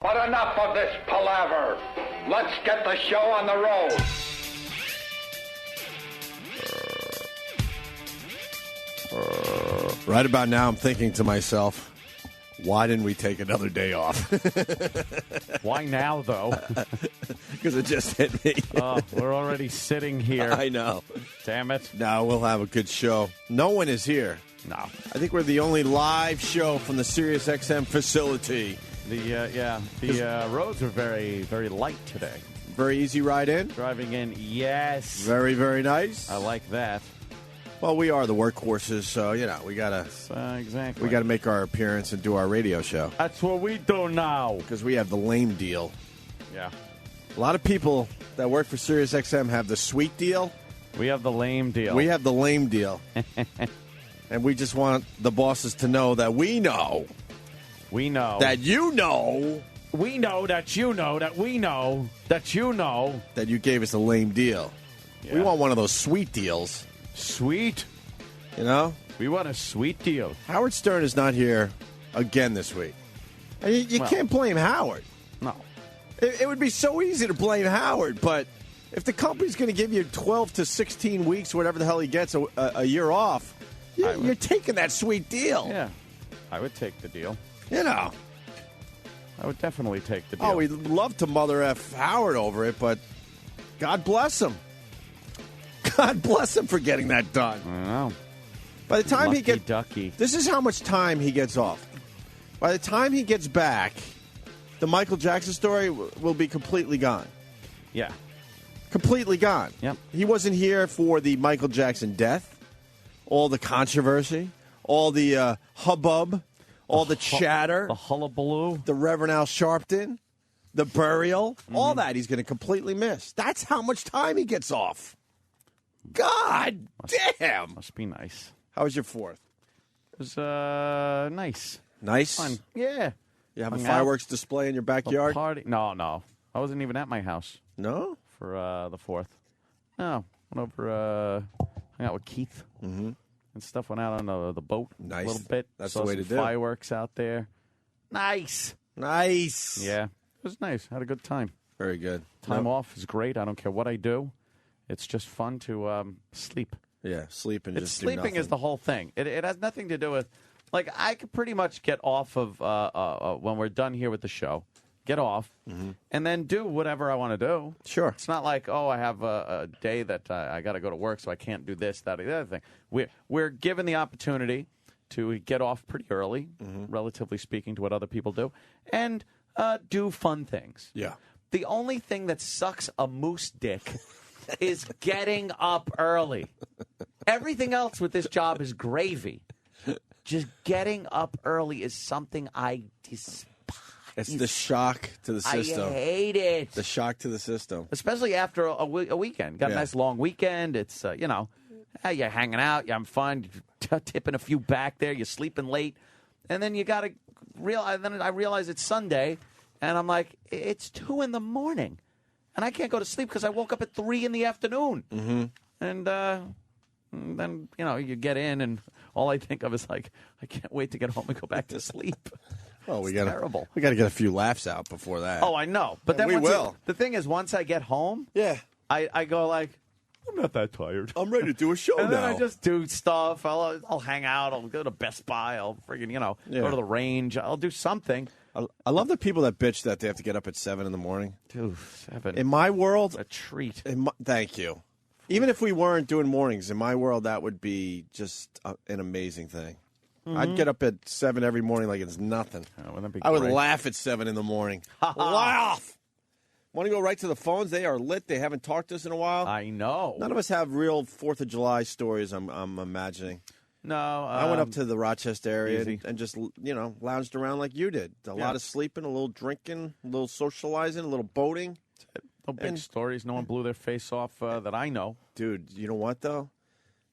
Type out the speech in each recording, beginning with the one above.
But enough of this palaver. Let's get the show on the road. Right about now, I'm thinking to myself, why didn't we take another day off? Why now, though? Because it just hit me. We're already sitting here. I know. Damn it. No, we'll have a good show. No one is here. No. I think we're the only live show from the SiriusXM facility. The roads are very, very light today. Very easy ride in? Driving in, yes. Very, very nice. I like that. Well, we are the workhorses, so, we got to exactly. We got to make our appearance and do our radio show. That's what we do now. Because we have the lame deal. Yeah. A lot of people that work for SiriusXM have the sweet deal. We have the lame deal. We have the lame deal. And we just want the bosses to know that we know. We know. That you know. We know that you know that we know that you know. That you gave us a lame deal. Yeah. We want one of those sweet deals. Sweet. You know? We want a sweet deal. Howard Stern is not here again this week. And you can't blame Howard. No. It would be so easy to blame Howard, but if the company's going to give you 12 to 16 weeks, whatever the hell he gets, a year off, you're taking that sweet deal. Yeah. I would take the deal. I would definitely take the deal. Oh, we'd love to mother F Howard over it, but God bless him. God bless him for getting that done. I know. By the time Lucky he gets... ducky. This is how much time he gets off. By the time he gets back, the Michael Jackson story will be completely gone. Yeah. Completely gone. Yep. He wasn't here for the Michael Jackson death, all the controversy, all the hubbub, all the chatter. The hullabaloo. The Reverend Al Sharpton, the burial, all that he's going to completely miss. That's how much time he gets off. God damn. Must be nice. How was your 4th? It was nice. Nice? Fun. Yeah. You have a fireworks display in your backyard? Party? No. I wasn't even at my house. No? For the 4th. No. Went over, hung out with Keith. Mm-hmm. And stuff. Went out on the boat Nice. a little bit. That's Saw the way some to do. Fireworks out there. Nice. Nice. Yeah. It was nice. Had a good time. Very good. Time off is great. I don't care what I do. It's just fun to sleep. Yeah, sleep and just do sleeping nothing. is the whole thing. It has nothing to do with, like, I could pretty much get off of when we're done here with the show, get off, and then do whatever I want to do. Sure. It's not like, I have a day that I got to go to work, so I can't do this, that, or the other thing. We're given the opportunity to get off pretty early, relatively speaking, to what other people do, and do fun things. Yeah. The only thing that sucks a moose dick is getting up early. Everything else with this job is gravy. Just getting up early is something I despise. It's the shock to the system. I hate it. The shock to the system. Especially after a weekend. Got a nice long weekend. It's, you're hanging out, you're having fun, you're tipping a few back there, you're sleeping late. And then you got to realize, then I realize it's Sunday, and I'm like, it's 2 in the morning. And I can't go to sleep because I woke up at 3 in the afternoon. Mm-hmm. And then, you get in, and all I think of is, like, I can't wait to get home and go back to sleep. Oh, it's terrible. We got to get a few laughs out before that. Oh, I know. But then we will. The thing is, once I get home, I go like, I'm not that tired. I'm ready to do a show and now. then I just do stuff. I'll hang out. I'll go to Best Buy. I'll friggin', go to the range. I'll do something. I love the people that bitch that they have to get up at 7 in the morning. Dude, 7. In my world, a treat. Thank you. Even if we weren't doing mornings, in my world, that would be just an amazing thing. I'd get up at 7 every morning like it's nothing. I would laugh at 7 in the morning. Laugh! Want to go right to the phones? They are lit. They haven't talked to us in a while. I know. None of us have real 4th of July stories, I'm imagining. No. I went up to the Rochester area and just, lounged around like you did. A lot of sleeping, a little drinking, a little socializing, a little boating. No big stories. No one blew their face off that I know. Dude, you know what, though?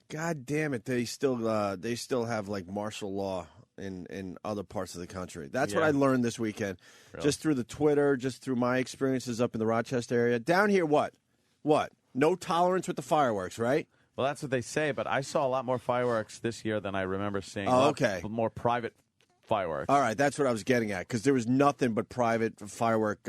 God damn it. They still have, like, martial law in other parts of the country. That's what I learned this weekend. Really? Just through the Twitter, just through my experiences up in the Rochester area. Down here, what? No tolerance with the fireworks, right? Well, that's what they say, but I saw a lot more fireworks this year than I remember seeing. Oh, okay. More private fireworks. All right, that's what I was getting at, because there was nothing but private firework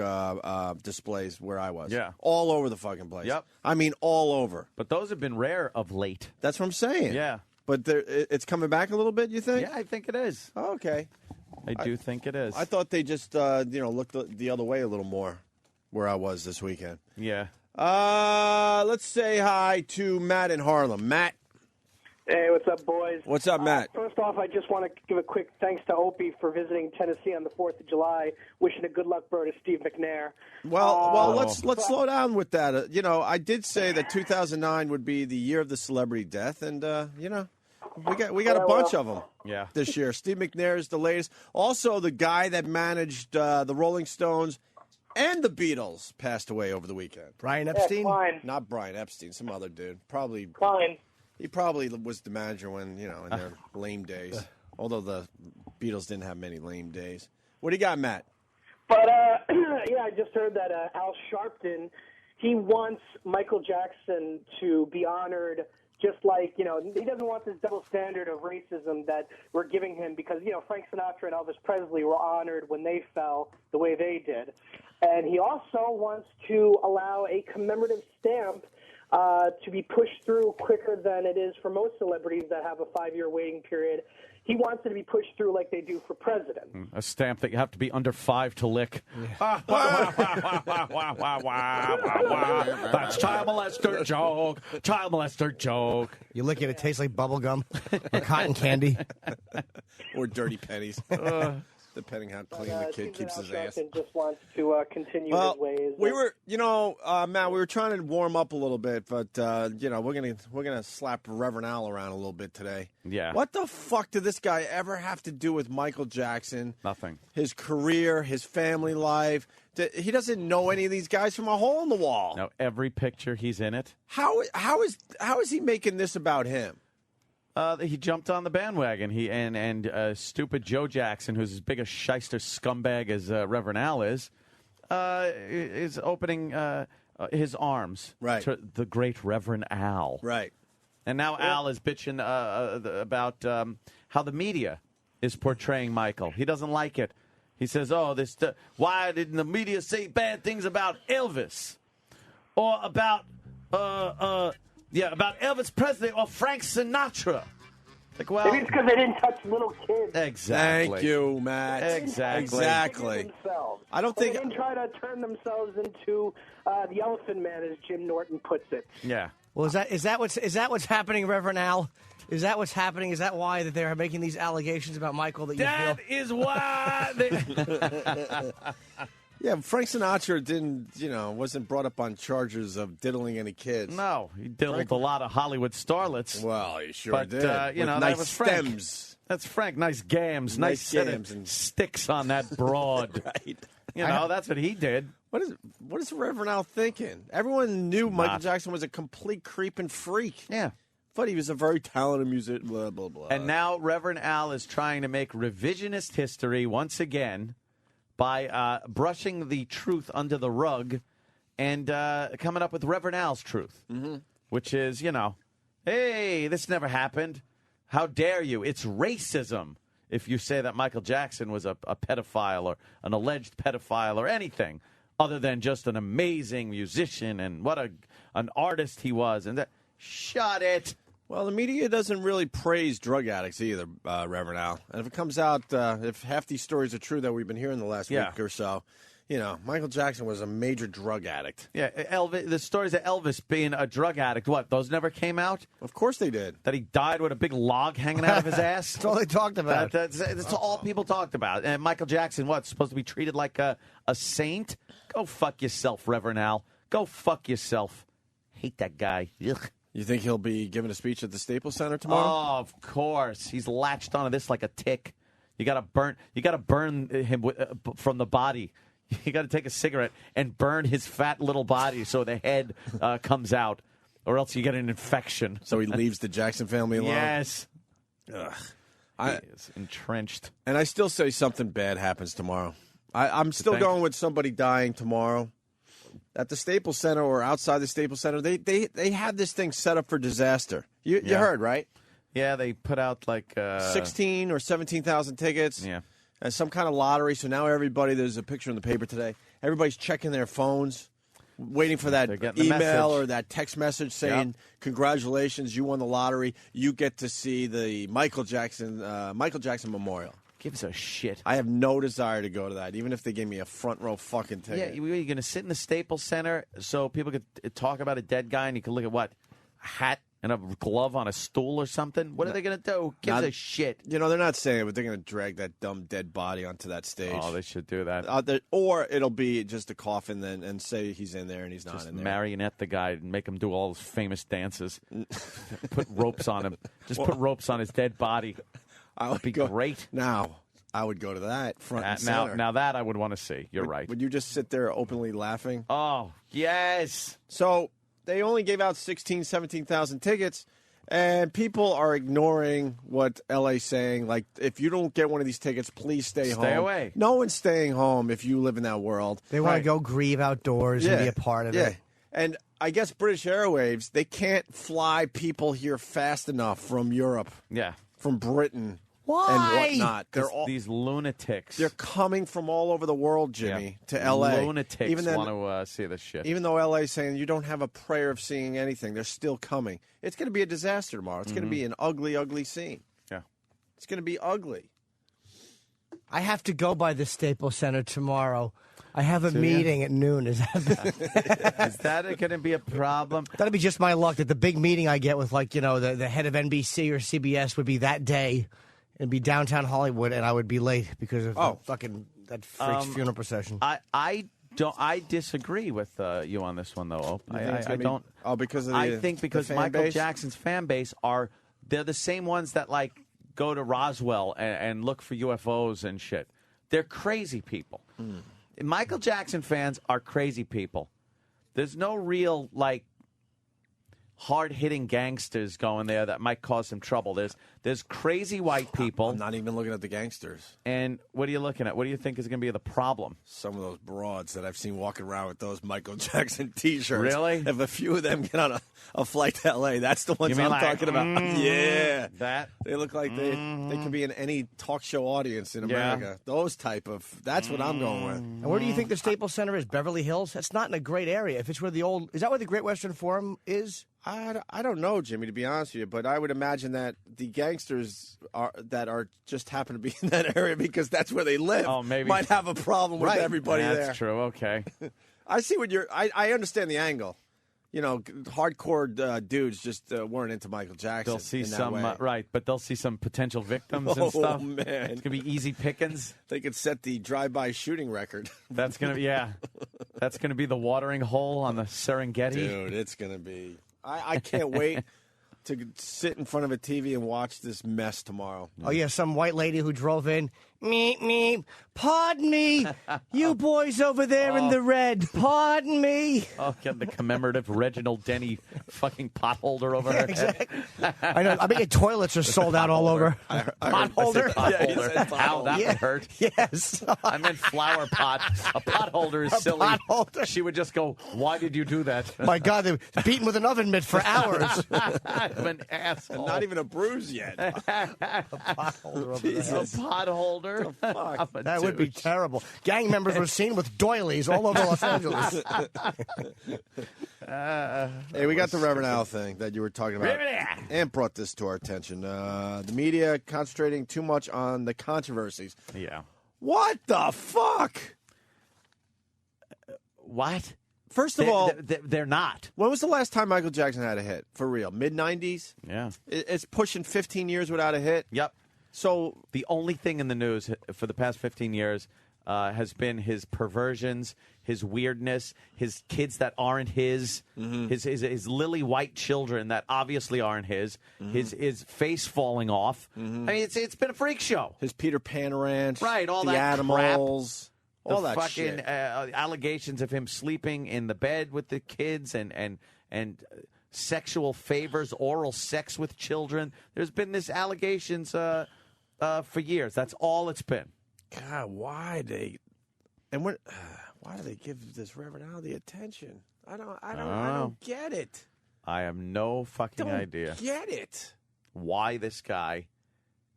displays where I was. Yeah. All over the fucking place. Yep. I mean, all over. But those have been rare of late. That's what I'm saying. Yeah. But it's coming back a little bit, you think? Yeah, I think it is. Oh, okay. I do think it is. I thought they just, looked the other way a little more where I was this weekend. Yeah. Let's say hi to Matt in Harlem. Matt. Hey, what's up, boys? What's up, Matt? First off, I just want to give a quick thanks to Opie for visiting Tennessee on the 4th of July. Wishing a good luck, bro, to Steve McNair. Well, let's slow down with that. I did say that 2009 would be the year of the celebrity death, and we got a bunch of them. Yeah. This year. Steve McNair is the latest. Also, the guy that managed the Rolling Stones and the Beatles passed away over the weekend. Brian Epstein? Klein. Not Brian Epstein, some other dude. Probably Klein. He probably was the manager when, in their lame days. Although the Beatles didn't have many lame days. What do you got, Matt? But, I just heard that Al Sharpton, he wants Michael Jackson to be honored just like, he doesn't want this double standard of racism that we're giving him because, Frank Sinatra and Elvis Presley were honored when they fell the way they did. And he also wants to allow a commemorative stamp to be pushed through quicker than it is for most celebrities that have a 5-year waiting period. He wants it to be pushed through like they do for president. A stamp that you have to be under 5 to lick. That's child molester joke. Child molester joke. You lick it, it tastes like bubble gum or cotton candy. Or dirty pennies. Depending how clean the kid keeps his ass. Just wants to continue his ways. We were, Matt, we were trying to warm up a little bit, but we're gonna slap Reverend Al around a little bit today. Yeah. What the fuck did this guy ever have to do with Michael Jackson? Nothing. His career, his family life. He doesn't know any of these guys from a hole in the wall. No, every picture he's in it. How is he making this about him? He jumped on the bandwagon. And stupid Joe Jackson, who's as big a shyster scumbag as Reverend Al is opening his arms to the great Reverend Al. Right. And now Al is bitching about how the media is portraying Michael. He doesn't like it. He says, why didn't the media say bad things about Elvis? Or about about Elvis Presley or Frank Sinatra. Like, well, maybe it's because they didn't touch little kids. Exactly. Thank you, Matt. Exactly. I don't think they didn't try to turn themselves into the Elephant Man, as Jim Norton puts it. Yeah. Well, is that what's happening, Reverend Al? Is that what's happening? Is that why that they're making these allegations about Michael? That is why. Yeah, Frank Sinatra wasn't brought up on charges of diddling any kids. No, he diddled a lot of Hollywood starlets. Well, he sure did. That nice was stems. Frank. That's Frank. Nice gams. Nice gams and sticks on that broad. Right. That's what he did. What is Reverend Al thinking? Everyone knew Michael Jackson was a complete creep and freak. Yeah. But he was a very talented musician, blah, blah, blah. And now Reverend Al is trying to make revisionist history once again by brushing the truth under the rug and coming up with Reverend Al's truth, which is, hey, this never happened. How dare you? It's racism if you say that Michael Jackson was a pedophile or an alleged pedophile or anything other than just an amazing musician and what an artist he was. And shut it. Well, the media doesn't really praise drug addicts either, Reverend Al. And if it comes out, if half these stories are true that we've been hearing the last week or so, Michael Jackson was a major drug addict. Yeah, Elvis. The stories of Elvis being a drug addict, those never came out? Of course they did. That he died with a big log hanging out of his ass? That's all they talked about. That's all people talked about. And Michael Jackson, supposed to be treated like a saint? Go fuck yourself, Reverend Al. Go fuck yourself. Hate that guy. Ugh. You think he'll be giving a speech at the Staples Center tomorrow? Oh, of course. He's latched onto this like a tick. You got to burn him from the body. You got to take a cigarette and burn his fat little body so the head comes out, or else you get an infection. So he leaves the Jackson family alone? Yes. Ugh. He is entrenched. And I still say something bad happens tomorrow. I'm still going with somebody dying tomorrow. At the Staples Center or outside the Staples Center, they have this thing set up for disaster. You heard, right? Yeah, they put out like 16 or 17,000 tickets. Yeah. As some kind of lottery. So now everybody, there's a picture in the paper today. Everybody's checking their phones, waiting for that email or that text message saying, "Congratulations, you won the lottery. You get to see the Michael Jackson Memorial." Gives a shit. I have no desire to go to that, even if they gave me a front row fucking ticket. Yeah, you're going to sit in the Staples Center so people could talk about a dead guy and you can look at what? A hat and a glove on a stool or something? What are they going to do? Gives a shit. You know, they're not saying it, but they're going to drag that dumb dead body onto that stage. Oh, they should do that. Or it'll be just a coffin then and say he's in there and he's not Just in there. marionette the guy and make him do all his famous dances. Put ropes on him. Just put ropes on his dead body. I would be great. Now, I would go to that front and center. Now that I would want to see. You're right. Would you just sit there openly laughing? Oh, yes. So they only gave out 17,000 tickets, and people are ignoring what LA's saying. Like, if you don't get one of these tickets, please stay home. Stay away. No one's staying home if you live in that world. They want to go grieve outdoors and be a part of it. And I guess British Airways, they can't fly people here fast enough from Europe. Yeah. From Britain. Why? And whatnot. They're these lunatics. They're coming from all over the world, Jimmy, to L.A. Lunatics want to see this shit. Even though L.A.'s saying you don't have a prayer of seeing anything, they're still coming. It's going to be a disaster tomorrow. It's going to be an ugly, ugly scene. Yeah. It's going to be ugly. I have to go by the Staples Center tomorrow. I have a meeting at noon. Is that going to be a problem? That'll be just my luck that the big meeting I get with, like, you know, the head of NBC or CBS would be that day. It'd be downtown Hollywood, and I would be late because of that freak's funeral procession. I disagree with you on this one, though. I don't. Oh, because of I think because Michael Jackson's fan base they're the same ones that like go to Roswell and look for UFOs and shit. They're crazy people. Michael Jackson fans are crazy people. There's no real like hard-hitting gangsters going there that might cause some trouble. There's crazy white people. I'm not even looking at the gangsters. And what are you looking at? What do you think is going to be the problem? Some of those broads that I've seen walking around with those Michael Jackson T-shirts. Really? If a few of them get on a flight to L.A., that's the ones I'm talking about. Yeah. That? They look like they could be in any talk show audience in America. Those type of, that's what I'm going with. And where do you think the Staples Center is? Beverly Hills? That's not in a great area. If it's where is that where the Great Western Forum is? I don't know, Jimmy, to be honest with you, but I would imagine that the gangsters are just happen to be in that area because that's where they live. Oh, maybe might have a problem with everybody there. That's true. Okay. I see what I understand the angle. You know, hardcore dudes just weren't into Michael Jackson. They'll see in that some way. but they'll see some potential victims and stuff. Oh man, it's gonna be easy pickings. They could set the drive-by shooting record. That's gonna be that's gonna be the watering hole on the Serengeti. Dude, it's gonna be. I can't wait to sit in front of a TV and watch this mess tomorrow. Oh, yeah, some white lady who drove in. Me, pardon me. You boys over there in the red, pardon me. Oh, get the commemorative Reginald Denny fucking potholder over her. Exactly. I know. I mean, toilets are sold out all over. Potholder? Potholder. How that would hurt. Yes. I meant flower pot. A potholder is silly. Potholder. She would just go, why did you do that? My God, they're beaten with an oven mitt for hours. I'm an asshole. Not even a bruise yet. A potholder over there. A potholder. That would be terrible. Gang members were seen with doilies all over Los Angeles. Hey, we got the Reverend Al thing that you were talking about. And brought this to our attention. The media concentrating too much on the controversies. Yeah. What the fuck? What? First of all, they're not. When was the last time Michael Jackson had a hit? For real? Mid-90s? Yeah. It's pushing 15 years without a hit? Yep. So the only thing in the news for the past 15 years has been his perversions, his weirdness, his kids that aren't his, his lily white children that obviously aren't his, his face falling off. I mean, it's been a freak show. His Peter Pan ranch, right? All the that animals, crap. all the that fucking shit. Allegations of him sleeping in the bed with the kids and sexual favors, oral sex with children. There's been this allegations. For years, that's all it's been. God, why do they give this Reverend Al the attention? I don't get it. I have no fucking idea. Get it. why this guy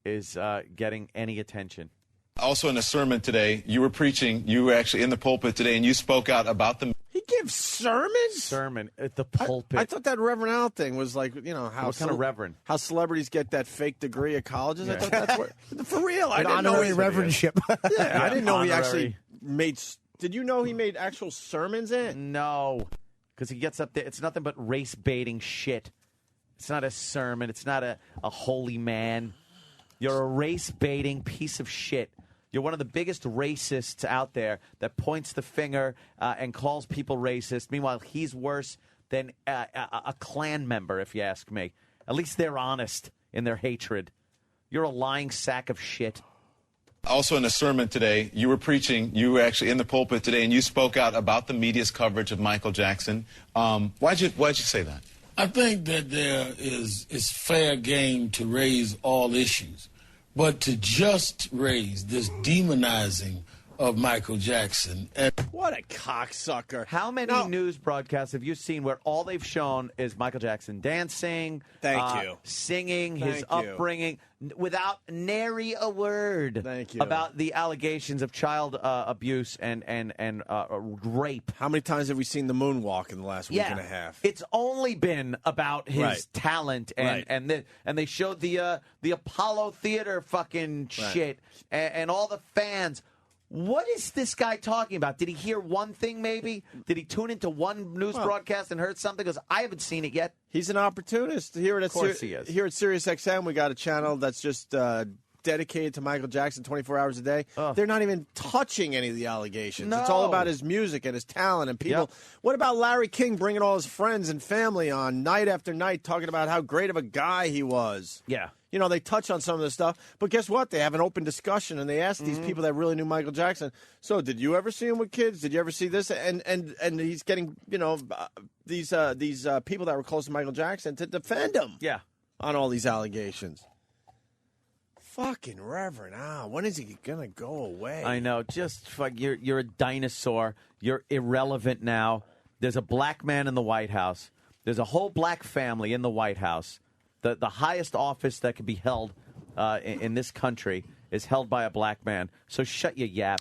is getting any attention. Also in a sermon today, you were actually in the pulpit today, and you spoke out about the... He gives sermons? Sermon at the pulpit. I thought that Reverend Al thing was like, how... What kind of reverend? How celebrities get that fake degree at colleges. I thought that's what... For real, I An didn't know honorary reverendship. Yeah, I didn't know he actually Honorary. made... Did you know he made actual sermons in? No, because he gets up there. It's nothing but race-baiting shit. It's not a sermon. It's not a holy man. You're a race-baiting piece of shit. You're one of the biggest racists out there that points the finger and calls people racist. Meanwhile, he's worse than a Klan member, if you ask me. At least they're honest in their hatred. You're a lying sack of shit. Also in a sermon today, you were actually in the pulpit today, and you spoke out about the media's coverage of Michael Jackson. Why'd you say that? I think that it's fair game to raise all issues, but to just raise this demonizing of Michael Jackson. What a cocksucker. How many news broadcasts have you seen where all they've shown is Michael Jackson dancing, singing, his upbringing, without nary a word about the allegations of child abuse and rape? How many times have we seen the moonwalk in the last week and a half? It's only been about his talent, and they showed the Apollo Theater fucking shit and all the fans. What is this guy talking about? Did he hear one thing, maybe? Did he tune into one news broadcast and heard something? Because I haven't seen it yet. He's an opportunist. Here at Sirius XM, we got a channel that's just dedicated to Michael Jackson 24 hours a day. They're not even touching any of the allegations. No. It's all about his music and his talent and people. What about Larry King bringing all his friends and family on night after night talking about how great of a guy he was? Yeah. You know, they touch on some of this stuff, but guess what? They have an open discussion, and they ask these people that really knew Michael Jackson, so did you ever see him with kids? Did you ever see this? And he's getting, these people that were close to Michael Jackson to defend him on all these allegations. Fucking Reverend Al, when is he going to go away? I know. Just you're a dinosaur. You're irrelevant now. There's a black man in the White House. There's a whole black family in the White House. The highest office that can be held in this country is held by a black man. So shut your yap.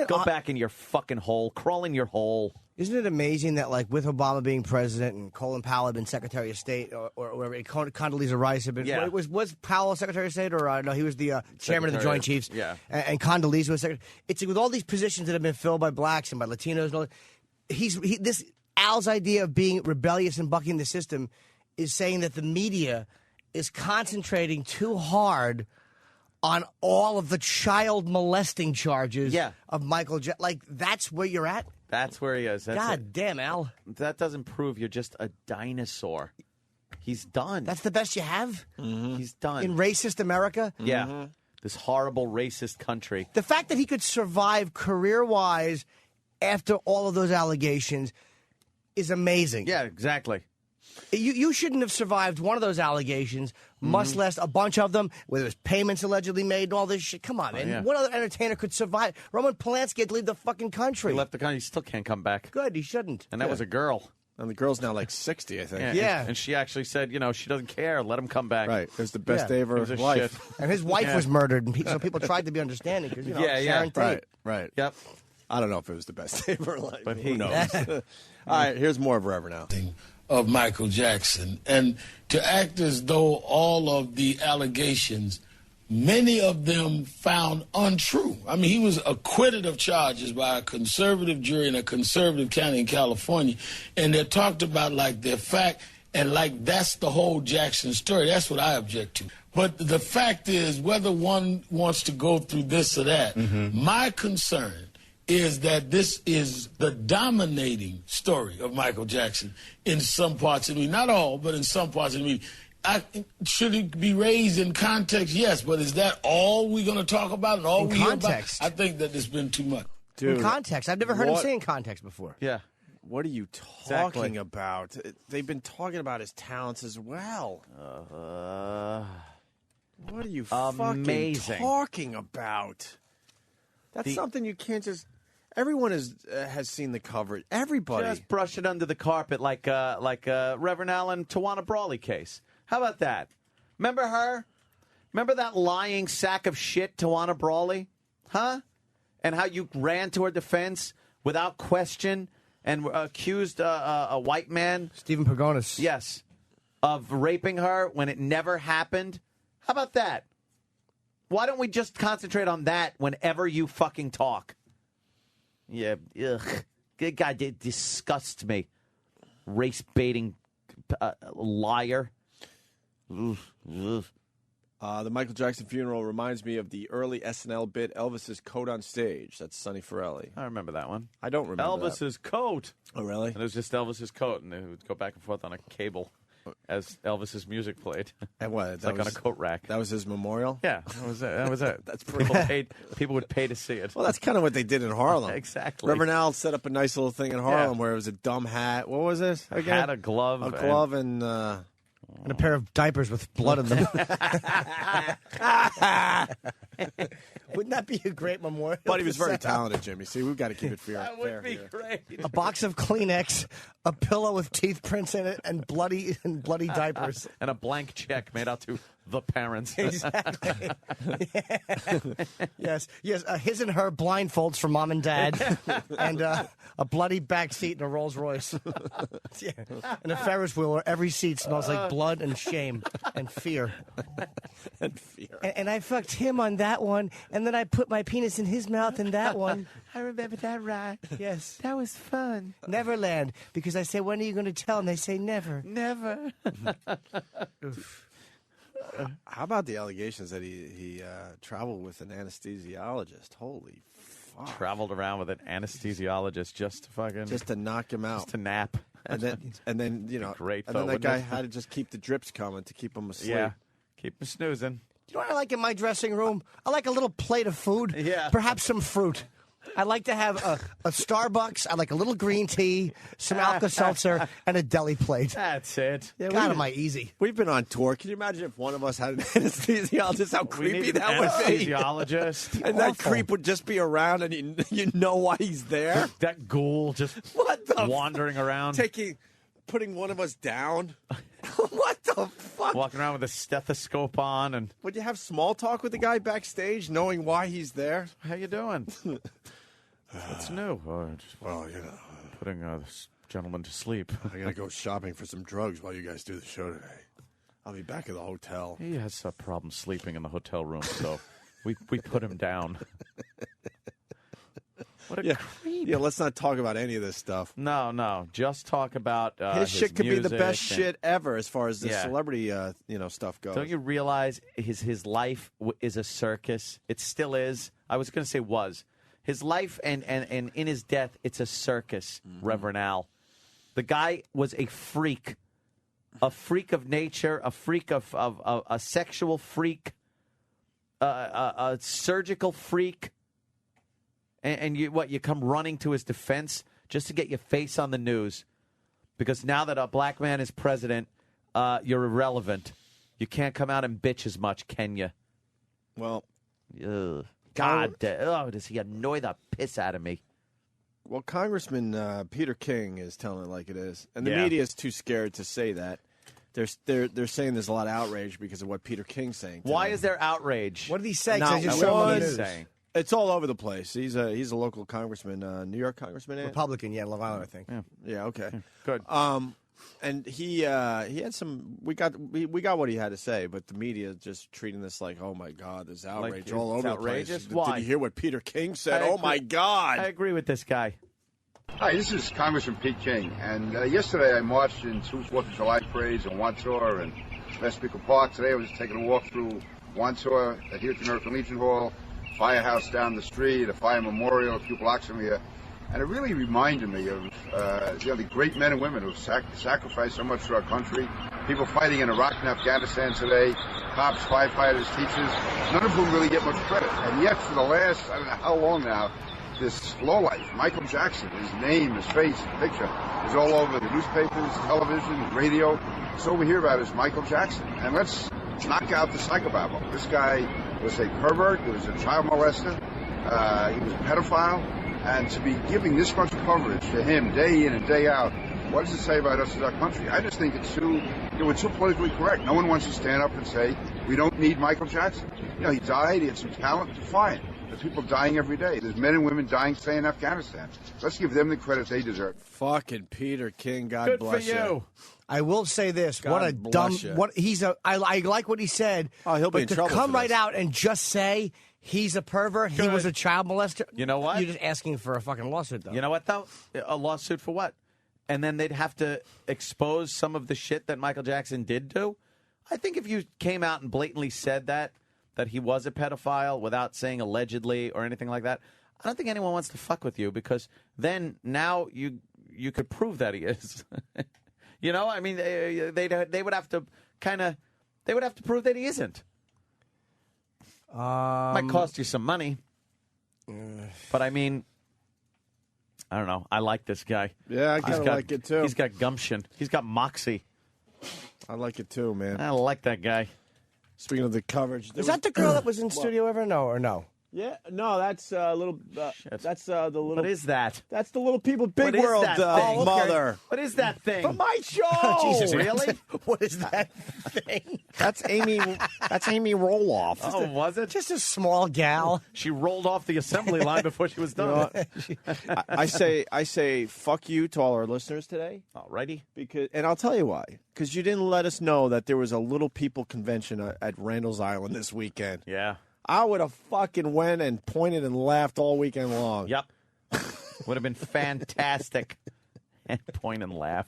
Go back in your fucking hole. Crawl in your hole. Isn't it amazing that, like, with Obama being president and Colin Powell had been Secretary of State, or whatever, Condoleezza Rice had been, was Powell Secretary of State, or no, he was the chairman of the Joint Chiefs, and Condoleezza was Secretary. It's with all these positions that have been filled by blacks and by Latinos and all that, this Al's idea of being rebellious and bucking the system is saying that the media is concentrating too hard on all of the child molesting charges of Michael Jackson. Like, that's where you're at? That's where he is. God damn, Al. That doesn't prove you're just a dinosaur. He's done. That's the best you have? Mm-hmm. He's done. In racist America? Yeah. Mm-hmm. This horrible racist country. The fact that he could survive career-wise after all of those allegations is amazing. Yeah, exactly. You shouldn't have survived one of those allegations, much less a bunch of them, where there's payments allegedly made and all this shit. Come on, man. What other entertainer could survive? Roman Polanski had to leave the fucking country. He left the country. He still can't come back. Good, he shouldn't. And that was a girl. And the girl's now like 60, I think. Yeah. And she actually said, she doesn't care. Let him come back. Right. It was the best day of her life. And his wife was murdered, and so people tried to be understanding. Cause, Sharon Tate. Right. Yep. I don't know if it was the best day of her life. But who knows? All right, here's more of Reverend Al. Of Michael Jackson, and to act as though all of the allegations, many of them found untrue. I mean, he was acquitted of charges by a conservative jury in a conservative county in California, and they're talked about like they're fact, and like that's the whole Jackson story. That's what I object to. But the fact is, whether one wants to go through this or that, my concern is that this is the dominating story of Michael Jackson in some parts of the media. Not all, but in some parts of the media. Should it be raised in context? Yes, but is that all we're going to talk about and all we hear about? I think that it's been too much. Dude, in context. I've never heard him say in context before. Yeah. What are you talking about? They've been talking about his talents as well. What are you fucking talking about? That's something you can't just... Everyone has seen the coverage. Everybody. Just brush it under the carpet like Reverend Allen Tawana Brawley case. How about that? Remember her? Remember that lying sack of shit, Tawana Brawley? Huh? And how you ran to her defense without question and accused a white man, Stephen Pagonis. Yes, of raping her when it never happened. How about that? Why don't we just concentrate on that whenever you fucking talk? Yeah, ugh. Good guy disgusts me. Race baiting liar. Ugh, ugh. The Michael Jackson funeral reminds me of the early SNL bit Elvis's coat on stage. That's Sonny Forelli. I remember that one. I don't remember Elvis's coat. Oh, really? And it was just Elvis's coat, and they would go back and forth on a cable as Elvis's music played. And what? It's like on a coat rack. That was his memorial? Yeah, that was it. That was it. That's pretty People would pay to see it. Well, that's kind of what they did in Harlem. Exactly. Reverend Al set up a nice little thing in Harlem where it was a dumb hat. What was it? A hat, a glove. A glove and a pair of diapers with blood in them. Wouldn't that be a great memorial? But he was very talented, Jimmy. See, we've got to keep it fair. That would be great. A box of Kleenex, a pillow with teeth prints in it, and bloody diapers. And a blank check made out to the parents. Exactly. Yes. His and her blindfolds for mom and dad, and a bloody back seat in a Rolls Royce. Yeah. And a Ferris wheel where every seat smells like blood and shame and fear. And I fucked him on that one, and then I put my penis in his mouth in that one. I remember that right. Yes. That was fun. Neverland, because I say, when are you going to tell? And they say, never. Never. How about the allegations that he traveled with an anesthesiologist? Holy fuck. Traveled around with an anesthesiologist just to knock him out. Just to nap. And then you know, great. And then that guy had to just keep the drips coming to keep him asleep. Yeah. Keep him snoozing. You know what I like in my dressing room? I like a little plate of food. Yeah. Perhaps some fruit. I like to have a Starbucks. I like a little green tea, some Alka-Seltzer, and a deli plate. That's it. Yeah, God, am I easy. We've been on tour. Can you imagine if one of us had an anesthesiologist? How creepy that would be. Anesthesiologist. And that creep would just be around, and you know why he's there. That ghoul just wandering around. Putting one of us down. What the fuck? Walking around with a stethoscope on. And would you have small talk with the guy backstage, knowing why he's there? How you doing? What's new? Well, you know, putting this gentleman to sleep. I gotta go shopping for some drugs while you guys do the show today. I'll be back at the hotel. He has a problem sleeping in the hotel room, so we put him down. What a creep. Yeah, let's not talk about any of this stuff. No. Just talk about his shit could be the best and shit ever as far as the celebrity stuff goes. Don't you realize his life is a circus? It still is. I was going to say was. His life and in his death, it's a circus, Reverend Al. The guy was a freak of nature, a freak of a sexual freak, a surgical freak. And you come running to his defense just to get your face on the news. Because now that a black man is president, you're irrelevant. You can't come out and bitch as much, can you? Well, God, does he annoy the piss out of me? Well, Congressman Peter King is telling it like it is. And the media is too scared to say that. They're saying there's a lot of outrage because of what Peter King's saying today. Why is there outrage? What did he say? Not I just saw one him on the news. saying. It's all over the place. He's a local congressman, New York congressman. Republican, yeah, Long Island, I think. Yeah, okay. Good. And he had some. We got what he had to say, but the media just treating this like, oh my God, there's outrage all over the place. Why? Did you hear what Peter King said? Oh my God! I agree with this guy. Hi, this is Congressman Pete King, and yesterday I marched in 2 4th of July parades in Wandsworth and Westminster Park. Today I was taking a walk through Wandsworth, here to American Legion Hall, firehouse down the street, a fire memorial a few blocks from here. And it really reminded me of the great men and women who sacrificed so much for our country. People fighting in Iraq and Afghanistan today, cops, firefighters, teachers, none of whom really get much credit. And yet for the last, I don't know how long now, this lowlife, Michael Jackson, his name, his face, his picture, is all over the newspapers, television, radio. So all we hear about is Michael Jackson. And let's knock out the psychobabble. This guy was a pervert, he was a child molester, he was a pedophile, and to be giving this much coverage to him day in and day out What does it say about us as our country? I just think it's too, we're too politically correct. No one wants to stand up and say, we don't need Michael Jackson. He died, he had some talent, fine. There's people dying every day. There's men and women dying, say, in Afghanistan. Let's give them the credit they deserve. Fucking Peter King, God Good bless for you. I will say this: God what a dumb. bless you. What he's a. I like what he said. Oh, he'll be in but to trouble come for right this. out and just say he's a pervert, he was a child molester. You know what? You're just asking for a fucking lawsuit, though. You know what, though? A lawsuit for what? And then they'd have to expose some of the shit that Michael Jackson did do. I think if you came out and blatantly said that he was a pedophile without saying allegedly or anything like that, I don't think anyone wants to fuck with you, because then now you could prove that he is. You know, I mean, they would have to prove that he isn't. Might cost you some money, but I mean, I don't know. I like this guy. Yeah, I kind of like it too. He's got gumption. He's got moxie. I like it too, man. I like that guy. Speaking of the coverage, Is that the girl that was in studio ever? No? Yeah, no, that's little. That's the little. What is that? That's the Little People Big What is World that thing? mother. What is that thing? For my show. Jesus, really? What is that thing? That's Amy. That's Amy Roloff. Oh, was it? Just a small gal. She rolled off the assembly line before she was done. I say fuck you to all our listeners today. Alrighty. And I'll tell you why. Because you didn't let us know that there was a Little People convention at Randall's Island this weekend. Yeah. I would have fucking went and pointed and laughed all weekend long. Yep. Would have been fantastic. And point and laugh.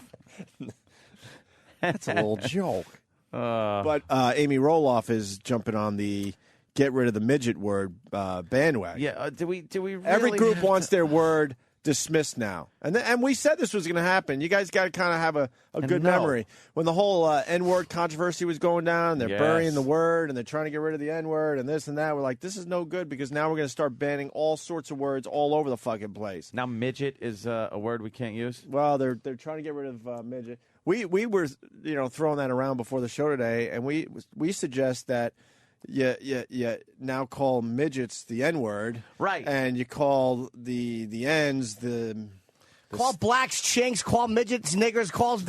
That's a little joke. But Amy Roloff is jumping on the get rid of the midget word bandwagon. Yeah. Do we really Every group have wants to... their word dismissed now. And we said this was going to happen. You guys got to kind of have a good memory. When the whole N-word controversy was going down, they're burying the word, and they're trying to get rid of the N-word, and this and that. We're like, this is no good, because now we're going to start banning all sorts of words all over the fucking place. Now midget is a word we can't use? Well, they're trying to get rid of midget. We were throwing that around before the show today, and we suggest that you now call midgets the N-word. Right. And you call the N's the... Call blacks chinks, call midgets niggers, call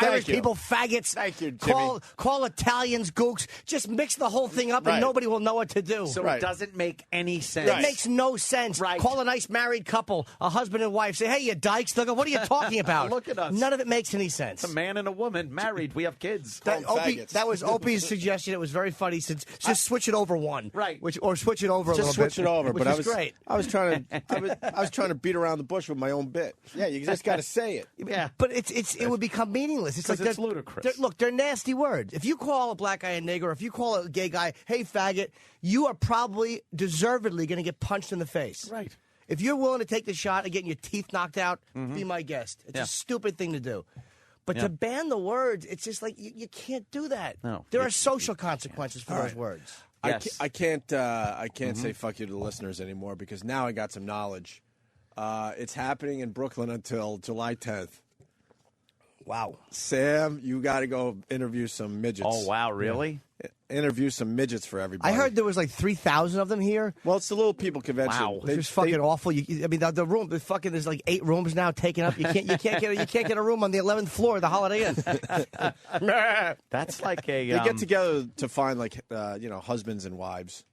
Irish people faggots. Thank you, Jimmy. Call Italians gooks. Just mix the whole thing up and nobody will know what to do. So it doesn't make any sense. It makes no sense. Right. Call a nice married couple, a husband and wife. Say, hey, you dykes. They'll go, what are you talking about? Look at us. None of it makes any sense. It's a man and a woman married. We have kids. That was Opie's suggestion. It was very funny. Just switch it over one. Right. Or switch it over a little bit. Just switch it over. Which But is great. I was trying to beat around the bush with my own bit. Yeah, you just got to say it. Yeah. But it would become meaningless. It's like it's ludicrous. Look, they're nasty words. If you call a black guy a nigger, or if you call a gay guy, hey, faggot, you are probably deservedly going to get punched in the face. Right. If you're willing to take the shot of getting your teeth knocked out, be my guest. It's a stupid thing to do. But to ban the words, it's just like you can't do that. No. There are social consequences for those words. Yes. I can't say fuck you to the listeners anymore, because now I got some knowledge. It's happening in Brooklyn until July 10th. Wow. Sam, you got to go interview some midgets. Oh, wow, really? Yeah. Interview some midgets for everybody. I heard there was like 3,000 of them here. Well, it's the Little People convention. Wow, it's just fucking awful. The room, there's like 8 rooms now taken up. You can't get a room on the 11th floor of the Holiday Inn. That's like a. They get together to find husbands and wives.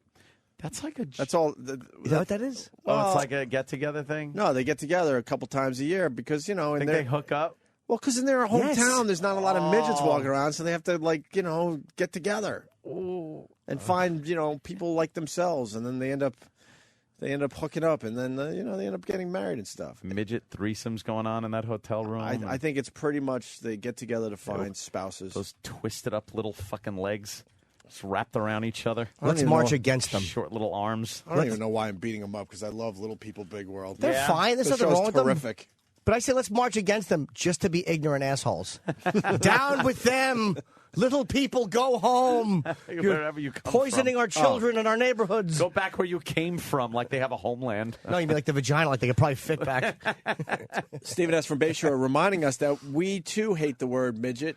That's like a. That's all. Is that what that is? Oh, it's like a get together thing. No, they get together a couple times a year because think they hook up. Well, because in their hometown, there's not a lot of midgets walking around, so they have to get together and find people like themselves, and then they end up hooking up, and then they end up getting married and stuff. Midget threesomes going on in that hotel room. I think it's pretty much they get together to find spouses. Those twisted up little fucking legs. Just wrapped around each other. Let's march against them. Short little arms. I don't even know why I'm beating them up, because I love Little People, Big World. They're fine. There's nothing wrong with terrific. them. But I say let's march against them just to be ignorant assholes. Down with them. Little people, go home. Wherever you come poisoning from. our children in our neighborhoods. Go back where you came from, like they have a homeland. No, you mean like the vagina, like they could probably fit back. Stephen S. from Bayshore reminding us that we, too, hate the word midget.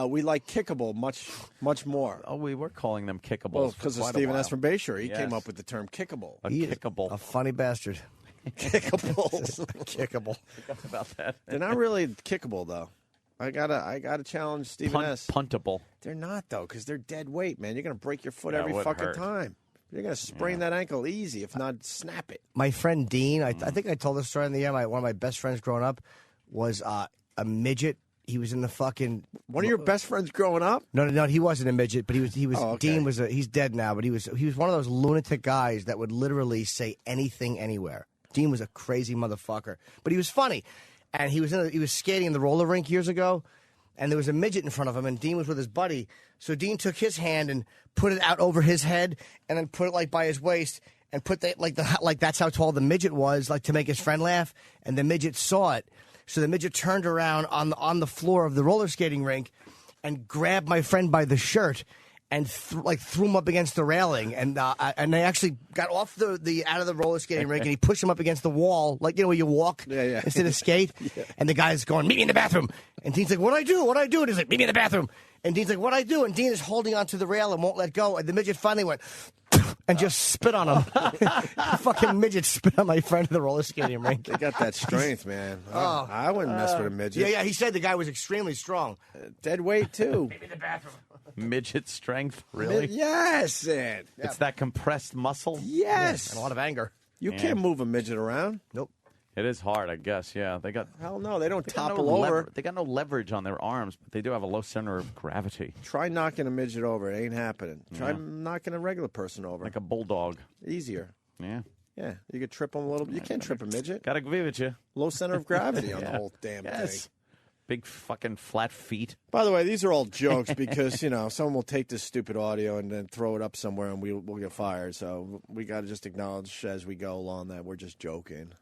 We like kickable much more. Oh, we were calling them kickables. Well, because of Stephen S. from Bayshore. He came up with the term kickable. Kickable. A funny bastard. Kickables. Kickable. Forgot about that. They're not really kickable, though. I gotta challenge Stephen S. Puntable. They're not though, because they're dead weight, man. You're gonna break your foot every fucking time. You're gonna sprain that ankle easy, if not snap it. My friend Dean, I think I told this story in the air. One of my best friends growing up was a midget. He was in the fucking. One of your best friends growing up? No, he wasn't a midget, but he was. Oh, okay. Dean was. He's dead now, but he was one of those lunatic guys that would literally say anything anywhere. Dean was a crazy motherfucker, but he was funny. And he was skating in the roller rink years ago, and there was a midget in front of him, and Dean was with his buddy. So Dean took his hand and put it out over his head, and then put it like by his waist, and put that like that's how tall the midget was, like to make his friend laugh. And the midget saw it, so the midget turned around on the floor of the roller skating rink, and grabbed my friend by the shirt. And threw him up against the railing, and they actually got off the out of the roller skating rink, and he pushed him up against the wall, like where you walk instead of skate. Yeah. And the guy's going, "Meet me in the bathroom." And Dean's like, "What'd I do? What'd I do?" And he's like, "Meet me in the bathroom." And Dean's like, "What'd I do?" And Dean is holding onto the rail and won't let go. And the midget finally went and just spit on him. Fucking midget spit on my friend in the roller skating rink. They got that strength, man. I wouldn't mess with a midget. Yeah. He said the guy was extremely strong. Dead weight too. Meet me in the bathroom. Midget strength, really? Yes, it's that compressed muscle. Yes, and a lot of anger. You can't move a midget around. Nope. It is hard, I guess. Yeah, they got. Hell no, they don't topple over. They got no leverage on their arms, but they do have a low center of gravity. Try knocking a midget over; it ain't happening. Try knocking a regular person over, like a bulldog. Easier. Yeah. Yeah, you could trip them a little bit. You can't trip a midget. Gotta agree with you. Low center of gravity on the whole damn thing. Big fucking flat feet. By the way, these are all jokes because, someone will take this stupid audio and then throw it up somewhere and we'll get fired. So we got to just acknowledge as we go along that we're just joking.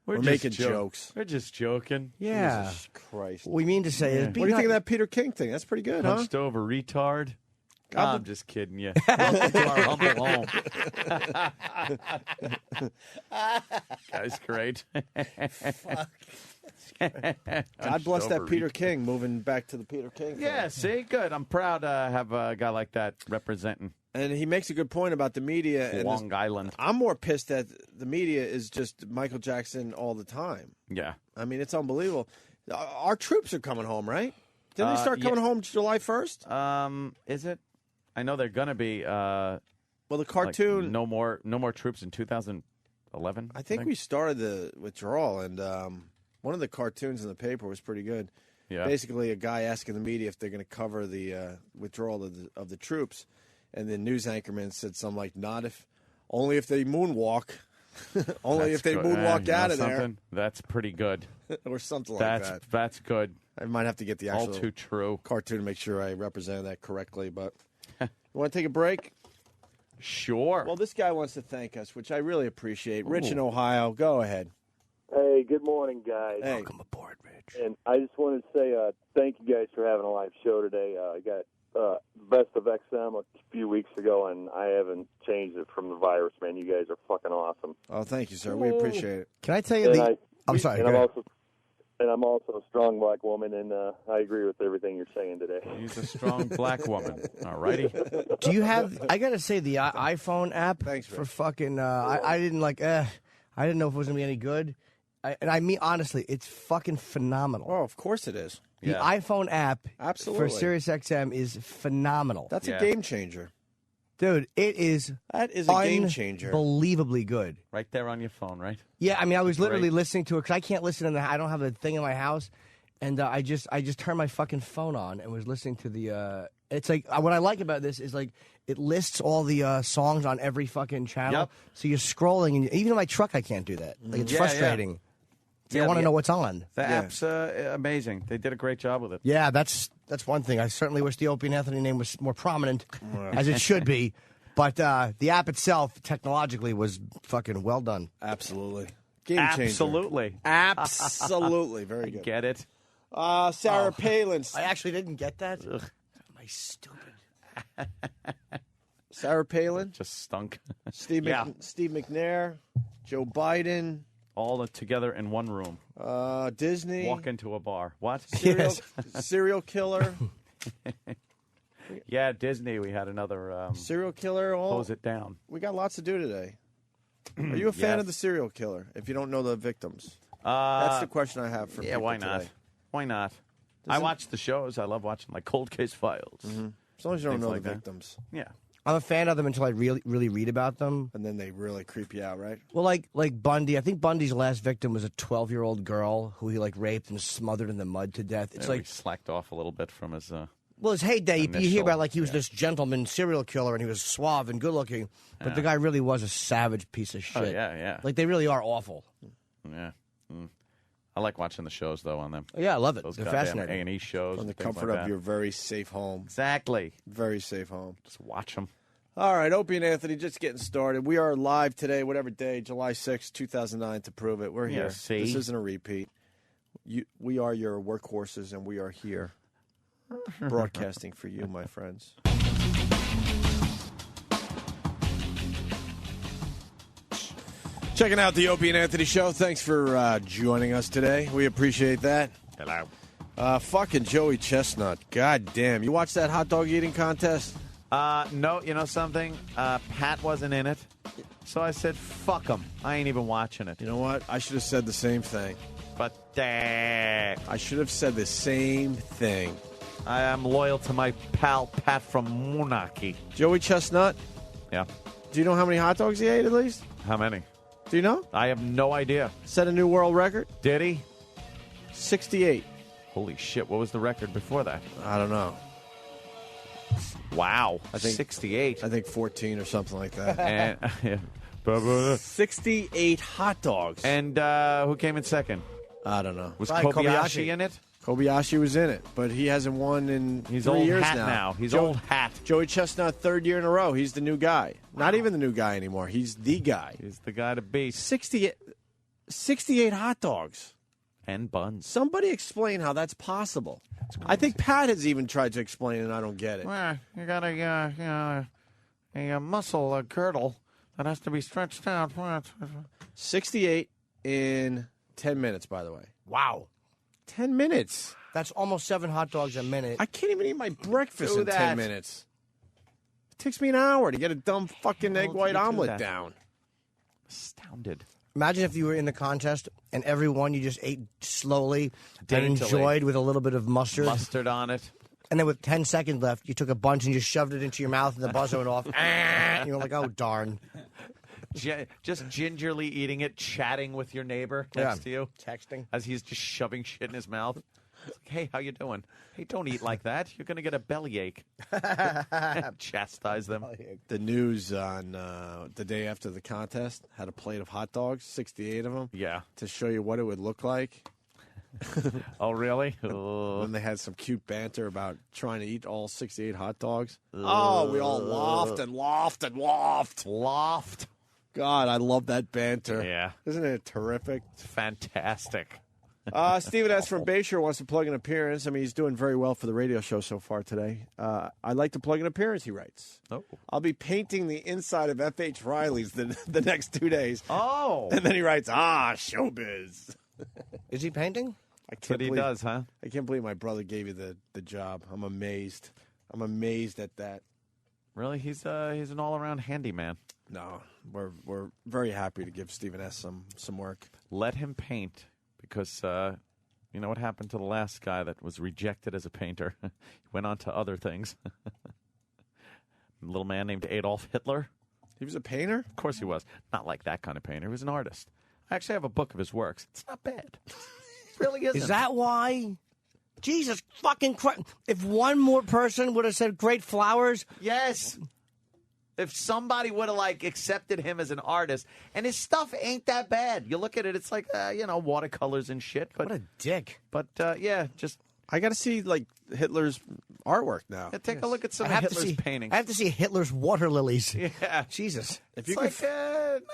We're making jokes. We're just joking. Yeah. Jesus Christ. What we mean to say is... What do you think of that Peter King thing? That's pretty good, Punched over retard. I'm just kidding you. Welcome to our humble home. Guy's great. Fuck. God bless that Peter King, moving back to the Peter King thing. Yeah, see? Good. I'm proud to have a guy like that representing. And he makes a good point about the media. Long Island. I'm more pissed that the media is just Michael Jackson all the time. Yeah. I mean, it's unbelievable. Our troops are coming home, right? Didn't they start coming home July 1st? Is it? I know they're going to be. Well, the cartoon. Like no more troops in 2011. I think we started the withdrawal, and one of the cartoons in the paper was pretty good. Yeah. Basically, a guy asking the media if they're going to cover the withdrawal of the troops, and the news anchorman said something like, only if they moonwalk. Only if they moonwalk out of there. That's pretty good. Or something like that. That's good. I might have to get the actual all too true cartoon to make sure I represent that correctly. But you want to take a break? Sure. Well, this guy wants to thank us, which I really appreciate. Rich in Ohio, go ahead. Hey, good morning, guys. Hey. Welcome aboard, Rich. And I just wanted to say thank you guys for having a live show today. I got Best of XM a few weeks ago, and I haven't changed it from the virus, man. You guys are fucking awesome. Oh, thank you, sir. We appreciate it. Can I tell you I'm sorry. I'm also a strong black woman, and I agree with everything you're saying today. He's a strong black woman. All righty. Do you have? I gotta say the iPhone app. Thanks, for fucking. I didn't like. I didn't know if it was gonna be any good. And I mean honestly, it's fucking phenomenal. Oh, of course it is. The iPhone app Absolutely. for SiriusXM is phenomenal. That's a game changer. Dude, it is. That is a game changer. Unbelievably good. Right there on your phone, right? Yeah, I mean, I was literally listening to it because I can't listen I don't have the thing in my house, and I just turned my fucking phone on and was listening to the. It's like what I like about this is like it lists all the songs on every fucking channel. Yep. So you're scrolling, and even in my truck, I can't do that. Like it's frustrating. I want to know what's on. The app's amazing. They did a great job with it. Yeah, that's one thing. I certainly wish the Opie and Anthony name was more prominent, as it should be. But the app itself, technologically, was fucking well done. Absolutely. Game changer. Absolutely. Absolutely. Very good. Get it? Sarah Palin. I actually didn't get that. Ugh. Am I stupid? Sarah Palin. Just stunk. Steve McNair. Joe Biden. All together in one room. Disney. Walk into a bar. What? Serial killer. Yeah, Disney. We had another serial killer. Close it down. We got lots to do today. Are you a fan of the serial killer? If you don't know the victims, that's the question I have for people why not? today. Why not? I watch the shows. I love watching like Cold Case Files. Mm-hmm. As long as you don't know like the that. victims. Yeah. I'm a fan of them until I really read about them. And then they really creep you out, right? Well, like Bundy. I think Bundy's last victim was a 12-year-old girl who he like raped and smothered in the mud to death. It's He slacked off a little bit from his. Well, his heyday, you hear about like he was yeah. this gentleman serial killer and he was suave and good looking, but the guy really was a savage piece of shit. Oh, yeah. Like they really are awful. Yeah. I like watching the shows though on them. Yeah, I love it. Those They're goddamn fascinating. A&E shows. From the and things comfort like of that. your very safe home. Exactly. Very safe home. Just watch them. All right, Opie and Anthony, just getting started. We are live today, whatever day, July 6, 2009, to prove it. We're here. see? This isn't a repeat. We are your workhorses, and we are here broadcasting for you, my friends. Checking out the Opie and Anthony show. Thanks for joining us today. We appreciate that. Hello. Fucking Joey Chestnut. God damn. You watched that hot dog eating contest? No, you know something? Pat wasn't in it. So I said, fuck him. I ain't even watching it. You know what? I should have said the same thing. But I should have said the same thing. I am loyal to my pal Pat from Monarchy. Joey Chestnut? Yeah. Do you know how many hot dogs he ate at least? How many? Do you know? I have no idea. Set a new world record? Did he? 68. Holy shit, what was the record before that? I don't know. Wow. I think 68. I think 14 or something like that. And 68 hot dogs. And who came in second? I don't know. Was Probably Kobayashi in it? Kobayashi was in it, but he hasn't won in He's 3 old years hat now. He's old hat. Joey Chestnut, third year in a row. He's the new guy. Not even the new guy anymore. He's the guy. He's the guy to beat. 68 hot dogs. And buns. Somebody explain how that's possible. I think Pat has even tried to explain it, and I don't get it. Well, you got a muscle, a girdle that has to be stretched out. 68 in 10 minutes, by the way. Wow. 10 minutes. That's almost 7 hot dogs a minute. I can't even eat my breakfast Do in that. 10 minutes. It takes me an hour to get a dumb fucking egg white omelet down. Astounded. Imagine if you were in the contest and every one you just ate slowly Daintily. and enjoyed with a little bit of mustard. Mustard on it. And then with 10 seconds left, you took a bunch and just shoved it into your mouth and the buzzer went off. And you were like, oh, darn. Just gingerly eating it, chatting with your neighbor next to you. Texting. As he's just shoving shit in his mouth. It's like, hey, how you doing? Hey, don't eat like that. You're going to get a bellyache. Chastise them. The news on the day after the contest had a plate of hot dogs, 68 of them. Yeah. To show you what it would look like. Oh, really? Then they had some cute banter about trying to eat all 68 hot dogs. Oh, we all laughed and laughed and laughed. Loft. God, I love that banter. Yeah. Isn't it terrific? It's fantastic. Stephen S. from Bayshore wants to plug an appearance. I mean, he's doing very well for the radio show so far today. I'd like to plug an appearance, he writes. Oh. I'll be painting the inside of F.H. Riley's the next 2 days. Oh. And then he writes, showbiz. Is he painting? That's what he does, huh? I can't believe my brother gave you the job. I'm amazed. I'm amazed at that. Really? He's an all-around handyman. No, we're very happy to give Stephen S. some work. Let him paint because you know what happened to the last guy that was rejected as a painter? He went on to other things. A little man named Adolf Hitler. He was a painter? Of course he was. Not like that kind of painter. He was an artist. I actually have a book of his works. It's not bad. It really isn't. Is that why? Jesus fucking Christ. If one more person would have said great flowers. Yes. If somebody would have, accepted him as an artist, and his stuff ain't that bad. You look at it, it's like, watercolors and shit. But, What a dick. But, just... I got to see, Hitler's artwork now. Yeah, take a look at some of Hitler's paintings. I have to see Hitler's water lilies. Yeah. Jesus. If It's you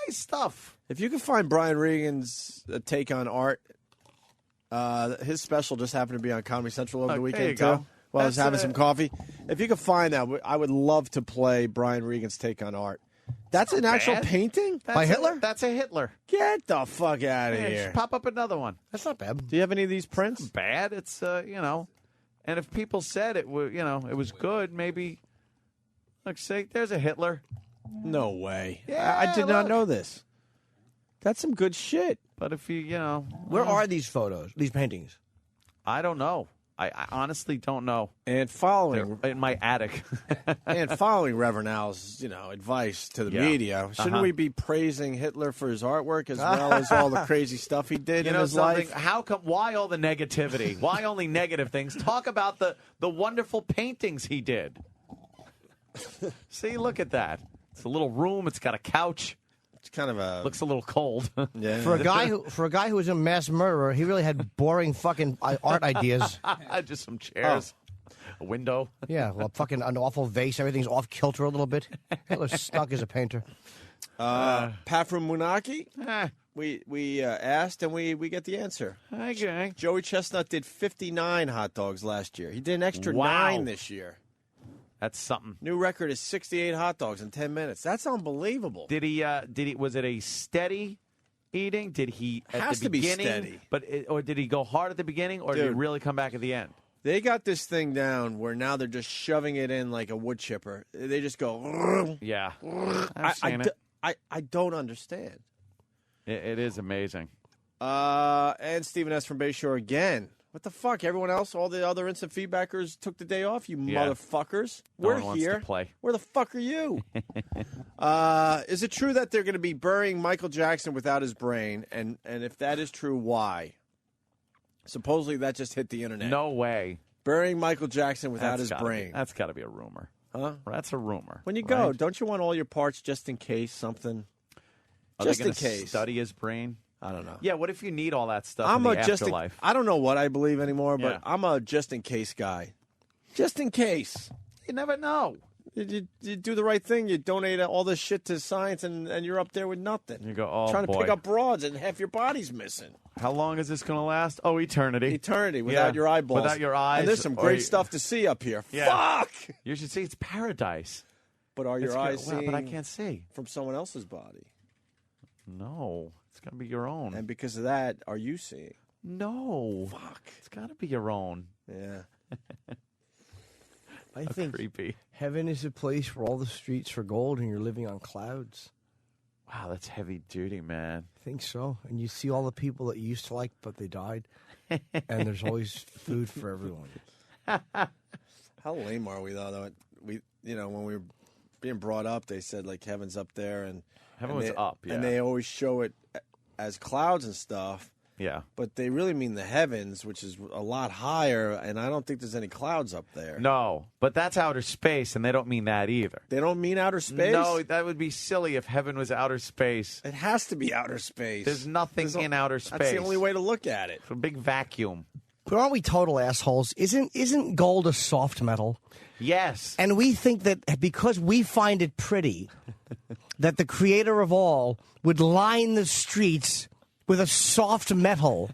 nice stuff. If you could find Brian Regan's take on art, his special just happened to be on Comedy Central over the weekend, there you go. too. While I was having some coffee. If you could find that, I would love to play Brian Regan's take on art. That's an actual painting? By Hitler? That's a Hitler. Get the fuck out of Yeah, here. just pop up another one. That's not bad. Do you have any of these prints? Bad. It's, and if people said it was good, maybe, say, there's a Hitler. No way. Yeah, I did not look. know this. That's some good shit. But if Where are these photos, these paintings? I don't know. I honestly don't know. And following in my attic, and following Reverend Al's, advice to the media, shouldn't we be praising Hitler for his artwork as well as all the crazy stuff he did in his life? How come? Why all the negativity? Why only negative things? Talk about the wonderful paintings he did. See, look at that. It's a little room. It's got a couch. It's kind of looks a little cold. Yeah. For a guy who was a mass murderer, he really had boring fucking art ideas. Just some chairs, a window. Yeah, well, fucking an awful vase. Everything's off kilter a little bit. Hitler's stuck as a painter. Pat from Munaki. We asked and we get the answer. Okay. Joey Chestnut did 59 hot dogs last year. He did an extra 9 this year. That's something. New record is 68 hot dogs in 10 minutes. That's unbelievable. Did he? Was it a steady eating? Did he at the beginning? Has to be steady. Or did he go hard at the beginning, or did he really come back at the end? They got this thing down where now they're just shoving it in like a wood chipper. They just go. Yeah. I don't understand. It is amazing. And Stephen S. from Bayshore again. What the fuck? Everyone else, all the other instant feedbackers took the day off, you motherfuckers. No We're one here. Wants to play. Where the fuck are you? Is it true that they're going to be burying Michael Jackson without his brain? And if that is true, why? Supposedly that just hit the internet. No way. Burying Michael Jackson without his brain. That's got to be a rumor. Huh? That's a rumor. When you go, don't you want all your parts just in case something? Just in case. Study his brain? I don't know. Yeah, what if you need all that stuff in the afterlife? I don't know what I believe anymore, but I'm a just-in-case guy. Just in case. You never know. You do the right thing. You donate all this shit to science, and you're up there with nothing. You go, trying to pick up broads, and half your body's missing. How long is this going to last? Oh, eternity. Eternity, without your eyeballs. Without your eyes. And there's some great stuff to see up here. Yeah. Fuck! You should see it's paradise. But are your eyes seeing but I can't see. From someone else's body? No. It's got to be your own. And because of that, are you seeing? No. Fuck. It's got to be your own. Yeah. I think creepy. Heaven is a place where all the streets are gold and you're living on clouds. Wow, that's heavy duty, man. I think so. And you see all the people that you used to like, but they died. And there's always food for everyone. How lame are we, though? When we were being brought up, they said, like, heaven's up there. And heaven was up, yeah. And they always show it as clouds and stuff. Yeah. But they really mean the heavens, which is a lot higher, and I don't think there's any clouds up there. No, but that's outer space, and they don't mean that either. They don't mean outer space? No, that would be silly if heaven was outer space. It has to be outer space. There's nothing in outer space. That's the only way to look at it. It's a big vacuum. But aren't we total assholes? Isn't gold a soft metal? Yes. And we think that because we find it pretty, that the creator of all would line the streets with a soft metal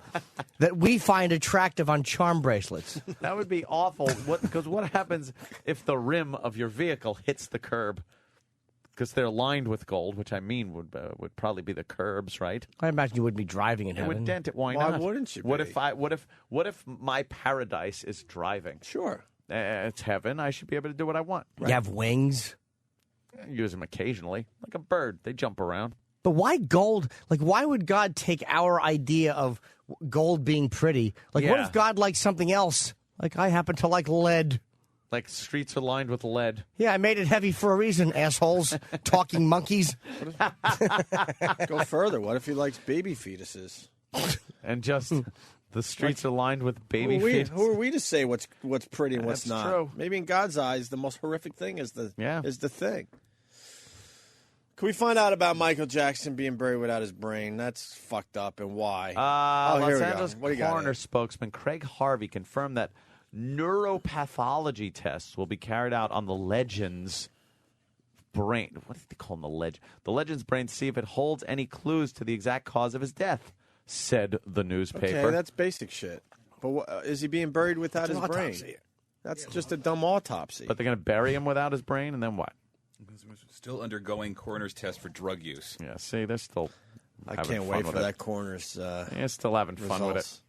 that we find attractive on charm bracelets. That would be awful. Because what happens if the rim of your vehicle hits the curb? Because they're lined with gold, which I mean would probably be the curbs, right? I imagine you wouldn't be driving in heaven. It would dent it. Why not? Why wouldn't you? What if my paradise is driving? Sure, it's heaven. I should be able to do what I want. Right? You have wings. Use them occasionally, like a bird. They jump around. But why gold? Like, why would God take our idea of gold being pretty? Like, what if God likes something else? Like, I happen to like lead. Like streets are lined with lead. Yeah, I made it heavy for a reason, assholes. Talking monkeys. Go further. What if he likes baby fetuses? And just the streets are lined with baby fetuses. Who are we to say what's pretty and what's That's not? True. Maybe in God's eyes, the most horrific thing is the thing. Can we find out about Michael Jackson being buried without his brain? That's fucked up, and why? Los Angeles coroner spokesman Craig Harvey confirmed that neuropathology tests will be carried out on the legend's brain. What do they call him, the legend? The legend's brain to see if it holds any clues to the exact cause of his death, said the newspaper. Okay, that's basic shit. But is he being buried without his brain? That's just a dumb autopsy. But they're going to bury him without his brain, and then what? Still undergoing coroner's test for drug use. Yeah, see, they're still I can't wait for that coroner's they're still having fun with it.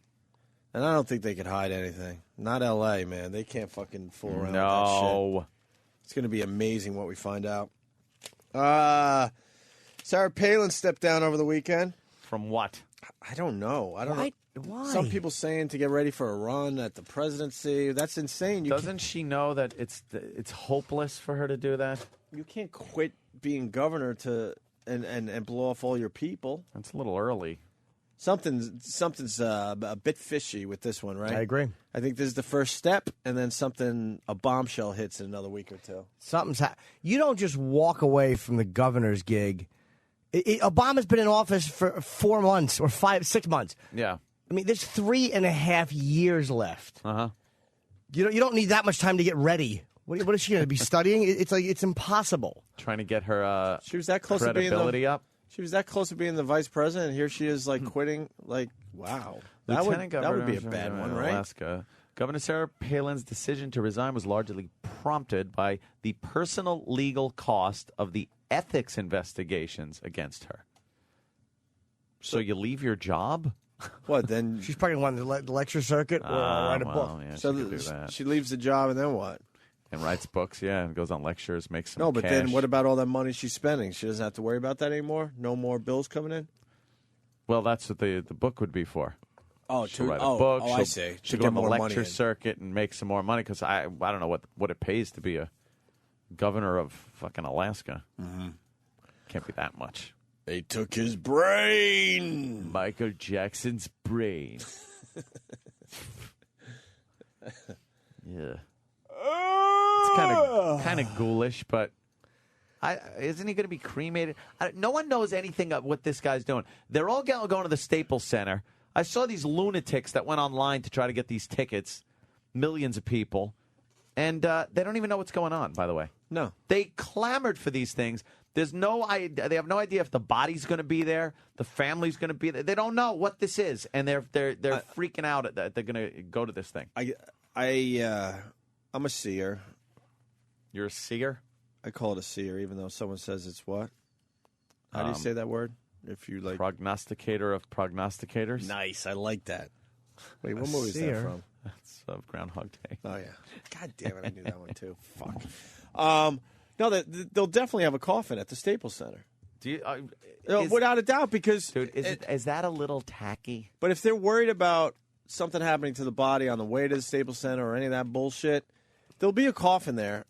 And I don't think they could hide anything. Not L.A., man. They can't fucking fool around with that shit. It's going to be amazing what we find out. Sarah Palin stepped down over the weekend. From what? I don't know. I don't Why? know. Why? Some people saying to get ready for a run at the presidency. That's insane. Doesn't she know that it's hopeless for her to do that? You can't quit being governor and blow off all your people. That's a little early. Something's a bit fishy with this one, right? I agree. I think this is the first step, and then a bombshell hits in another week or two. You don't just walk away from the governor's gig. Obama's been in office for 4 months or 6 months. Yeah. I mean, there's 3.5 years left. Uh-huh. You don't need that much time to get ready. What is she going to be studying? It's impossible. Trying to get her she was that close credibility up. She was that close to being the vice president, and here she is, like, quitting. Like, wow. That would be a bad one, right? Alaska. Governor Sarah Palin's decision to resign was largely prompted by the personal legal cost of the ethics investigations against her. So you leave your job? What, then? She's probably going to want the lecture circuit or write a book. Yeah, so she could do that. She leaves the job, and then what? And writes books, yeah, and goes on lectures, makes some No, but cash. then what about all that money she's spending? She doesn't have to worry about that anymore? No more bills coming in? Well, that's what the book would be for. Oh, she'll write a book. I see. She'll go on the lecture circuit and make some more money because I don't know what it pays to be a governor of fucking Alaska. Mm-hmm. Can't be that much. They took his brain. Michael Jackson's brain. Yeah. It's kind of ghoulish, but isn't he going to be cremated? No one knows anything of what this guy's doing. They're all going to the Staples Center. I saw these lunatics that went online to try to get these tickets, millions of people, and they don't even know what's going on, by the way. No. They clamored for these things. There's no idea. They have no idea if the body's going to be there, the family's going to be there. They don't know what this is, and they're freaking out that they're going to go to this thing. I'm a seer. You're a seer? I call it a seer, even though someone says it's what? How do you say that word? If you like prognosticator of prognosticators. Nice, I like that. Wait, what movie is that from? That's Groundhog Day. Oh yeah. God damn it, I knew that one too. Fuck. No, they'll definitely have a coffin at the Staples Center. Do you? Without a doubt, because dude, is that a little tacky? But if they're worried about something happening to the body on the way to the Staples Center or any of that bullshit, there'll be a coffin there.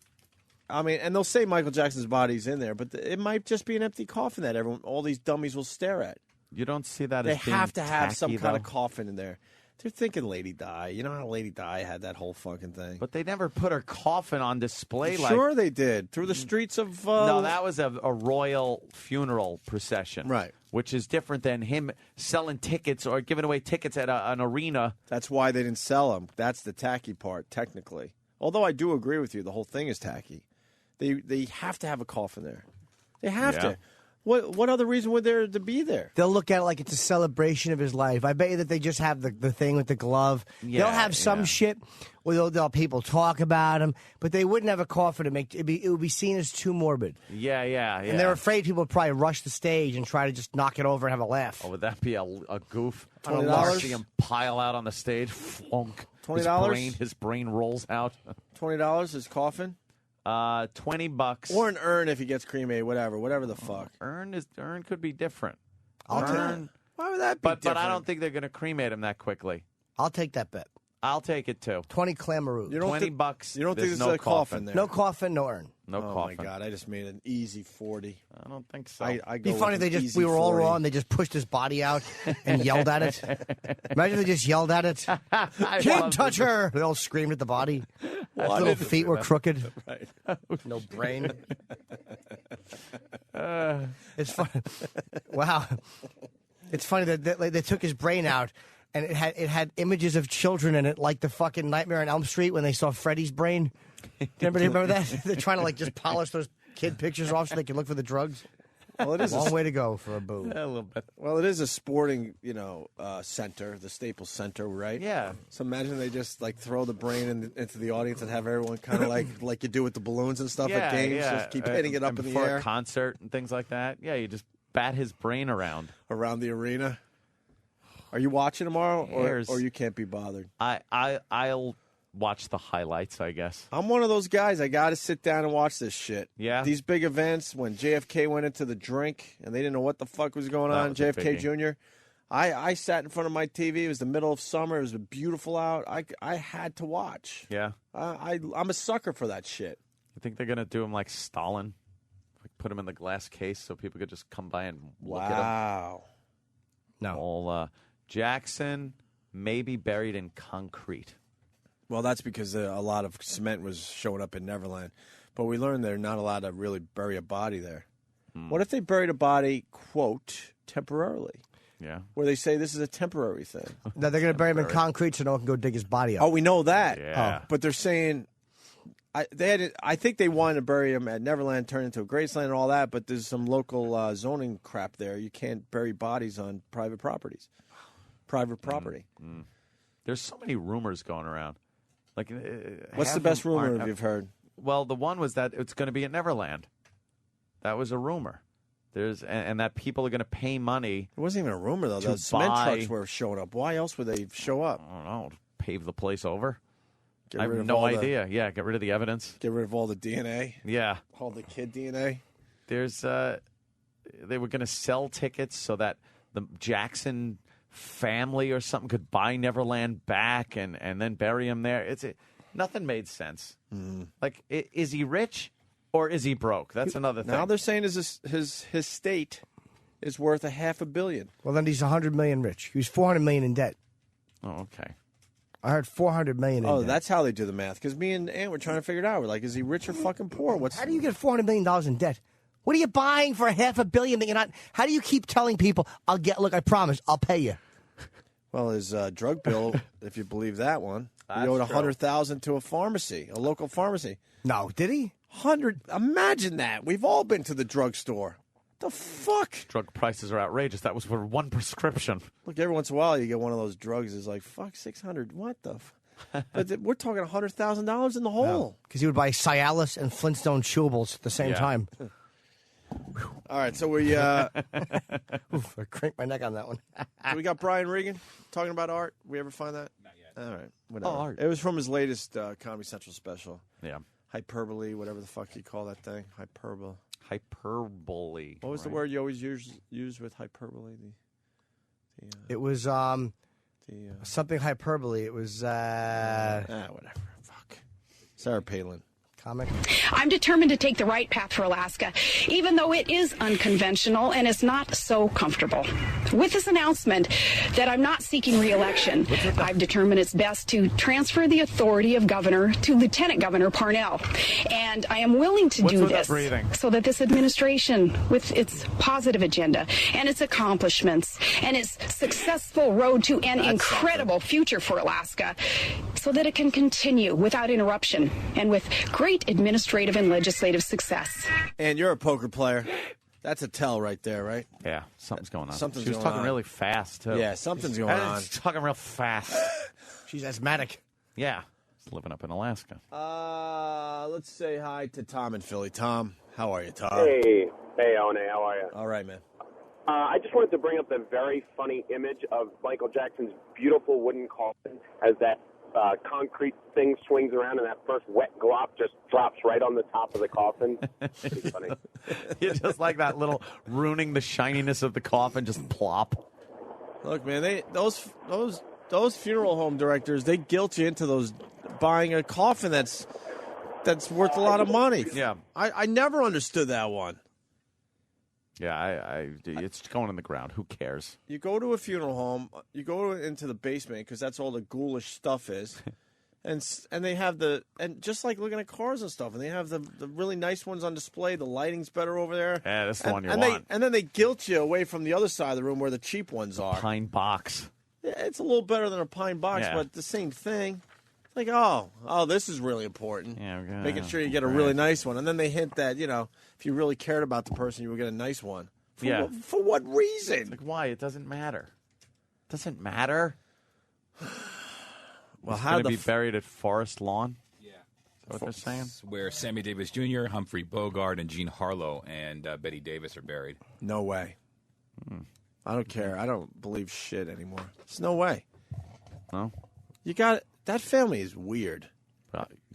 I mean, and they'll say Michael Jackson's body's in there, but it might just be an empty coffin that all these dummies will stare at. You don't see that they as being have to have tacky, some kind though? of coffin in there. They're thinking Lady Di. You know how Lady Di had that whole fucking thing. But they never put her coffin on display. Sure they did. Through the streets of... No, that was a royal funeral procession. Right. Which is different than him selling tickets or giving away tickets at an arena. That's why they didn't sell them. That's the tacky part, technically. Although I do agree with you, the whole thing is tacky. They have to have a coffin there. They have to. What other reason would there to be there? They'll look at it like it's a celebration of his life. I bet you that they just have the thing with the glove. Yeah, they'll have some shit where they'll people talk about him, but they wouldn't have a coffin to make it would be seen as too morbid. Yeah. And they're afraid people would probably rush the stage and try to just knock it over and have a laugh. Oh, would that be a goof? $20? See him pile out on the stage. Flunk. $20? His brain rolls out. $20 his coffin? $20. Or an urn if he gets cremated, whatever the fuck. Urn could be different. Why would that be different? But I don't think they're going to cremate him that quickly. I'll take that bet. I'll take it too. 20 clamaroos. $20. You don't think there's no a coffin there? No coffin, no urn. No coffin. coffin. Oh my God! I just made an easy 40. I don't think so. It'd be funny if we were all wrong. They just pushed his body out and yelled at it. Imagine they just yelled at it. Can't touch her. They all screamed at the body. His little feet were crooked. Right. No brain. It's funny. Wow. It's funny that they took his brain out. And it had images of children in it, like the fucking Nightmare on Elm Street when they saw Freddy's brain. Remember that? They're trying to just polish those kid pictures off so they can look for the drugs. Well, it is a long way to go for a boo. Yeah, a little bit. Well, it is a sporting, center, the Staples Center, right? Yeah. So imagine they just throw the brain into the audience and have everyone kind of like you do with the balloons and stuff at games, just keep hitting it up in the air. For a concert and things like that. Yeah, you just bat his brain around the arena. Are you watching tomorrow, or you can't be bothered? I'll watch the highlights, I guess. I'm one of those guys. I got to sit down and watch this shit. Yeah. These big events, when JFK went into the drink and they didn't know what the fuck was going on, JFK Jr., I sat in front of my TV. It was the middle of summer. It was beautiful out. I had to watch. Yeah. I'm a sucker for that shit. You think they're going to do him like Stalin? Like put him in the glass case so people could just come by and look at him? Wow. No. Well, Jackson may be buried in concrete. Well, that's because a lot of cement was showing up in Neverland. But we learned they're not allowed to really bury a body there. What if they buried a body, quote, temporarily? Yeah. Where they say this is a temporary thing. No, they're going to bury him in concrete so no one can go dig his body up. Oh, we know that. Yeah. But they're saying... I think they wanted to bury him at Neverland, turn into a Graceland and all that, but there's some local zoning crap there. You can't bury bodies on private properties. Private property. There's so many rumors going around. Like, what's the best rumor you've heard? Well, the one was that it's going to be at Neverland. That was a rumor. And that people are going to pay money. It wasn't even a rumor, though. The cement trucks were showing up. Why else would they show up? I don't know. Pave the place over. I have no idea. Yeah, get rid of the evidence. Get rid of all the DNA. Yeah. All the kid DNA. There's they were going to sell tickets so that the Jackson family or something could buy Neverland back and then bury him there. Nothing made sense. Like, is he rich or is he broke? That's another thing. Now they're saying his state is worth $500 million. Well, then he's $100 million rich. He was $400 million in debt. Oh, okay. I heard $400 million in debt. Oh, that's how they do the math. Because me and Ant were trying to figure it out. We're like, is he rich or fucking poor? How do you get $400 million in debt? What are you buying for $500 million that you're not? How do you keep telling people, look, I promise, I'll pay you? Well, his drug bill, if you believe that one, he owed $100,000 to a pharmacy, a local pharmacy. No, did he? Imagine that. We've all been to the drugstore. The fuck? Drug prices are outrageous. That was for one prescription. Look, every once in a while you get one of those drugs. It's like, fuck, $600. What the? But we're talking $100,000 in the hole. Because he would buy Cialis and Flintstone chewables at the same time. All right, so we I cranked my neck on that one. we got Brian Regan talking about art. We ever find that? Not yet. All right, whatever. Art. It was from his latest Comedy Central special. Yeah. Hyperbole, whatever the fuck you call that thing. Hyperbole. Hyperbole. What was the word you always use with hyperbole? It was something hyperbole. It was whatever. Fuck. Sarah Palin. Comic. I'm determined to take the right path for Alaska, even though it is unconventional and it's not so comfortable. With this announcement that I'm not seeking re-election, I've determined it's best to transfer the authority of governor to Lieutenant Governor Parnell. And I am willing to do this so that this administration, with its positive agenda and its accomplishments and its successful road to an incredible future for Alaska, so that it can continue without interruption and with great administrative and legislative success. And you're a poker player. That's a tell right there, right? Yeah, something's going on. She was talking really fast, too. Yeah, something's going on. She's talking real fast. She's asthmatic. Yeah. She's living up in Alaska. Let's say hi to Tom in Philly. Tom, how are you, Tom? Hey, One, how are you? All right, man. I just wanted to bring up the very funny image of Michael Jackson's beautiful wooden coffin as that concrete thing swings around and that first wet glop just drops right on the top of the coffin. Pretty funny. You just like that little ruining the shininess of the coffin, just plop. Look, man, those funeral home directors, they guilt you into those buying a coffin that's worth a lot of money. Yeah. I never understood that one. Yeah, it's going in the ground. Who cares? You go to a funeral home, you go into the basement because that's all the ghoulish stuff is, and they have and just like looking at cars and stuff, and they have the really nice ones on display. The lighting's better over there. Yeah, that's the one you want. And then they guilt you away from the other side of the room where the cheap ones are. Pine box. Yeah, it's a little better than a pine box, but the same thing. Like, oh, this is really important. Yeah, making sure you get a really nice one, and then they hint that if you really cared about the person, you would get a nice one. For what reason? It's like, why? It doesn't matter. Doesn't matter. Well, how to be buried at Forest Lawn? Yeah, what they're saying. Where Sammy Davis Jr., Humphrey Bogart, and Jean Harlow and Betty Davis are buried. No way. I don't care. I don't believe shit anymore. There's no way. No. You got that family is weird.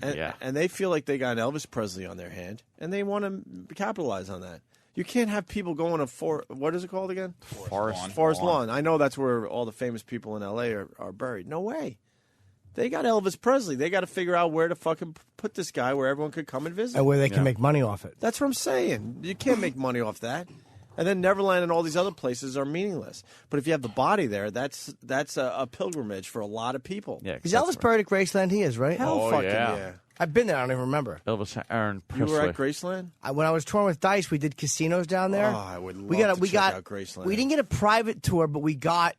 Yeah. And they feel like they got Elvis Presley on their hand, and they want to capitalize on that. You can't have people going to what is it called again? Forest Lawn. I know that's where all the famous people in L.A. are buried. No way. They got Elvis Presley. They got to figure out where to fucking put this guy where everyone could come and visit. And where they can make money off it. That's what I'm saying. You can't make money off that. And then Neverland and all these other places are meaningless. But if you have the body there, that's a pilgrimage for a lot of people. Yeah, is Elvis buried at Graceland? He is, right? Hell fucking yeah. I've been there. I don't even remember. Elvis Aaron Presley. You were at Graceland? When I was touring with Dice, we did casinos down there. Oh, I would love to check out Graceland. We didn't get a private tour, but we got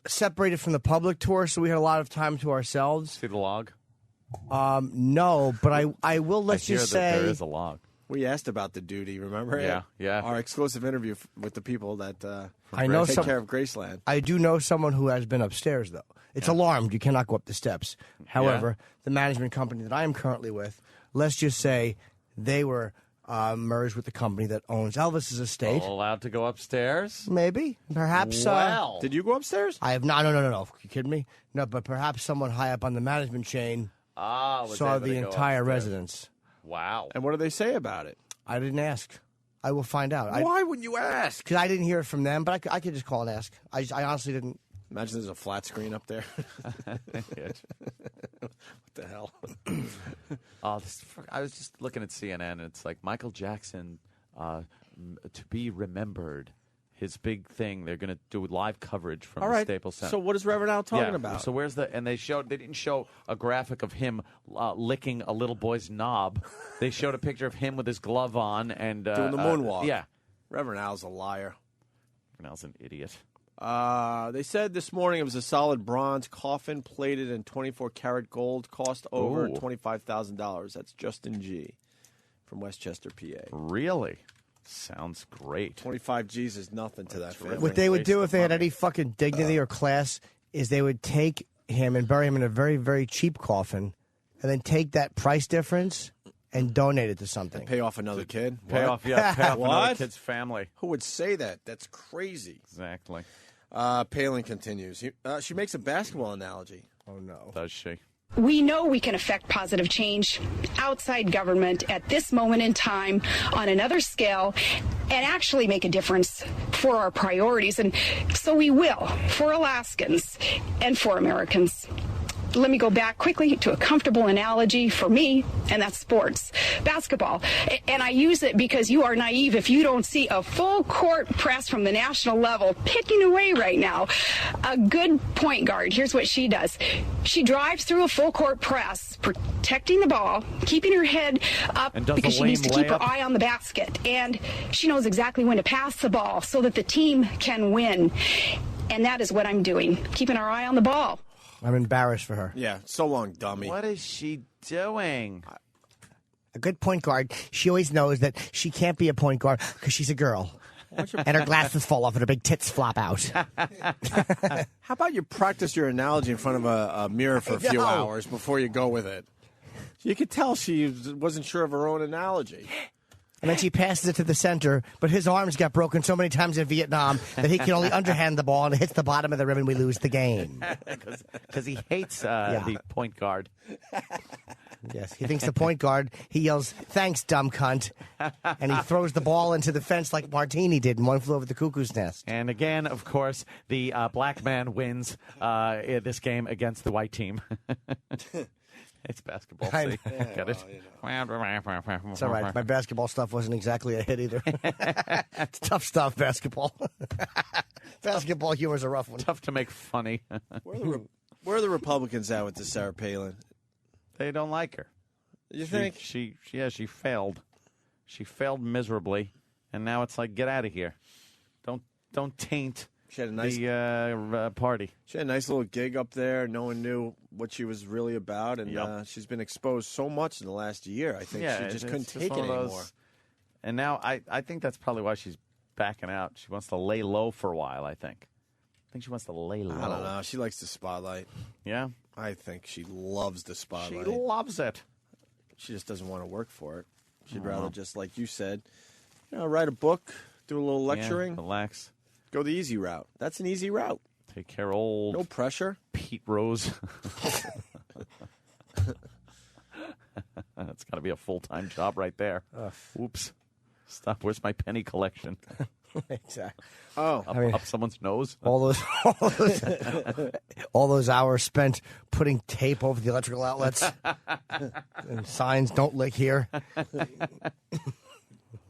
separated from the public tour, so we had a lot of time to ourselves. See the log? No, but I will let you say there is a log. We asked about the duty, remember? Yeah. Our exclusive interview with the people that take care of Graceland. I do know someone who has been upstairs, though. It's alarmed. You cannot go up the steps. However, the management company that I am currently with, let's just say they were merged with the company that owns Elvis's estate. Allowed to go upstairs? Maybe. Perhaps. Well. Did you go upstairs? I have not. No. Are you kidding me? No, but perhaps someone high up on the management chain saw the entire residence. Wow. And what do they say about it? I didn't ask. I will find out. Why wouldn't you ask? Because I didn't hear it from them, but I could just call and ask. I honestly didn't. Imagine there's a flat screen up there. What the hell? I was just looking at CNN, and it's like Michael Jackson to be remembered. His big thing, they're going to do live coverage from the Staples Center. So what is Reverend Al talking about? So where's and they didn't show a graphic of him licking a little boy's knob. They showed a picture of him with his glove on and doing the moonwalk. Yeah. Reverend Al's a liar. Reverend Al's an idiot. They said this morning it was a solid bronze coffin plated in 24-karat gold, cost over $25,000. That's Justin G. from Westchester, PA. Really? Sounds great. 25 G's is nothing to that family. What they would do if they had any fucking dignity or class is they would take him and bury him in a very, very cheap coffin and then take that price difference and donate it to something. And pay off another kid? Pay off another kid's family. Who would say that? That's crazy. Exactly. Palin continues. She makes a basketball analogy. Oh, no. Does she? We know we can affect positive change outside government at this moment in time on another scale and actually make a difference for our priorities. And so we will, for Alaskans and for Americans. Let me go back quickly to a comfortable analogy for me, and that's sports. Basketball. And I use it because you are naive if you don't see a full court press from the national level picking away right now. A good point guard, here's what she does. She drives through a full court press, protecting the ball, keeping her head up because she needs to keep her eye on the basket. And she knows exactly when to pass the ball so that the team can win. And that is what I'm doing, keeping our eye on the ball. I'm embarrassed for her. Yeah, so long, dummy. What is she doing? A good point guard, she always knows that she can't be a point guard because she's a girl. And her glasses fall off and her big tits flop out. How about you practice your analogy in front of a mirror for a few hours before you go with it? You could tell she wasn't sure of her own analogy. And then she passes it to the center, but his arms got broken so many times in Vietnam that he can only underhand the ball, and it hits the bottom of the rim, and we lose the game. Because he hates the point guard. Yes, he thinks the point guard, he yells, "Thanks, dumb cunt," and he throws the ball into the fence like Martini did in One Flew Over the Cuckoo's Nest. And again, of course, the black man wins this game against the white team. It's basketball. See? Get it? It's all right. My basketball stuff wasn't exactly a hit either. It's tough stuff, basketball. Basketball humor is a rough one. Tough to make funny. Where are the Republicans at with the Sarah Palin? They don't like her. You think? She failed. She failed miserably, and now it's like, get out of here. Don't taint she had a nice party. She had a nice little gig up there. No one knew what she was really about, and she's been exposed so much in the last year. I think she just couldn't take it anymore. And now I think that's probably why she's backing out. She wants to lay low for a while, I think. She wants to lay low. I don't know. She likes the spotlight. Yeah? I think she loves the spotlight. She loves it. She just doesn't want to work for it. She'd rather just, like you said, write a book, do a little lecturing. Relax. Go the easy route. That's an easy route. Take care of old. No pressure. Pete Rose. That's got to be a full-time job right there. Oops. Stop. Where's my penny collection? Exactly. Oh, up someone's nose. All those hours spent putting tape over the electrical outlets and signs. Don't lick here.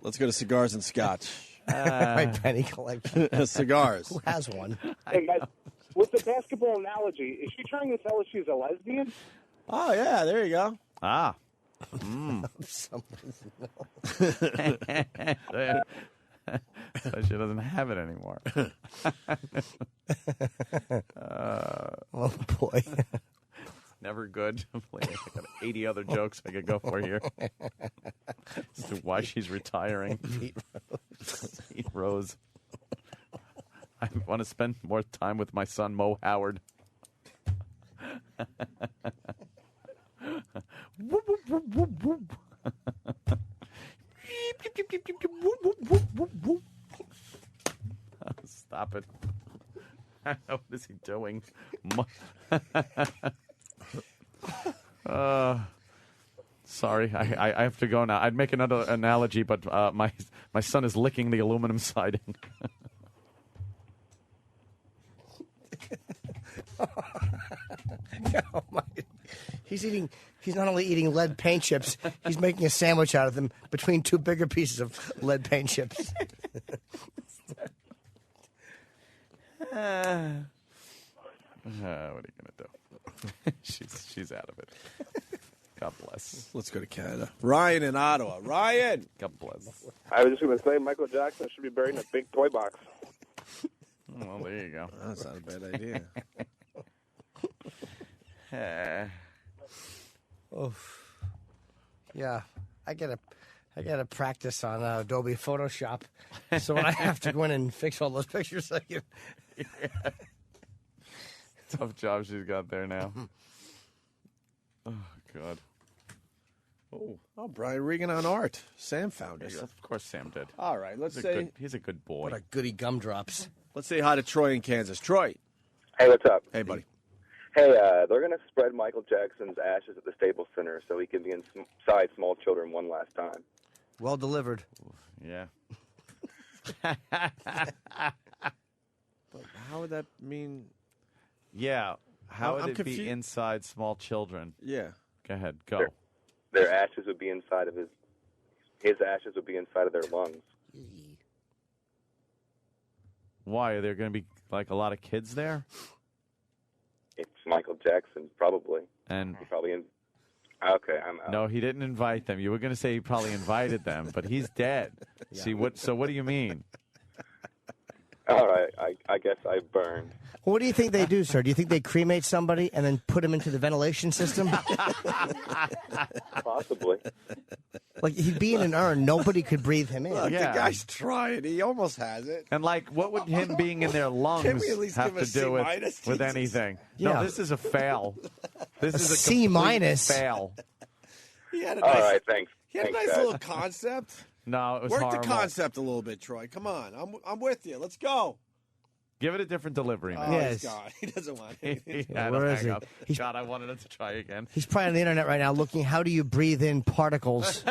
Let's go to cigars and scotch. My penny collection. Cigars. Who has one? Hey guys, with the basketball analogy, is she trying to tell us she's a lesbian? Oh yeah, there you go. Ah. So she doesn't have it anymore. Oh boy. Never good. I got 80 other jokes I could go for here. As to why she's retiring. Pete Rose. I want to spend more time with my son, Mo Howard. Stop it. What is he doing? Sorry, I have to go now. I'd make another analogy, but my son is licking the aluminum siding. Oh my. He's not only eating lead paint chips, he's making a sandwich out of them between two bigger pieces of lead paint chips. What are you going to do? She's out of it. God bless. Let's go to Canada. Ryan in Ottawa. Ryan! God bless. I was just going to say Michael Jackson should be buried in a big toy box. Well, there you go. That's not a bad idea. Yeah, I gotta practice on Adobe Photoshop, so when I have to go in and fix all those pictures, I can. Yeah. Tough job she's got there now. Oh God. Oh, Brian Regan on art. Sam found it. Yes, of course, Sam did. All right, he's a good boy. What a goody gumdrops. Let's say hi to Troy in Kansas. Troy. Hey, what's up? Hey, buddy. Hey, they're going to spread Michael Jackson's ashes at the Staples Center so he can be inside small children one last time. Well delivered. Yeah. But how would that mean? Yeah. How would I'm it confused. be inside small children? Yeah. Go ahead. Go. Their ashes would be inside of his ashes would be inside of their lungs. Why? Are there going to be like a lot of kids there? It's Michael Jackson, probably. And he probably okay, I'm out. No, he didn't invite them. You were going to say he probably invited them, but he's dead. Yeah. See what? So what do you mean? All right, I guess I burned. Well, what do you think they do, sir? Do you think they cremate somebody and then put him into the ventilation system? Possibly. Like, he'd be in an urn. Nobody could breathe him in. Look, the guy's trying. He almost has it. And, like, what would him being in their lungs Can we at least have give to do a C-? with anything? Yeah. No, this is a fail. This is a C- complete fail. He had a All nice, right, thanks. He had a Thanks, nice guys. little concept. No, it was Work horrible. the concept a little bit, Troy. Come on. I'm with you. Let's go. Give it a different delivery, man. Oh, Yes. he's gone. He doesn't want it. Yeah, Where don't is hang he? up. God, I wanted him to try again. He's probably on the internet right now looking, how do you breathe in particles?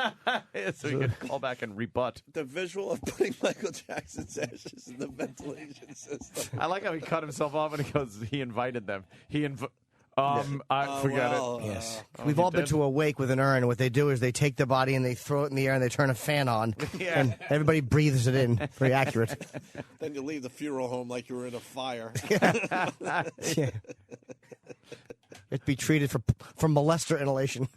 So he could call back and rebut. The visual of putting Michael Jackson's ashes in the ventilation system. I like how he cut himself off and he goes, he invited them. I forget it. Yes. Oh, We've he all been did? to a wake with an urn. What they do is they take the body and they throw it in the air and they turn a fan on. Yeah. And everybody breathes it in. Very accurate. Then you leave the funeral home like you were in a fire. Yeah. It'd be treated for molester inhalation.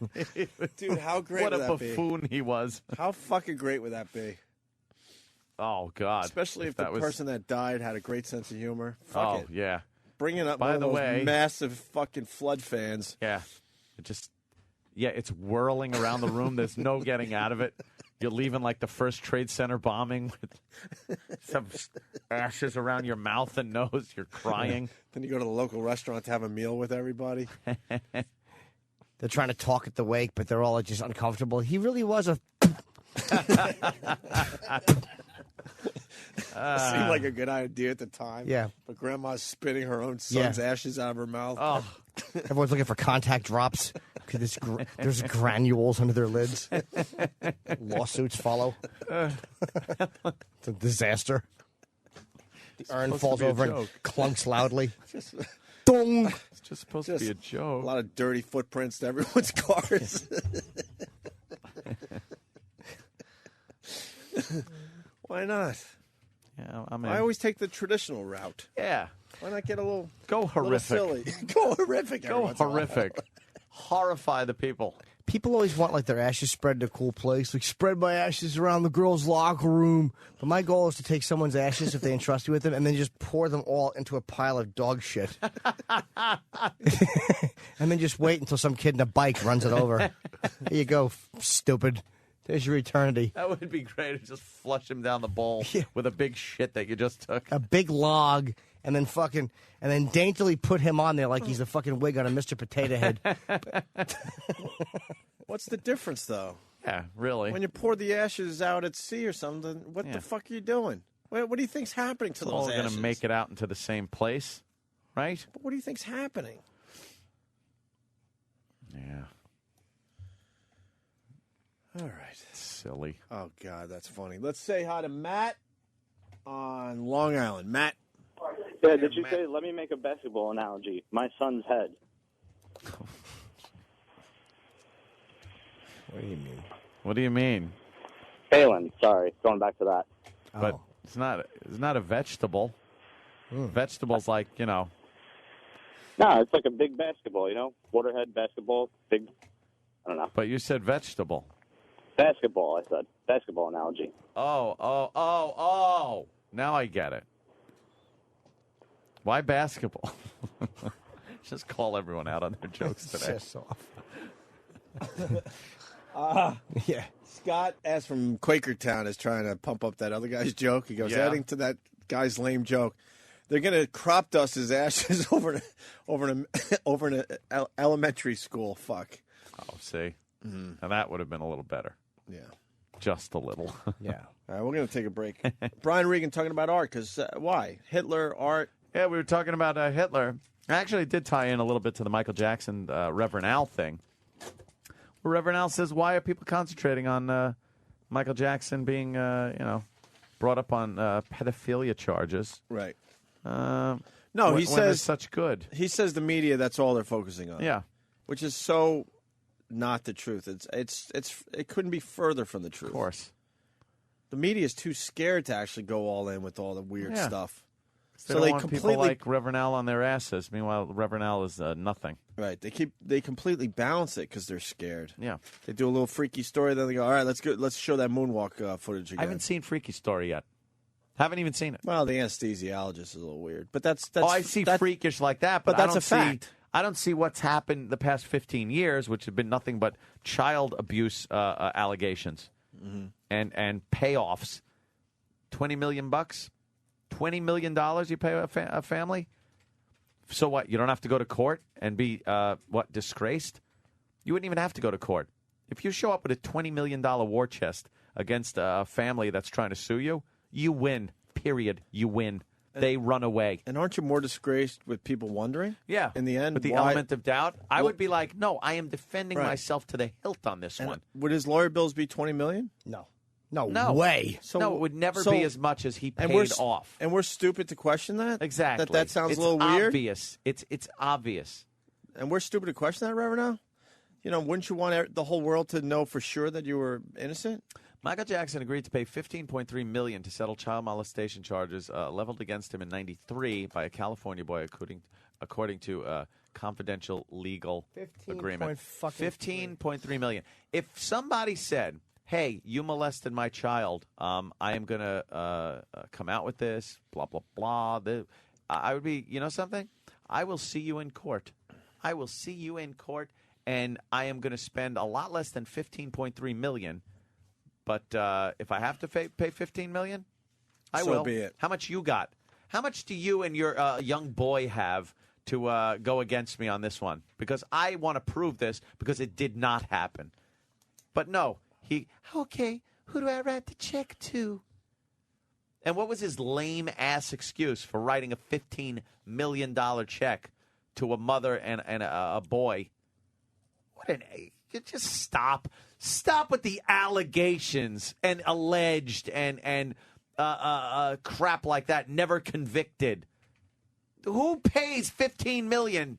Dude, how great What would a that be? buffoon he was. How fucking great would that be? Oh, God. Especially if the person that died had a great sense of humor. Fuck Oh, it. yeah. Bringing up By one of the those way- massive fucking flood fans. Yeah. It's whirling around the room. There's no getting out of it. You're leaving like the first Trade Center bombing with some ashes around your mouth and nose. You're crying. Then you go to the local restaurant to have a meal with everybody. They're trying to talk at the wake, but they're all just uncomfortable. He really was a... Seemed like a good idea at the time. Yeah. But Grandma's spitting her own son's ashes out of her mouth. Oh. Everyone's looking for contact drops. There's granules under their lids. Lawsuits follow. It's a disaster. The urn falls over and clunks loudly. Dong! It's just supposed to be a joke. A lot of dirty footprints to everyone's cars. Why not? Yeah, I mean, I always take the traditional route. Yeah. Why not get a little horrific? Little silly. Go horrific. Go horrific. Horrify the people. People always want like their ashes spread to a cool place. Like spread my ashes around the girls' locker room. But my goal is to take someone's ashes if they entrust you with them, and then just pour them all into a pile of dog shit, and then just wait until some kid in a bike runs it over. Here you go, stupid. There's your eternity. That would be great. Just flush him down the bowl with a big shit that you just took. A big log, and then daintily put him on there like he's a fucking wig on a Mr. Potato Head. What's the difference, though? Yeah, really. When you pour the ashes out at sea or something, what the fuck are you doing? What do you think's happening to It's those all ashes? going to make it out into the same place, right? But what do you think's happening? Yeah. All right. Silly. Oh, God, that's funny. Let's say hi to Matt on Long Island. Matt. Yeah, did you say, let me make a basketball analogy? My son's head. What do you mean? What do you mean? Palin, sorry. Going back to that. But it's not a vegetable. Vegetables like, No, it's like a big basketball, Waterhead basketball, big, I don't know. But you said vegetable. Basketball, I said. Basketball analogy. Oh. Now I get it. Why basketball? Just call everyone out on their jokes today. Piss off. Yeah. Scott S. from Quakertown is trying to pump up that other guy's joke. He goes, adding to that guy's lame joke, they're going to crop dust his ashes over an elementary school. Fuck. Oh, see? Mm-hmm. And that would have been a little better. Yeah. Just a little. Yeah. All right, we're going to take a break. Brian Regan talking about art, because why? Hitler, art. Yeah, we were talking about Hitler. I actually did tie in a little bit to the Michael Jackson Reverend Al thing. Where Reverend Al says, why are people concentrating on Michael Jackson being, brought up on pedophilia charges? Right. No, he says such good. He says the media, that's all they're focusing on. Yeah. Which is so not the truth. It couldn't be further from the truth. Of course. The media is too scared to actually go all in with all the weird stuff. They don't want people like Reverend Al on their asses. Meanwhile, Reverend Al is nothing. Right. They completely balance it because they're scared. Yeah. They do a little freaky story, then they go, all right, let's show that moonwalk footage again. I haven't seen Freaky Story yet. Haven't even seen it. Well, the anesthesiologist is a little weird, but that's I see freakish like that, but that's I don't a fact. I don't see what's happened the past 15 years, which have been nothing but child abuse allegations and payoffs. $20 million, $20 million you pay a family. So what? You don't have to go to court and be disgraced? You wouldn't even have to go to court if you show up with a $20 million war chest against a family that's trying to sue you. You win. Period. You win. They run away. And aren't you more disgraced with people wondering? Yeah. In the end, with the element of doubt, I would be like, no, I am defending myself to the hilt on this one. Would his lawyer bills be $20 million? No No, way. it would never be as much as he paid off. And we're stupid to question that? Exactly. That sounds it's a little weird? Obvious. It's obvious. And we're stupid to question that, Reverend Al? Wouldn't you want the whole world to know for sure that you were innocent? Michael Jackson agreed to pay $15.3 million to settle child molestation charges leveled against him in '93 by a California boy, according to a confidential legal agreement. $15.3 million. If somebody said, hey, you molested my child, I am going to come out with this, blah, blah, blah. I would be, something? I will see you in court. I will see you in court, and I am going to spend a lot less than $15.3 million. But if I have to pay $15 million, I will. So be it. How much you got? How much do you and your young boy have to go against me on this one? Because I want to prove this because it did not happen. But no. Okay, who do I write the check to? And what was his lame-ass excuse for writing a $15 million check to a mother and a boy? You just stop. Stop with the allegations and alleged and crap like that. Never convicted. Who pays $15 million?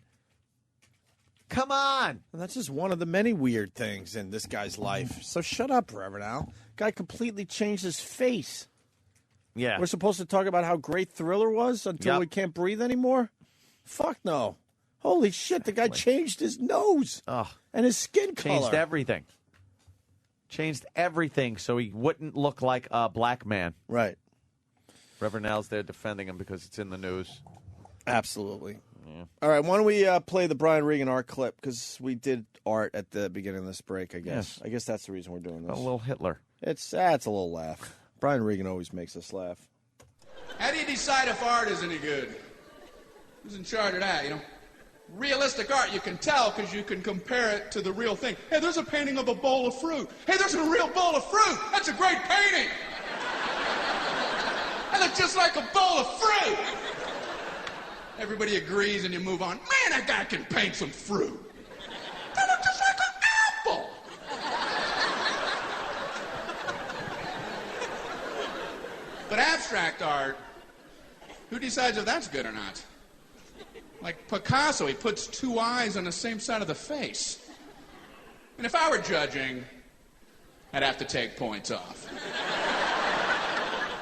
Come on. And that's just one of the many weird things in this guy's life. So shut up, Reverend Al. Guy completely changed his face. Yeah. We're supposed to talk about how great Thriller was until we can't breathe anymore? Fuck no. Holy shit, the guy changed his nose and his skin color. Changed everything. Changed everything so he wouldn't look like a black man. Right. Reverend Al's there defending him because it's in the news. Absolutely. Yeah. All right, why don't we play the Brian Regan art clip? Because we did art at the beginning of this break, I guess. Yes. I guess that's the reason we're doing this. A little Hitler. It's a little laugh. Brian Regan always makes us laugh. How do you decide if art is any good? Who's in charge of that, Realistic art, you can tell because you can compare it to the real thing. Hey, there's a painting of a bowl of fruit. Hey, there's a real bowl of fruit. That's a great painting. That looks just like a bowl of fruit. Everybody agrees and you move on. Man, that guy can paint some fruit. That looks just like an apple. But abstract art, who decides if that's good or not? Like Picasso, he puts two eyes on the same side of the face. And if I were judging, I'd have to take points off.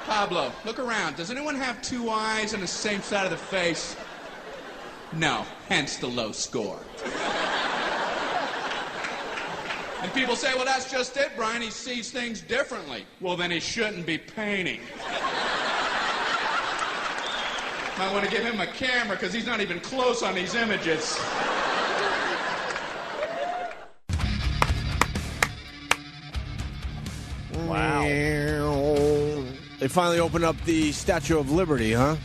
Pablo, look around. Does anyone have two eyes on the same side of the face? No, hence the low score. And people say, well, that's just it, Brian. He sees things differently. Well, then he shouldn't be painting. Might want to give him a camera because he's not even close on these images. Wow. They finally opened up the Statue of Liberty, huh?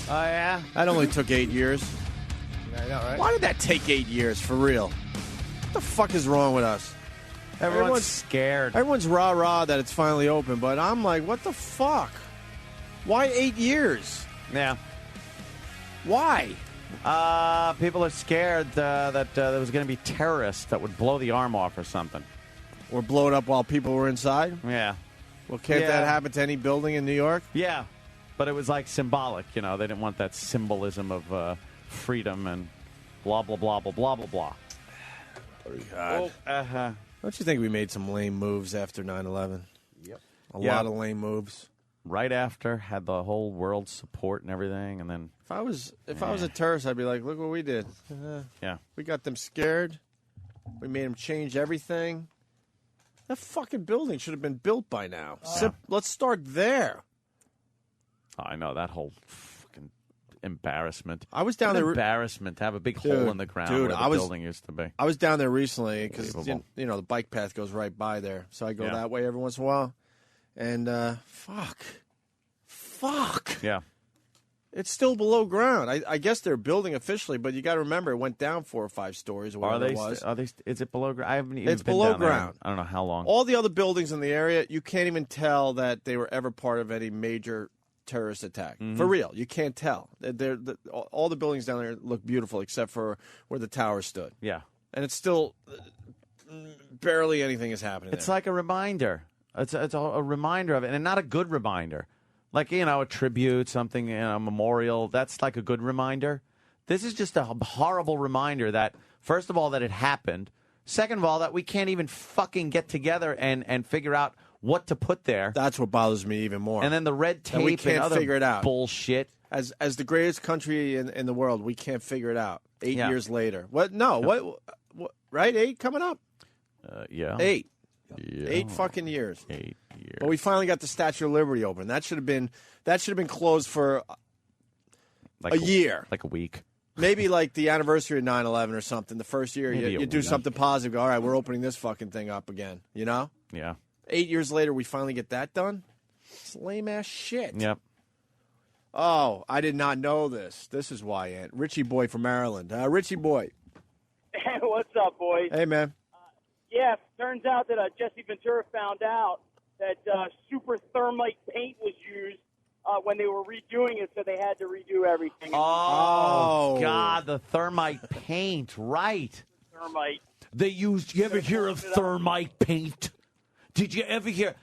Oh, yeah? That only took 8 years. Yeah, I know, right? Why did that take 8 years, for real? What the fuck is wrong with us? Everyone's scared. Everyone's rah-rah that it's finally open, but I'm like, what the fuck? Why 8 years? Yeah. Why? People are scared that there was going to be terrorists that would blow the arm off or something. Or blow it up while people were inside? Yeah. Well, can't that happen to any building in New York? Yeah. But it was like symbolic, They didn't want that symbolism of freedom and blah, blah, blah, blah, blah, blah, blah. Oh, God. Don't you think we made some lame moves after 9/11? Yep. A lot of lame moves. Right after, had the whole world's support and everything, and then... If I was a terrorist, I'd be like, look what we did. Yeah. We got them scared. We made them change everything. That fucking building should have been built by now. Let's start there. Oh, I know, that whole fucking embarrassment. I was down there. Embarrassment to have a big hole in the ground where the building used to be. I was down there recently because, the bike path goes right by there. So I go that way every once in a while. And, fuck. Yeah. It's still below ground. I guess they're building officially, but you got to remember it went down 4 or 5 stories or whatever it was. Is it below ground? I haven't even It's been below down there. ground. I don't know how long. All the other buildings in the area, you can't even tell that they were ever part of any major terrorist attack. Mm-hmm. For real, you can't tell. All the buildings down there look beautiful except for where the tower stood. Yeah. And it's still barely anything is happening It's there. like a reminder. It's a reminder of it, and not a good reminder. Like, a tribute, something, a memorial. That's like a good reminder. This is just a horrible reminder that, first of all, that it happened. Second of all, that we can't even fucking get together and figure out what to put there. That's what bothers me even more. And then the red tape we can't and other figure it out. Bullshit. As the greatest country in the world, we can't figure it out. 8 years later. What? No. What? Right? 8 coming up? Yeah. 8. Yeah. 8 fucking years. 8 years. But we finally got the Statue of Liberty open. That should have been closed for a year. Like a week. Maybe like the anniversary of 9/11 or something. The first year you do something positive. Go, all right, we're opening this fucking thing up again. Yeah. 8 years later, we finally get that done? It's lame ass shit. Yep. Oh, I did not know this. This is why, Aunt. Richie Boy from Maryland. Richie Boy. Hey, what's up, boys? Hey, man. Yeah, turns out that Jesse Ventura found out that super thermite paint was used when they were redoing it, so they had to redo everything. Oh, God, the thermite paint, right. Thermite. They used. You ever hear of thermite paint? Did you ever hear?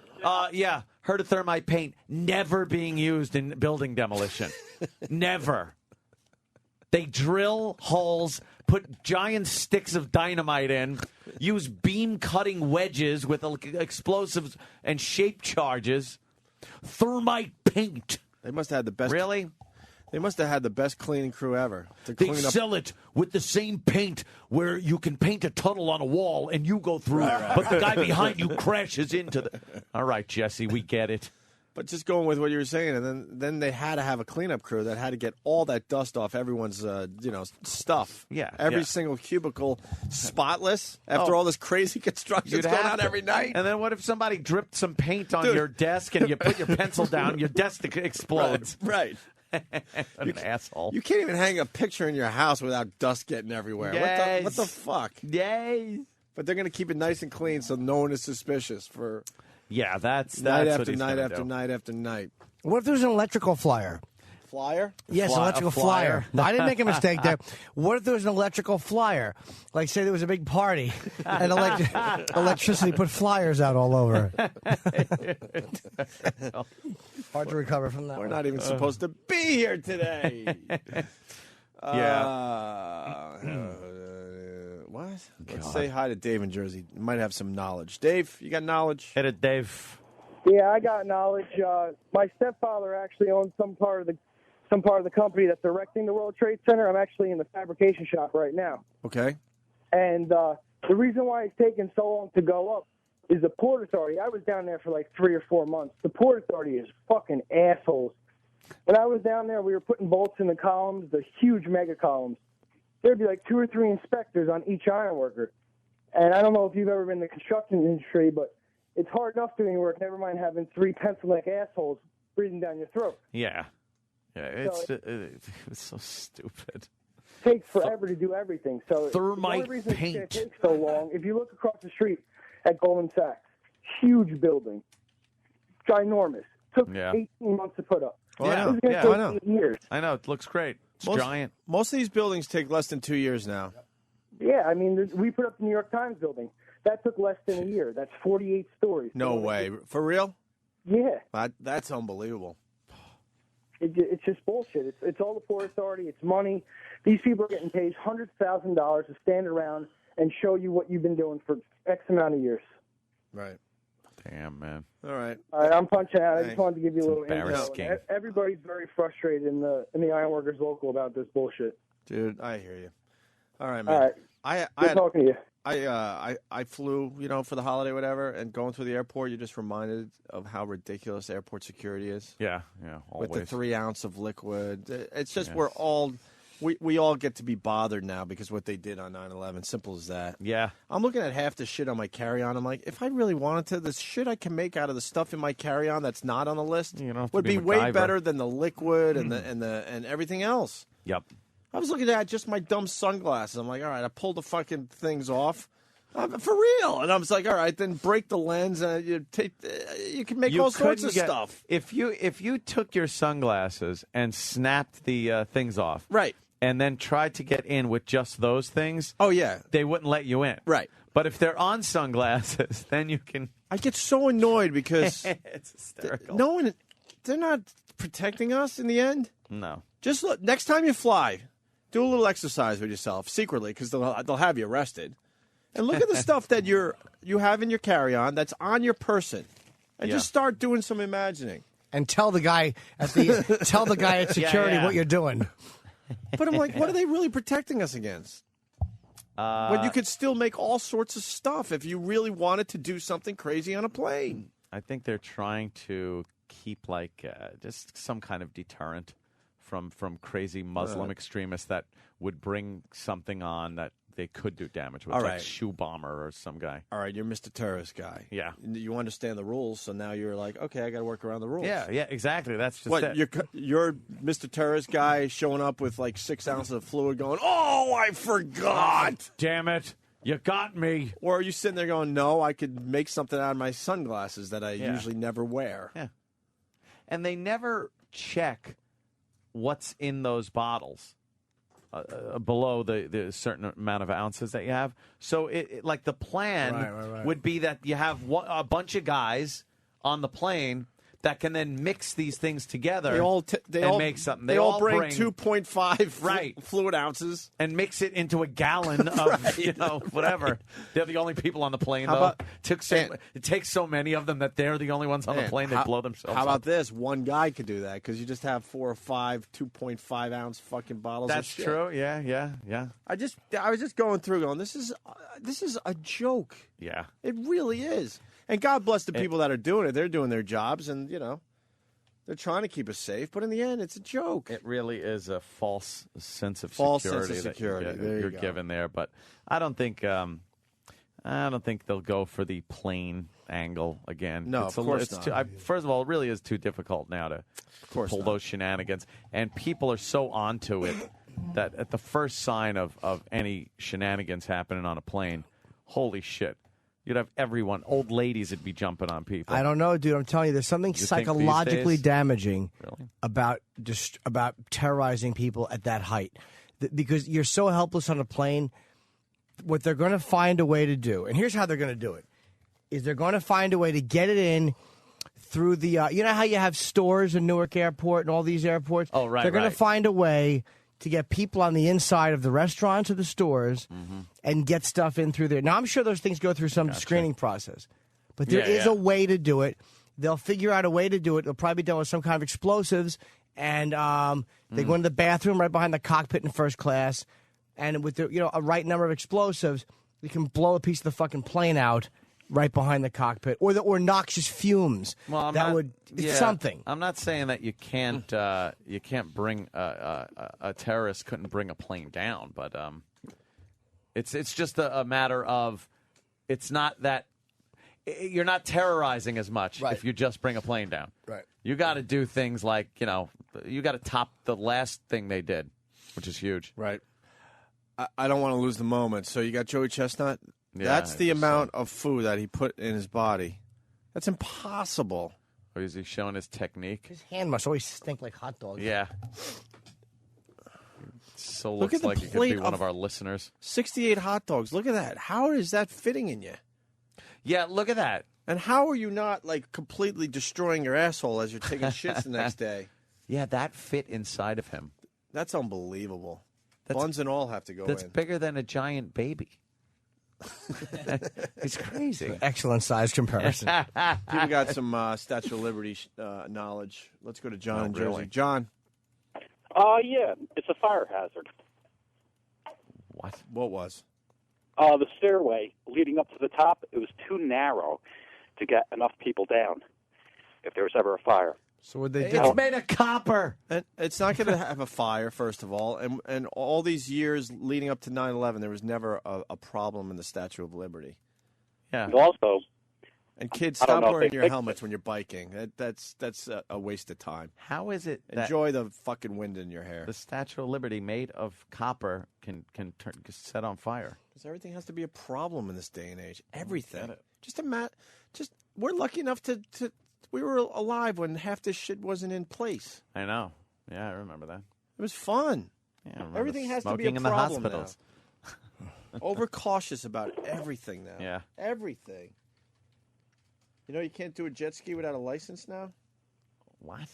Yeah, heard of thermite paint never being used in building demolition. Never. They drill holes, put giant sticks of dynamite in, use beam cutting wedges with explosives and shape charges. Thermite paint. They must have had the best. Really? They must have had the best cleaning crew ever. They sell it with the same paint where you can paint a tunnel on a wall and you go through, but the guy behind you crashes into the... All right, Jesse, we get it. But just going with what you were saying, and then they had to have a cleanup crew that had to get all that dust off everyone's, stuff. Yeah. Every single cubicle spotless after all this crazy construction that's going on every night. And then what if somebody dripped some paint on your desk and you put your pencil down, your desk explodes? Right. An asshole. You can't even hang a picture in your house without dust getting everywhere. Yes. What the fuck? Yay. But they're going to keep it nice and clean so no one is suspicious for that's night what after he's night gonna after do. night after night. What if there's an electrical flyer? Flyer? Yes, electrical flyer. No, I didn't make a mistake there. What if there was an electrical flyer? Like, say there was a big party and electricity put flyers out all over. Hard to recover from that. We're not even supposed to be here today. What? Let's say hi to Dave in Jersey. You might have some knowledge. Dave, you got knowledge? Hit it, Dave. Yeah, I got knowledge. My stepfather actually owns some part of the company that's erecting the World Trade Center. I'm actually in the fabrication shop right now. Okay. And the reason why it's taken so long to go up is the Port Authority. I was down there for like 3 or 4 months. The Port Authority is fucking assholes. When I was down there, we were putting bolts in the columns, the huge mega columns. There'd be like 2 or 3 inspectors on each ironworker. And I don't know if you've ever been in the construction industry, but it's hard enough doing work, never mind having 3 pencil-neck assholes breathing down your throat. Yeah. It's so stupid. It takes forever to do everything. So thermite the only reason paint it takes so long, if you look across the street at Goldman Sachs, huge building, ginormous, took 18 months to put up. Well, It was going to take 8 years. I know. It looks great. It's giant. Most of these buildings take less than 2 years now. Yeah, I mean, we put up the New York Times building. That took less than a year. That's 48 stories. No way. For real? Yeah. That's unbelievable. It's just bullshit. It's all the Port Authority. It's money. These people are getting paid $100,000 to stand around and show you what you've been doing for X amount of years. Right. Damn, man. All right. All right, I'm punching out. I just wanted to give you a little embarrassing. info. Everybody's very frustrated in the ironworkers local about this bullshit. Dude, I hear you. All right, man. All right. Good talking to you. I flew, for the holiday, whatever, and going through the airport, you're just reminded of how ridiculous airport security is. Yeah, always. With the 3 ounce of liquid. It's just we all get to be bothered now because what they did on 9/11. Simple as that. Yeah. I'm looking at half the shit on my carry-on. I'm like, if I really wanted to, the shit I can make out of the stuff in my carry-on that's not on the list would be way better than the liquid and everything else. Yep. I was looking at just my dumb sunglasses. I'm like, all right, I pulled the fucking things off. For real. And I was like, all right, then break the lens and you can make all sorts of stuff. If you took your sunglasses and snapped the things off. Right. And then tried to get in with just those things. Oh, yeah. They wouldn't let you in. Right. But if they're on sunglasses, then you can. I get so annoyed because it's hysterical. They're not protecting us in the end. No. Just look, next time you fly, do a little exercise with yourself secretly because they'll have you arrested. And look at the stuff that you have in your carry-on that's on your person. And just start doing some imagining. And tell the guy at security what you're doing. But I'm like, what are they really protecting us against? When you could still make all sorts of stuff if you really wanted to do something crazy on a plane. I think they're trying to keep just some kind of deterrent from crazy Muslim extremists that would bring something on that they could do damage with, like Shoe Bomber or some guy. All right, you're Mr. Terrorist guy. Yeah. You understand the rules, so now you're like, okay, I got to work around the rules. Yeah, exactly. That's just what, it. You're Mr. Terrorist guy showing up with like 6 ounces of fluid going, oh, I forgot. Damn it. You got me. Or are you sitting there going, no, I could make something out of my sunglasses that I usually never wear. Yeah. And they never check what's in those bottles. below the certain amount of ounces that you have. So, like the plan would be that you have a bunch of guys on the plane that can then mix these things together and make something. They all bring 2.5 fluid ounces and mix it into a gallon of whatever. They're the only people on the plane, though. It takes so many of them that they're the only ones on the plane. They blow themselves How about up. this? One guy could do that because you just have 4 or 5 2.5 ounce fucking bottles of shit. That's true. Yeah. I was just going through going, this is a joke. Yeah. It really is. And God bless the people that are doing it. They're doing their jobs, and, they're trying to keep us safe. But in the end, it's a joke. It really is a false sense of security that you're given there. But I don't think they'll go for the plane angle again. No, of course not. First of all, it really is too difficult now to pull those shenanigans. And people are so onto it that at the first sign of any shenanigans happening on a plane, holy shit. You'd have everyone, old ladies would be jumping on people. I don't know, dude. I'm telling you, there's something psychologically damaging about terrorizing people at that height. Because you're so helpless on a plane, what they're going to find a way to do, and here's how they're going to do it, is they're going to find a way to get it in through the, you know how you have stores in Newark Airport and all these airports? Oh, right, They're going to find a way to get people on the inside of the restaurants or the stores and get stuff in through there. Now, I'm sure those things go through some screening process, but there is a way to do it. They'll figure out a way to do it. They'll probably be done with some kind of explosives, and they go into the bathroom right behind the cockpit in first class, and with a right number of explosives, you can blow a piece of the fucking plane out right behind the cockpit, or noxious fumes. Well, something. I'm not saying that you can't bring a terrorist couldn't bring a plane down, but it's just a matter of it's not that you're not terrorizing as much if you just bring a plane down. Right. You got to do things like you got to top the last thing they did, which is huge. Right. I don't want to lose the moment. So you got Joey Chestnut. Yeah, that's the amount of food that he put in his body. That's impossible. Or is he showing his technique? His hand must always stink like hot dogs. Yeah. So Look looks at the like he could plate be one of of our listeners. 68 hot dogs. Look at that. How is that fitting in you? Yeah, look at that. And how are you not completely destroying your asshole as you're taking shits the next day? Yeah, that fit inside of him. That's unbelievable. Buns and all have to go in. That's bigger than a giant baby. It's crazy. Excellent size comparison. People got some Statue of Liberty knowledge. Let's go to John in Jersey. John. Yeah, it's a fire hazard. What? What was? The stairway leading up to the top, it was too narrow to get enough people down if there was ever a fire. So would they do? It's made of copper. And it's not going to have a fire, first of all. And all these years leading up to 9/11, there was never a problem in the Statue of Liberty. Yeah. And also, and kids, stop wearing your helmets when you're biking. That's a waste of time. How is it? Enjoy the fucking wind in your hair. The Statue of Liberty, made of copper, can set on fire. Because everything has to be a problem in this day and age. Everything. Just we're lucky enough to. We were alive when half this shit wasn't in place. I know. Yeah, I remember that. It was fun. Yeah, everything has to be a in problem the hospitals. now. Overcautious about everything now. Yeah. Everything. You can't do a jet ski without a license now? What?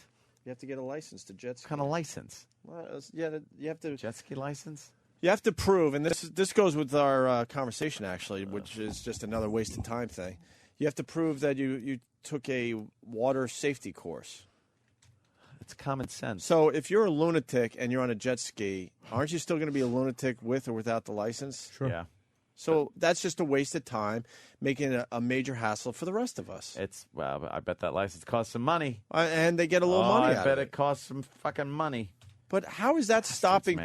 You have to get a license to jet ski. What kind of license? Well, you have to... Jet ski license? You have to prove, and this goes with our conversation, actually, which is just another waste of time thing. You have to prove that you took a water safety course. It's common sense. So if you're a lunatic and you're on a jet ski, aren't you still going to be a lunatic with or without the license? Sure. Yeah. So that's just a waste of time, making a major hassle for the rest of us. I bet that license costs some money. And they get a little money out of it. I bet it costs some fucking money. But how is that stopping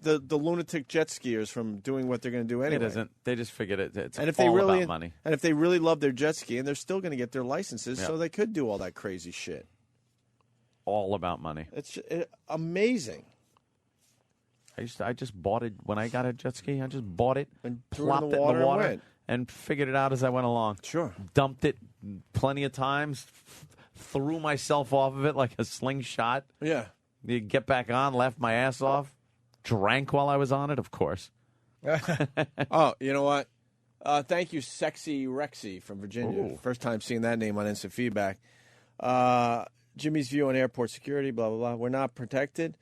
the lunatic jet skiers from doing what they're going to do anyway? It isn't. They just figured it's and if all they really, about money. And if they really love their jet skiing, they're still going to get their licenses, so they could do all that crazy shit. All about money. It's amazing. I just bought it when I got a jet ski. I just bought it and plopped it in the water and figured it out as I went along. Sure. Dumped it plenty of times. Threw myself off of it like a slingshot. Yeah. You get back on, laughed my ass off. drank while I was on it? Of course. Oh, you know what? Thank you, Sexy Rexy from Virginia. Ooh. First time seeing that name on Instant Feedback. Jimmy's view on airport security, blah, blah, blah. We're not protected.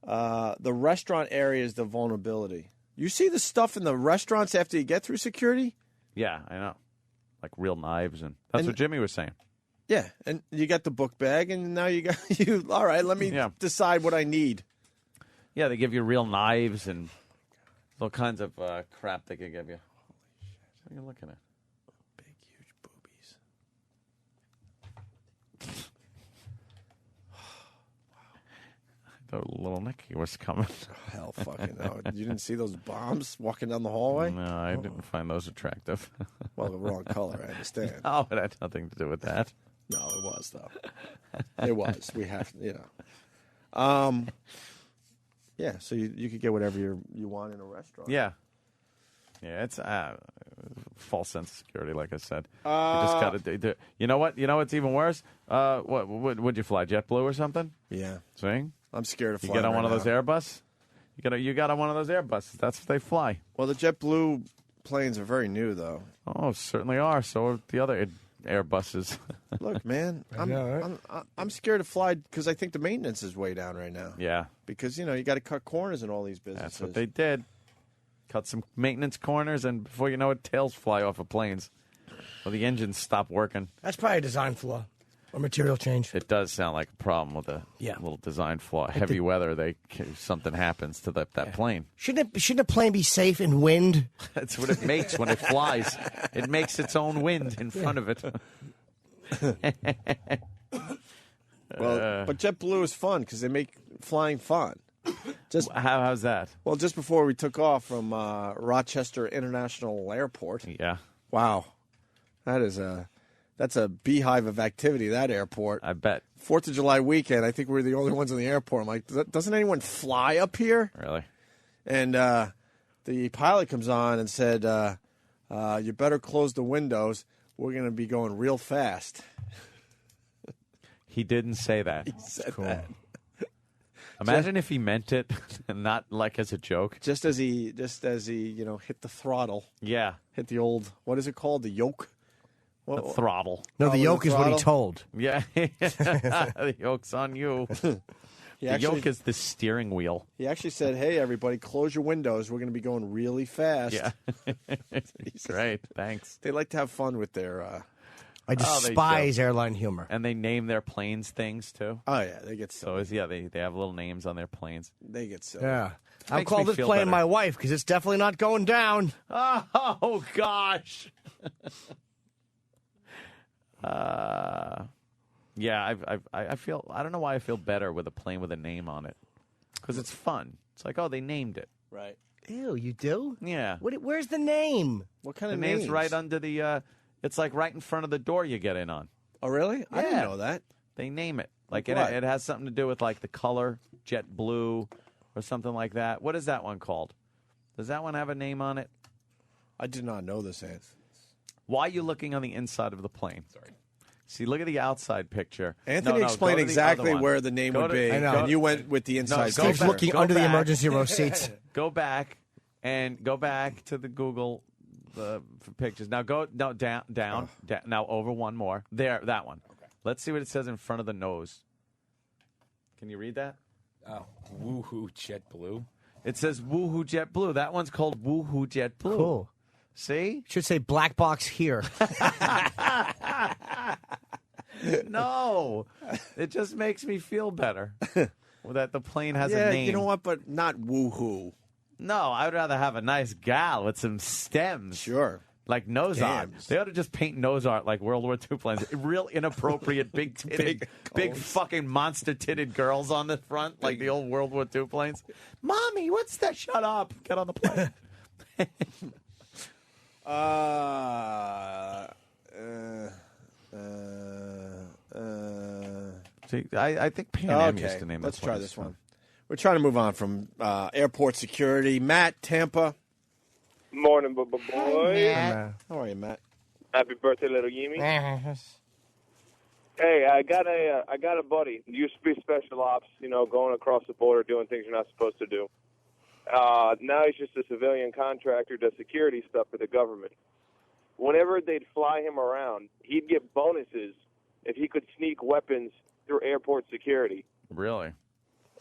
The restaurant area is the vulnerability. You see the stuff in the restaurants after you get through security? Yeah, I know. Like real knives. And that's what Jimmy was saying. Yeah, and you got the book bag, and now you got you. All right, let me decide what I need. Yeah, they give you real knives and all kinds of crap they could give you. What are you looking at? Big, huge boobies. The little Nicky was coming. Hell fucking no. You didn't see those bombs walking down the hallway? No, I didn't find those attractive. Well, the wrong color, I understand. Oh, it had nothing to do with that. No, it was, though. It was. We have, yeah, so you could get whatever you want in a restaurant. Yeah. Yeah, it's false sense of security, like I said. You just got to do. You know what? You know what's even worse? Would you fly JetBlue or something? Yeah. See? I'm scared of You flying get on one right of those Airbus? You got on one of those Airbuses. That's what they fly. Well, the JetBlue planes are very new, though. Oh, certainly are. So are the other Airbuses. Look, man, I'm scared to fly because I think the maintenance is way down right now. Yeah. Because, you got to cut corners in all these businesses. That's what they did. Cut some maintenance corners, and before you know it, tails fly off of planes. Well, the engines stop working. That's probably a design flaw or material change. It does sound like a problem with a little design flaw. Heavy weather, something happens to that plane. Shouldn't a plane be safe in wind? That's what it makes when it flies. It makes its own wind in front of it. Well, but JetBlue is fun because they make flying fun. How's that? Well, just before we took off from Rochester International Airport. Yeah. Wow. That's a beehive of activity, that airport. I bet. 4th of July weekend, I think we're the only ones in the airport. I'm like, doesn't anyone fly up here? Really? And the pilot comes on and said, you better close the windows. We're going to be going real fast. He didn't say that. He said that. Imagine if he meant it, and not like as a joke. Just as he hit the throttle. Yeah. Hit the old, what is it called? The yoke? The throttle. No, the yoke is what he told. Yeah. The yoke's on you. The yoke is the steering wheel. He actually said, hey, everybody, close your windows. We're going to be going really fast. Yeah. Great. Thanks. They like to have fun with their... I despise airline humor. And they name their planes things, too. Oh, yeah. They get silly. So, they have little names on their planes. They get silly. Yeah. I'll call this plane my wife because it's definitely not going down. Oh, gosh. Yeah, I feel, I don't know why I feel better with a plane with a name on it. Because it's fun. It's like, oh, they named it. Right. Ew, you do? Yeah. Where's the name? What kind of the name's right under the, it's like right in front of the door you get in on. Oh, really? Yeah. I didn't know that. They name it. Like it has something to do with like the color, JetBlue, or something like that. What is that one called? Does that one have a name on it? I did not know this, Ant. Why are you looking on the inside of the plane? Sorry. See, look at the outside picture. Anthony explained exactly where the name would be, and you went with the inside picture. Steve's looking under the emergency row seats. Go back to the Google for pictures. Now down. Now over one more. There, that one. Okay. Let's see what it says in front of the nose. Can you read that? Oh, woohoo JetBlue. It says woohoo JetBlue. That one's called woohoo JetBlue. Cool. See? Should say black box here. No, it just makes me feel better that the plane has a name. You know what? But not woohoo. No, I would rather have a nice gal with some stems. Sure. Like nose art. They ought to just paint nose art like World War II planes. Real inappropriate, big fucking monster-titted girls on the front, like the old World War II planes. Mommy, what's that? Shut up. Get on the plane. See, I think Pan Am used to name it. Let's try this one. We're trying to move on from airport security. Matt, Tampa. Morning, boy. How are you, Matt? Happy birthday, little Yemi. Hey, I got a buddy. Used to be special ops, going across the border, doing things you're not supposed to do. Now he's just a civilian contractor, does security stuff for the government. Whenever they'd fly him around, he'd get bonuses if he could sneak weapons through airport security. Really?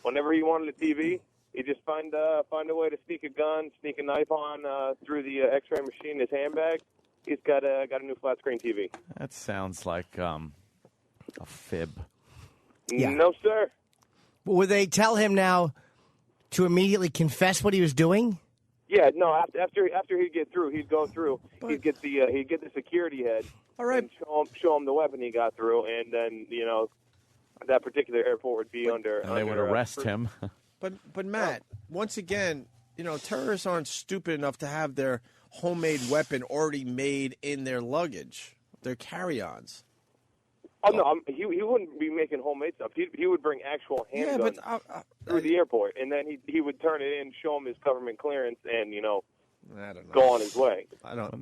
Whenever he wanted a TV, he'd just find a way to sneak a gun, sneak a knife on through the X-ray machine in his handbag. He's got a new flat screen TV. That sounds like a fib. Yeah. No, sir. Would they tell him now to immediately confess what he was doing? Yeah, no. After he'd get through, he'd go through. He'd get the security head. All right. And show him the weapon he got through, and then that particular airport would be under. And they would arrest him. But Matt, once again, terrorists aren't stupid enough to have their homemade weapon already made in their luggage, their carry-ons. Oh no, he wouldn't be making homemade stuff. He would bring actual handguns through the airport, and then he would turn it in, show him his government clearance, and I don't know. go on his way. I don't.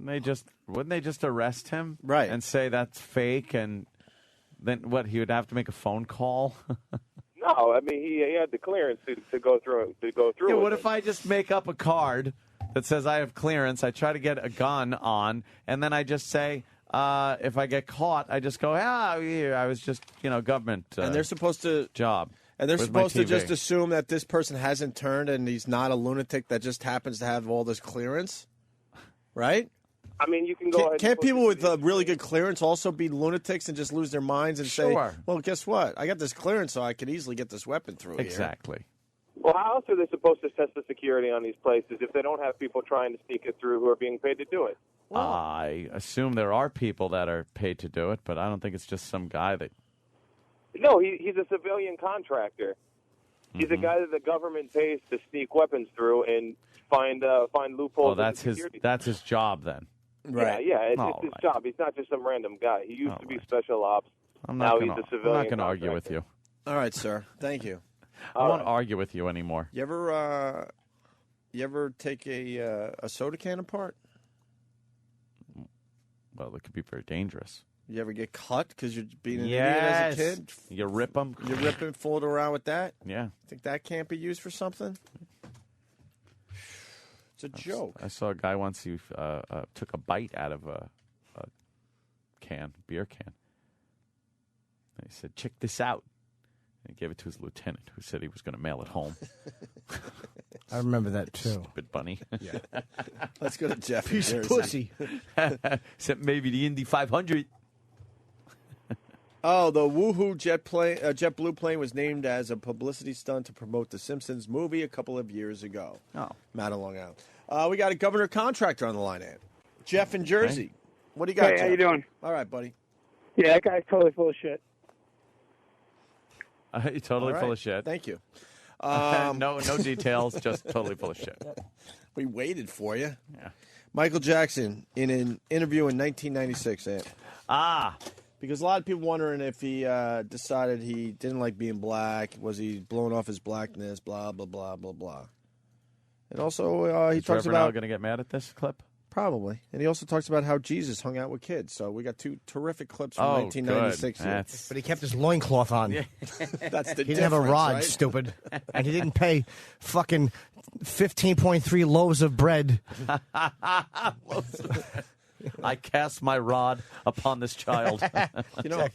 Wouldn't they just arrest him? Right. And say that's fake, and then what? He would have to make a phone call. No, I mean he had the clearance to go through. Yeah, what if I just make up a card that says I have clearance? I try to get a gun on, and then I just say. If I get caught, I just go, I was just, government. And they're supposed to job. And they're supposed to just assume that this person hasn't turned and he's not a lunatic that just happens to have all this clearance, right? I mean, you can go ahead. Can't people with really good clearance also be lunatics and just lose their minds and say, well, guess what? I got this clearance, so I could easily get this weapon through here. Exactly. Well, how else are they supposed to test the security on these places if they don't have people trying to sneak it through who are being paid to do it? Well, I assume there are people that are paid to do it, but I don't think it's just some guy that... No, he's a civilian contractor. He's a guy that the government pays to sneak weapons through and find loopholes. Well, that's his job then. Right. Yeah, it's his job. He's not just some random guy. He used to be special ops. He's a civilian. I'm not going to argue with you. All right, sir. Thank you. I won't argue with you anymore. You ever take a soda can apart? Well, it could be very dangerous. You ever get cut because you're being an idiot as a kid? You rip them? You rip and fool it around with that? Yeah. Think that can't be used for something? It's a joke. I saw a guy once who took a bite out of a beer can. And he said, check this out. And he gave it to his lieutenant, who said he was going to mail it home. I remember that, too. Stupid bunny. Yeah. Let's go to Jeff. Piece of pussy. Except maybe the Indy 500. Oh, the Woohoo JetBlue plane was named as a publicity stunt to promote the Simpsons movie a couple of years ago. Oh. Matt on Long Island. We got a governor contractor on the line, Ed. Jeff in Jersey. Okay. What do you got, Hey, Jeff? how you doing? All right, buddy. Yeah, that guy's totally full of shit. You're totally full of shit. Thank you. No details, just totally full of shit. We waited for you. Yeah. Michael Jackson in an interview in 1996. Ed. Because a lot of people wondering if he decided he didn't like being black. Was he blowing off his blackness? Blah, blah, blah, blah, blah. And also, he talks about... Is going to get mad at this clip? Probably. And he also talks about how Jesus hung out with kids. So we got two terrific clips from 1996 here. But he kept his loincloth on. Yeah. That's the He didn't have a rod, right? stupid. And he didn't pay fucking 15.3 loaves of bread. I cast my rod upon this child. You know,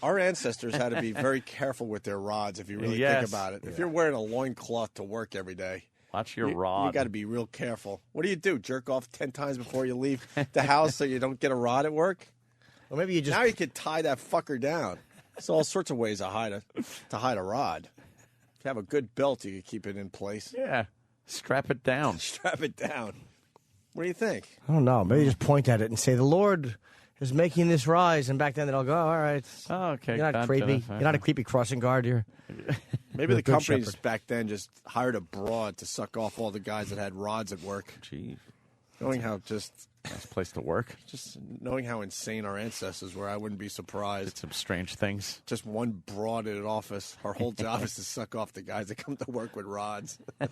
our ancestors had to be very careful with their rods if you really think about it. If you're wearing a loincloth to work every day, watch your rod. You got to be real careful. What do? Jerk off 10 times before you leave the house so you don't get a rod at work? Or maybe you just... Now you could tie that fucker down. There's all sorts of ways to hide a rod. If you have a good belt, you can keep it in place. Yeah. Strap it down. Strap it down. What do you think? I don't know. Maybe just point at it and say, the Lord is making this rise. And back then they'll go, all right. Oh, okay. You're not creepy. You're not a creepy crossing guard. You're... Maybe the companies back then just hired a broad to suck off all the guys that had rods at work. Gee. Knowing how just... Nice place to work. Just knowing how insane our ancestors were, I wouldn't be surprised. Did some strange things. Just one broad in an office. Her whole job is to suck off the guys that come to work with rods. What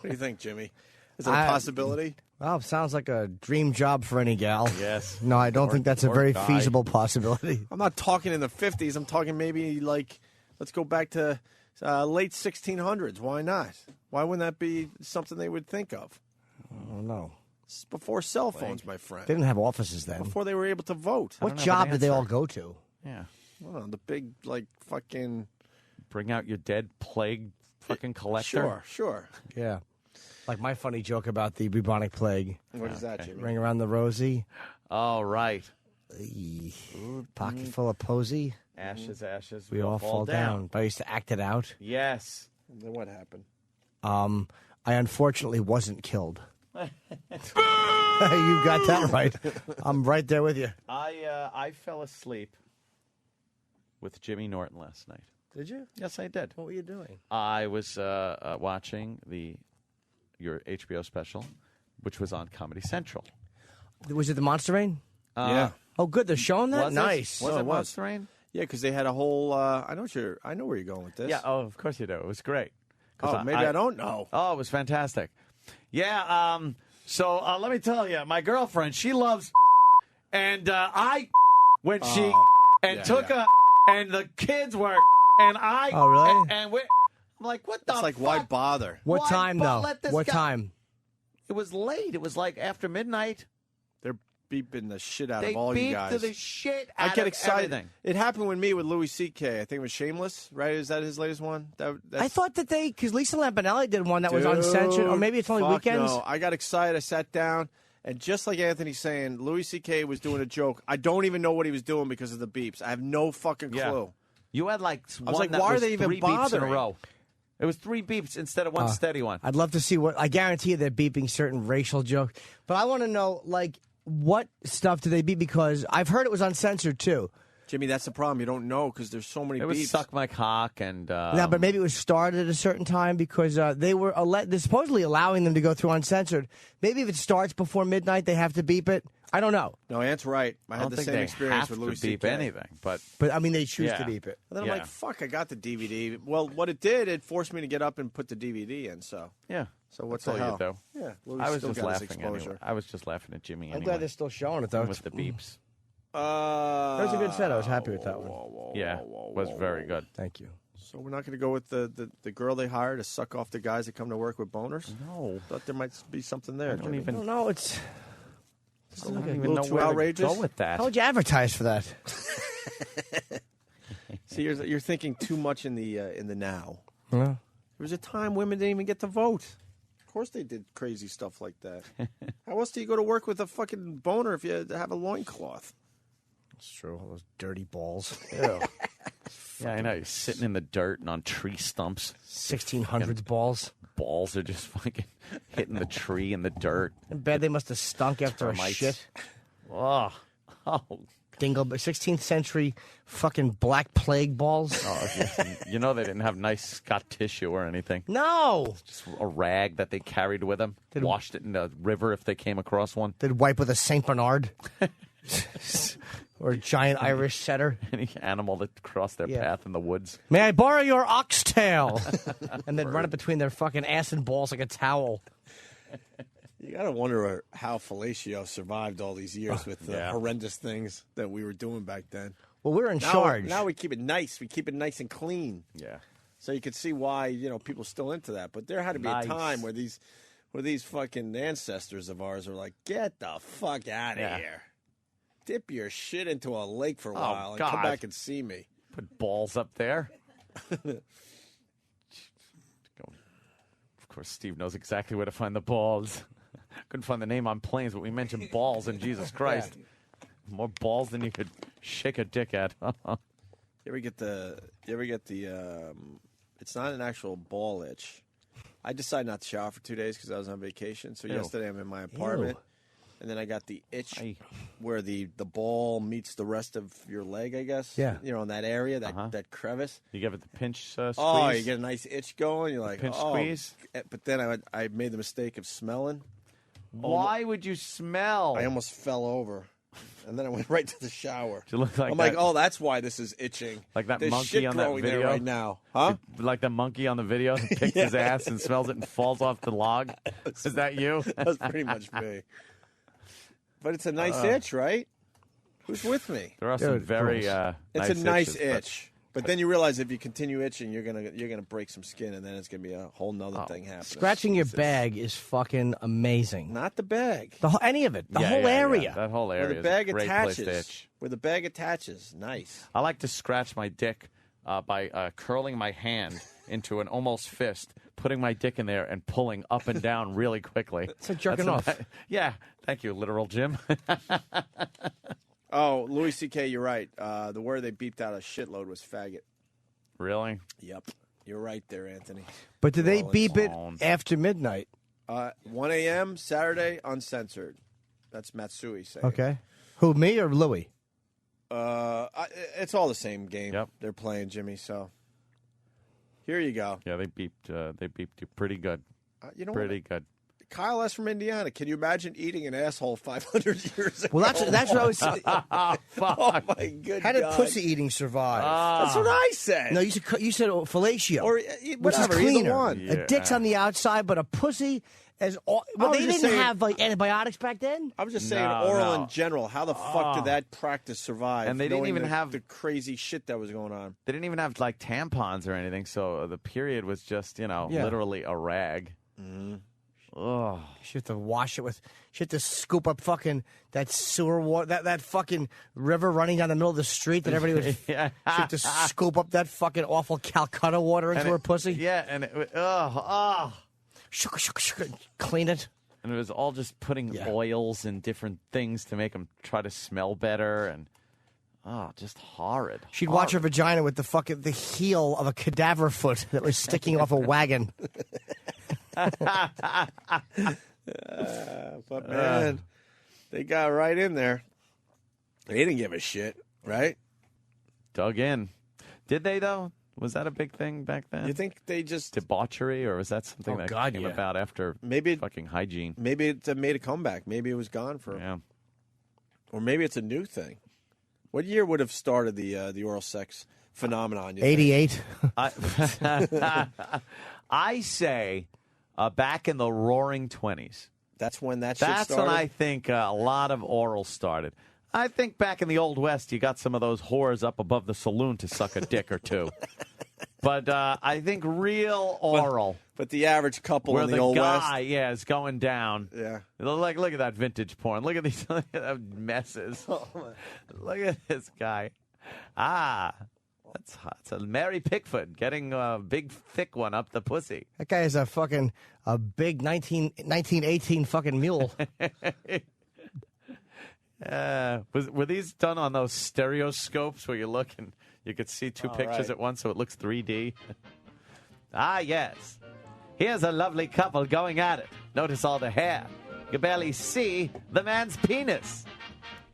do you think, Jimmy? Is it a possibility? Well, sounds like a dream job for any gal. Yes. No, I don't think that's a very feasible possibility. I'm not talking in the 50s. I'm talking maybe like, let's go back to Late 1600s. Why not? Why wouldn't that be something they would think of? I don't know. It's before cell phones, my friend. They didn't have offices then. Before they were able to vote. What job did they all go to? Yeah. Well, the big, fucking... Bring out your dead plague fucking collector. Sure. Yeah. Like my funny joke about the bubonic plague. What is that, Jimmy? Ring around the rosy. Oh, right. Pocket full of posy. Ashes, ashes. We all fall down. But I used to act it out. Yes. And then what happened? I unfortunately wasn't killed. You got that right. I'm right there with you. I fell asleep with Jimmy Norton last night. Did you? Yes, I did. What were you doing? I was watching your HBO special, which was on Comedy Central. Was it the Monster Rain? Yeah. Oh, good. They're showing that? Was Nice. Was it Monster Rain? Yeah, because they had a whole... I know where you're going with this. Yeah, of course you do. It was great. Oh, maybe I don't know. Oh, it was fantastic. Yeah, so let me tell you, my girlfriend, she loves and when she took a and the kids were and I Oh, really? and I'm like, what the It's like, fuck? why bother? What Why time, though? let this What guy- time? It was late. It was like after midnight. They're beeping the shit out They of all you beeped guys. to the shit I out get of excited. everything. It happened with me with Louis C.K. I think it was Shameless, right? Is that his latest one? I thought that because Lisa Lampanelli did one that was uncensored, or maybe it's only fuck weekends. No, I got excited. I sat down, and just like Anthony's saying, Louis C.K. was doing a joke. I don't even know what he was doing because of the beeps. I have no fucking clue. You had like I was like, that why are was they even 3 beeps in a bothering? row. It was 3 beeps instead of one steady one. I'd love to see what. I guarantee you they're beeping certain racial jokes, but I want to know what stuff do they beep, because I've heard it was uncensored too. Jimmy, that's the problem. You don't know because there's so many It beeps. was suck my cock and Yeah, but maybe it was started at a certain time because they were they're supposedly allowing them to go through uncensored. Maybe if it starts before midnight, they have to beep it. I don't know. No, Ant's right. I had don't the think same they experience have with to Louis beep C.K. anything, but I mean, they choose to beep it. And then I'm like, fuck, I got the DVD. Well, what it did, it forced me to get up and put the DVD in. So yeah. So what's That's the all hell? you do. Yeah, Louis I was still just got his laughing exposure. anyway. I was just laughing at Jimmy. I'm glad they're still showing it though. with the beeps. That was a good set. I was happy with that one. Yeah, was very good. Thank you. So we're not going to go with the girl they hired to suck off the guys that come to work with boners? No. Thought there might be something there. I don't even- I don't know. It's I don't a even little know too where outrageous. to go with that. how would you advertise for that? See, you're thinking too much in the now. Yeah. There was a time women didn't even get to vote. Of course they did crazy stuff like that. How else do you go to work with a fucking boner if you have a loincloth? It's true. All those dirty balls. Yeah, I know. You're sitting in the dirt and on tree stumps. 1600s balls. Balls are just fucking hitting the tree in the dirt. I bet they must have stunk after a Termites. shit. Oh. Dingle, 16th century fucking black plague balls. Oh, you know they didn't have nice Scott tissue or anything. No. Just a rag that they carried with them. Washed it in the river if they came across one. They'd wipe with a Saint Bernard. Or a giant Irish setter. Any animal that crossed their path in the woods. May I borrow your oxtail? And they'd run it between their fucking ass and balls like a towel. You got to wonder how fellatio survived all these years with the horrendous things that we were doing back then. Well, we're in charge. Now we keep it nice. We keep it nice and clean. Yeah. So you could see why, people still into that. But there had to be a time where these fucking ancestors of ours were like, get the fuck out of here. Dip your shit into a lake for a while and come back and see me. Put balls up there. Of course, Steve knows exactly where to find the balls. Couldn't find the name on planes, but we mentioned balls and Jesus Christ. More balls than you could shake a dick at. You ever get the it's not an actual ball itch. I decided not to shower for 2 days because I was on vacation. So yesterday I'm in my apartment. And then I got the itch where the ball meets the rest of your leg, I guess. Yeah. In that area, that crevice. You give it the pinch squeeze. Oh, you get a nice itch going. You're like, pinch squeeze. But then I made the mistake of smelling. Why would you smell? I almost fell over. And then I went right to the shower. You look like I'm like, oh, that's why this is itching. Like that There's monkey shit on that growing there video right now. Huh? Like that monkey on the video that picks his ass and smells it and falls off the log. Is that you? That's pretty much me. But it's a nice itch, right? Who's with me? There are some very it's nice a nice itches, itch. But then you realize if you continue itching, you're gonna break some skin, and then it's gonna be a whole nother thing happening. Scratching your bag is fucking amazing. Not the bag. Any of it. The whole area. Yeah. That whole area. Where the bag is a great attaches. place to itch. Where the bag attaches. Nice. I like to scratch my dick by curling my hand into an almost fist, putting my dick in there, and pulling up and down really quickly. It's like jerking off. Yeah. Thank you, literal Jim. Oh, Louis C.K., you're right. The word they beeped out a shitload was faggot. Really? Yep. You're right there, Anthony. But do they beep it after midnight? 1 a.m., Saturday, uncensored. That's Matsui saying. Okay. Who, me or Louis? It's all the same game they're playing, Jimmy, so here you go. Yeah, they beeped you pretty good. You know pretty good. Kyle S. from Indiana. Can you imagine eating an asshole 500 years ago? Well, that's what I was saying. Oh, my good How God. did pussy eating survive? That's what I said. No, you said fellatio. Or which is whatever, either cleaner. one. A dick's on the outside, but a pussy as well, they didn't have like antibiotics back then. I was just saying oral in general. How the fuck did that practice survive? And they didn't even have the crazy shit that was going on. They didn't even have like tampons or anything, so the period was just literally a rag. Mm-hmm. Oh, you have to wash it with. You have to scoop up fucking that sewer water, that fucking river running down the middle of the street that everybody was. Yeah. You have to scoop up that fucking awful Calcutta water into her pussy. Yeah, and clean it. And it was all just putting oils and different things to make them try to smell better, and just horrid. She'd watch her vagina with the heel of a cadaver foot that was sticking off a wagon. But man, they got right in there. They didn't give a shit, right? Dug in. Did they though? Was that a big thing back then? You think they just debauchery, or was that something that came about after fucking hygiene? Maybe it made a comeback. Maybe it was gone for, or maybe it's a new thing. What year would have started the oral sex phenomenon? 88. I say. Back in the roaring 20s. That's when that shit started? That's when I think a lot of oral started. I think back in the Old West, you got some of those whores up above the saloon to suck a dick or two. But I think real oral. But the average couple in the Old West. Where the guy, is going down. Yeah. Like, look at that vintage porn. Look at these messes. Look at this guy. That's hot. It's a Mary Pickford getting a big, thick one up the pussy. That guy is a big 1918 fucking mule. Were these done on those stereoscopes where you look and you could see two pictures at once so it looks 3D? Yes. Here's a lovely couple going at it. Notice all the hair. You barely see the man's penis.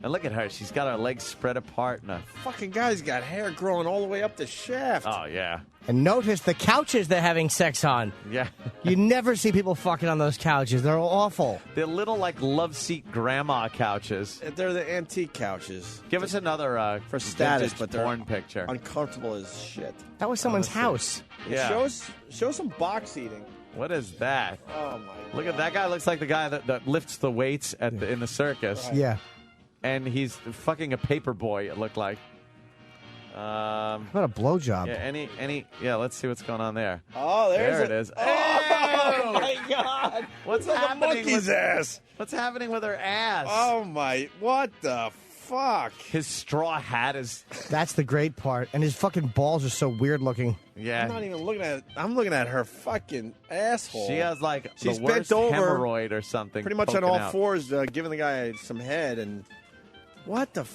And look at her. She's got her legs spread apart. And fucking guy's got hair growing all the way up the shaft. Oh, yeah. And notice the couches they're having sex on. Yeah. You never see people fucking on those couches. They're awful. They're little, like, love seat grandma couches. They're the antique couches. Give us another for status, but they're porn picture. Uncomfortable as shit. That was someone's house. Yeah. Show some box eating. What is that? Oh, my God. Look at that guy. Looks like the guy that lifts the weights in the circus. Right. Yeah. And he's fucking a paper boy, it looked like. What a blowjob. Yeah, let's see what's going on there. Oh, there it is. Oh, my God. What's like happening? A monkey's ass. What's happening with her ass? Oh, my. What the fuck? His straw hat is... That's the great part. And his fucking balls are so weird looking. Yeah. I'm not even looking at it. I'm looking at her fucking asshole. She has like She's the worst bent over, hemorrhoid or something. Pretty much on poking all out. fours, giving the guy some head. And what the...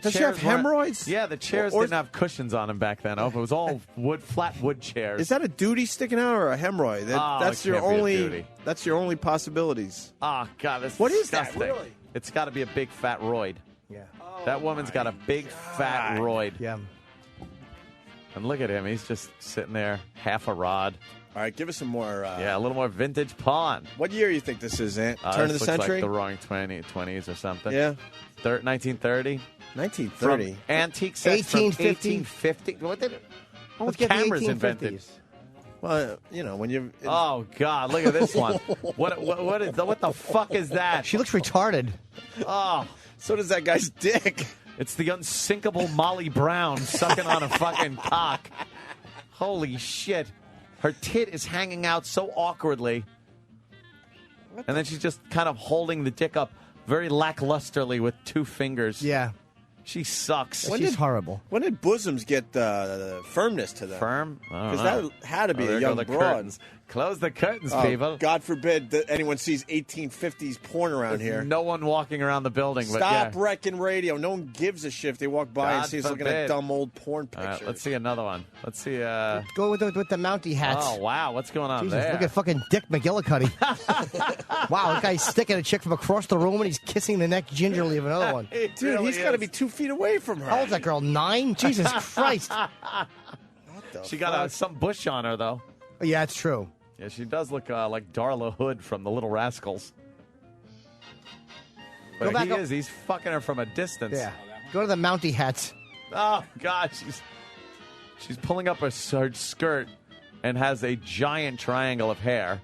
Does she have hemorrhoids? Yeah, the chairs didn't have cushions on them back then. It was all flat wood chairs. Is that a duty sticking out or a hemorrhoid? That's your only. That's your only possibilities. Oh God, that's what disgusting. is that? Really? It's got to be a big fat roid. Yeah. That woman's got a big fat roid. Yeah. And look at him. He's just sitting there, half a rod. All right, give us some more. Yeah, a little more vintage porn. What year do you think this is, Ant? Turn of the this century? Looks like the roaring 20s or something. Yeah. 1930. 1930. From antique sets 1850. What did Let's was get the cameras 1850s. invented? Well, when you. Oh God! Look at this one. What the fuck is that? She looks retarded. Oh, so does that guy's dick. It's the unsinkable Molly Brown sucking on a fucking cock. Holy shit. Her tit is hanging out so awkwardly. And then she's just kind of holding the dick up very lacklusterly with 2 fingers. Yeah. She sucks. She's horrible. When did bosoms get firmness to them? Firm? Because that had to be a there young go the broad. curtains. Close the curtains, people. God forbid that anyone sees 1850s porn around here. No one walking around the building. But Stop yeah. wrecking radio. No one gives a shit if they walk by and God see us looking forbid. at dumb old porn All pictures. right, let's see another one. Let's see. Go with the Mountie hats. Oh, wow. What's going on Jesus, there? look at fucking Dick McGillicuddy. Wow, that guy's sticking a chick from across the room and he's kissing the neck gingerly of another one. Dude, he's got to be 2 feet away from her. How old's that girl? 9? Jesus Christ. She got some bush on her, though. Yeah, it's true. Yeah, she does look like Darla Hood from The Little Rascals. Go But back up. he's fucking her from a distance. Yeah. Go to the Mountie hats. Oh, God. She's pulling up her skirt and has a giant triangle of hair.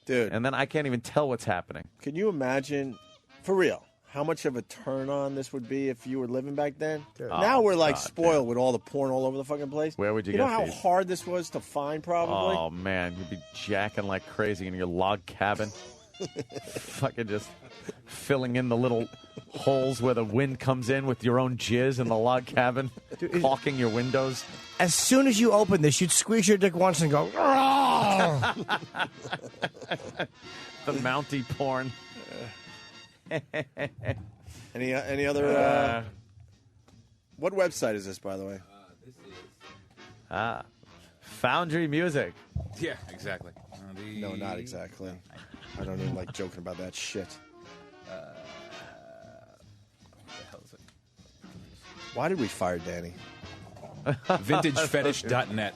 Dude. And then I can't even tell what's happening. Can you imagine, for real, how much of a turn on this would be if you were living back then? Now we're like spoiled with all the porn all over the fucking place. Where would you You get know how these? hard this was to find, probably? Oh, man. You'd be jacking like crazy in your log cabin. Fucking just filling in the little holes where the wind comes in with your own jizz in the log cabin. Caulking your windows. As soon as you open this, you'd squeeze your dick once and go, "Rawr!" The Mountie porn. Any other... what website is this, by the way? Foundry Music. Yeah, exactly. No, not exactly. I don't even like joking about that shit. Why did we fire Danny? VintageFetish.net.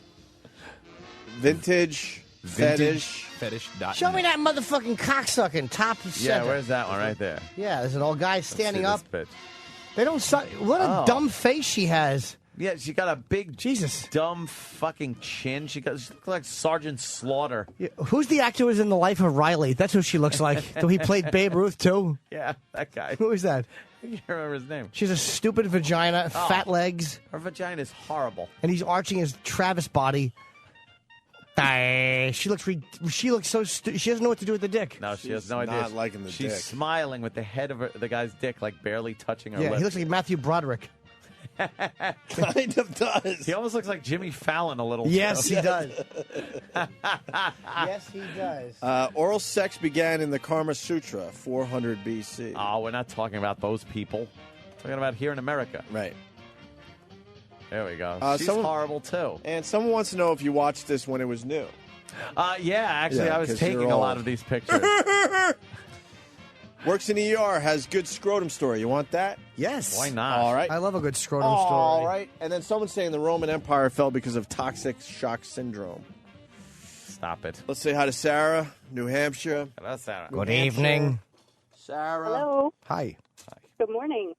Vintage fetish. Fetish.net. Show me that motherfucking cocksucking top Yeah, center. where's that one right there? Yeah, there's an old guy standing Let's up. see this bitch. They don't suck. What a dumb face she has. Yeah, she got a big, Jesus, dumb fucking chin. She looks like Sergeant Slaughter. Yeah, who's the actor who was in The Life of Riley? That's who she looks like. Though he played Babe Ruth, too. Yeah, that guy. Who is that? I can't remember his name. She has a stupid vagina, Oh. fat legs, Her vagina is horrible. and he's arching his Travis body. She looks so stupid. She doesn't know what to do with the dick. No, she has no She's idea. not liking the She's dick. smiling with the head of the guy's dick, like barely touching her Yeah, lip. he looks like Matthew Broderick. Kind of does. He almost looks like Jimmy Fallon a little. Yes, too. he does. Yes, he does. Oral sex began in the Kama Sutra, 400 BC. Oh, we're not talking about those people. We're talking about here in America. Right. There we go. She's someone- horrible, too. And someone wants to know if you watched this when it was new. Yeah, actually, Yeah, I was 'cause taking you're a lot old. of these pictures. Works in ER, has good scrotum story. You want that? Yes. Why not? All right. I love a good scrotum All story. right. And then someone's saying the Roman Empire fell because of toxic shock syndrome. Stop it. Let's say hi to Sarah, New Hampshire. Hello, Sarah. Good evening. Sarah. Hello. Hi. Good morning.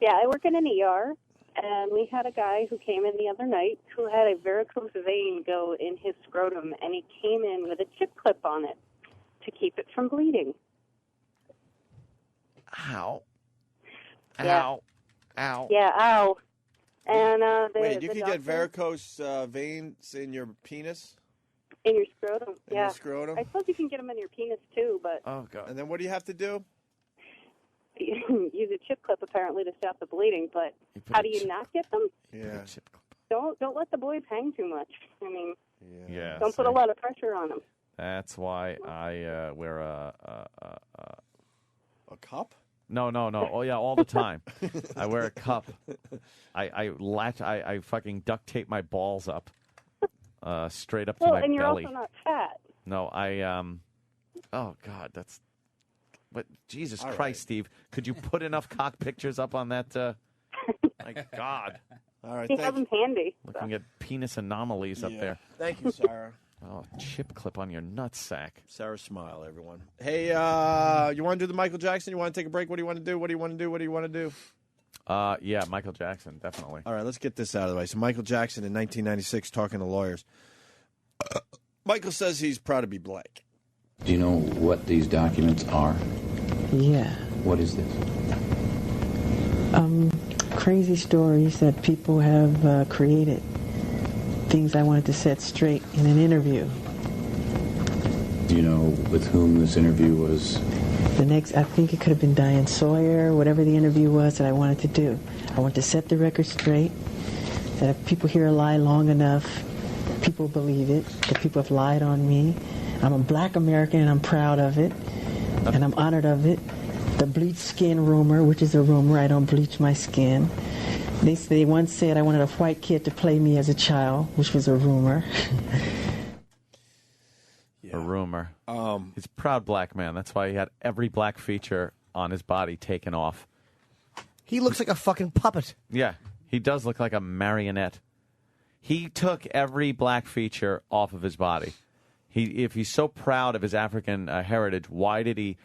Yeah, I work in an ER, and we had a guy who came in the other night who had a varicose vein go in his scrotum, and he came in with a chip clip on it to keep it from bleeding. Ow. Yeah. Ow. Ow. Yeah, ow. And Wait, you the can doctor- get varicose veins in your penis? in your scrotum. In Yeah, your scrotum? I suppose you can get them in your penis too, but Oh, God. And then what do you have to do? use a chip clip apparently to stop the bleeding. But how do you not get them? Yeah. Don't let the boys hang too much. I mean, Yeah. don't put a lot of pressure on them. That's why I wear a cup? No. Oh, yeah, all the time. I wear a cup. I fucking duct tape my balls up straight up to Well, my and you're belly. also not fat. No, oh, God, that's... But Jesus All Christ, right. Steve, could you put enough cock pictures up on that? My God. All right, He has them handy. Looking at penis anomalies up there. Thank you, Sarah. Oh, chip clip on your nutsack. Sarah, smile, everyone. Hey, you want to do the Michael Jackson? You want to take a break? What do you want to do? What do you want to do? What do you want to do? Yeah, Michael Jackson, definitely. All right, let's get this out of the way. So Michael Jackson in 1996 talking to lawyers. Michael says he's proud to be black. Do you know what these documents are? Yeah. What is this? crazy stories that people have created, things I wanted to set straight in an interview. Do you know with whom this interview was? I think it could have been Diane Sawyer, whatever the interview was that I wanted to do. I wanted to set the record straight, that if people hear a lie long enough, people believe it, that people have lied on me. I'm a black American and I'm proud of it, and I'm honored of it. The bleached skin rumor, which is a rumor, I don't bleach my skin. They once said I wanted a white kid to play me as a child, which was a rumor. A rumor. He's a proud black man. That's why he had every black feature on his body taken off. He looks like a fucking puppet. Yeah, he does look like a marionette. He took every black feature off of his body. If he's so proud of his African heritage, why did he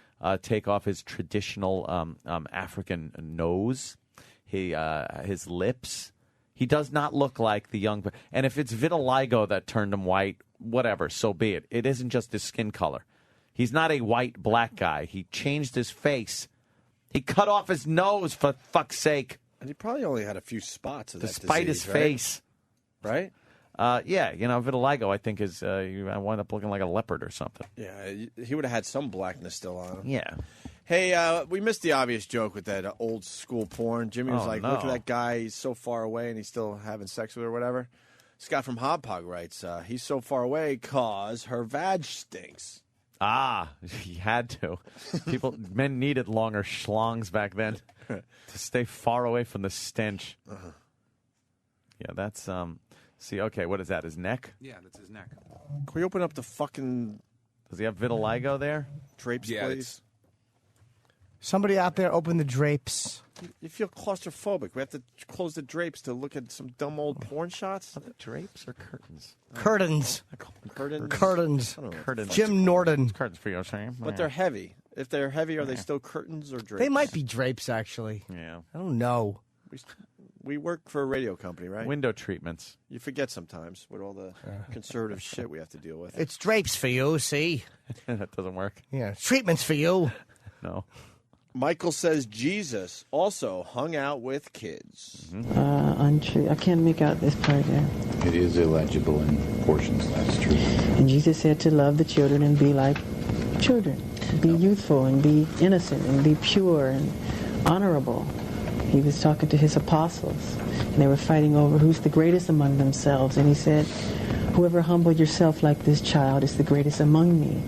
take off his traditional African nose, his lips? He does not look like the young. And if it's vitiligo that turned him white, whatever, so be it. It isn't just his skin color. He's not a white black guy. He changed his face. He cut off his nose, for fuck's sake. And he probably only had a few spots of despite that disease, his face. Right? Yeah, vitiligo, I think, is you wind up looking like a leopard or something. Yeah, he would have had some blackness still on him. Yeah. Hey, we missed the obvious joke with that old school porn. Jimmy was like, no. look at that guy. He's so far away and he's still having sex with her or whatever. Scott from Hopog writes, he's so far away because her vag stinks. Ah, he had to. Men needed longer schlongs back then to stay far away from the stench. Uh-huh. Yeah, that's, see, okay, what is that, his neck? Yeah, that's his neck. Can we open up the fucking... Does he have vitiligo there? Drapes, please? Somebody out there open the drapes. You feel claustrophobic. We have to close the drapes to look at some dumb old porn shots? Are they drapes or curtains? Curtains. Curtains? Curtains. Curtains. Jim Norton. Curtains for your shame. But they're heavy. If they're heavy, are they still curtains or drapes? They might be drapes, actually. Yeah. I don't know. We work for a radio company, right? Window treatments. You forget sometimes with all the conservative shit we have to deal with. It's drapes for you, see? That doesn't work. Yeah, treatments for you. No. Michael says Jesus also hung out with kids. Untrue. I can't make out this part there. It is illegible in portions, that's true. And Jesus said to love the children and be like children. Be youthful and be innocent and be pure and honorable. He was talking to his apostles, and they were fighting over who's the greatest among themselves. And he said, whoever humbled yourself like this child is the greatest among me.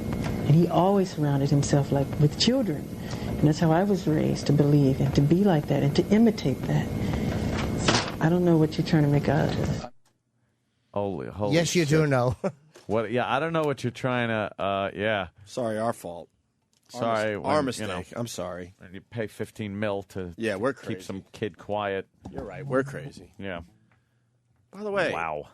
And he always surrounded himself with children. And that's how I was raised, to believe and to be like that and to imitate that. So I don't know what you're trying to make out of this. Holy yes, you do know. What? Yeah, I don't know what you're trying to, yeah. Sorry, our fault. Sorry. Our mistake. I'm sorry. And you pay $15 million to we're keep crazy. some kid quiet. You're right. We're crazy. Yeah. By the way. Wow.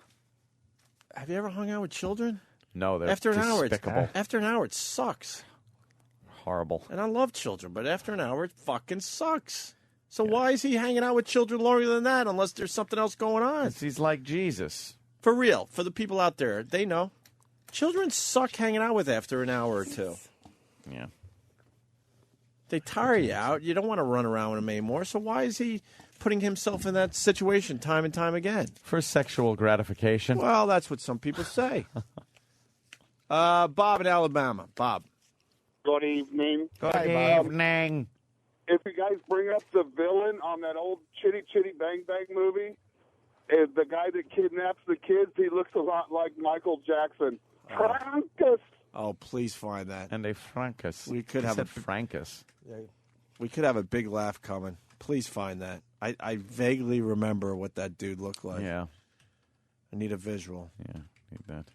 Have you ever hung out with children? No, they're after an despicable. hour, after an hour, it sucks. Horrible. And I love children, but after an hour, it fucking sucks. So why is he hanging out with children longer than that unless there's something else going on? He's like Jesus. For real. For the people out there, they know. Children suck hanging out with after an hour or two. Yeah. They tire you out. You don't want to run around with them anymore. So why is he putting himself in that situation time and time again? For sexual gratification. Well, that's what some people say. Bob in Alabama. Bob. Good evening. Good evening. If you guys bring up the villain on that old Chitty Chitty Bang Bang movie, the guy that kidnaps the kids, he looks a lot like Michael Jackson. Francus. Oh, please find that. And a Francus. We could have a Francus. We could have a big laugh coming. Please find that. I vaguely remember what that dude looked like. Yeah. I need a visual. Yeah, need that.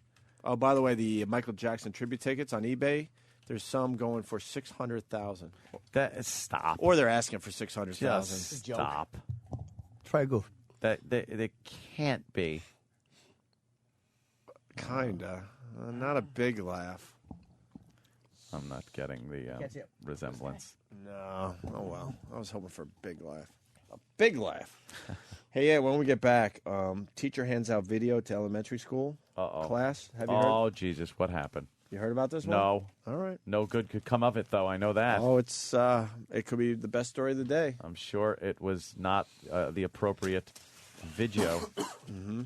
Oh, by the way, the Michael Jackson tribute tickets on eBay, there's some going for $600,000. Stop. Or they're asking for $600,000. Just stop. Try go. They can't be. Kinda. Not a big laugh. I'm not getting the resemblance. No. Oh, well. I was hoping for a big laugh. A big laugh. Hey, yeah, when we get back, teacher hands out video to elementary school class. Have you heard? Oh, Jesus, what happened? You heard about this one? No. All right. No good could come of it, though. I know that. Oh, it could be the best story of the day. I'm sure it was not the appropriate video. Mm-hmm.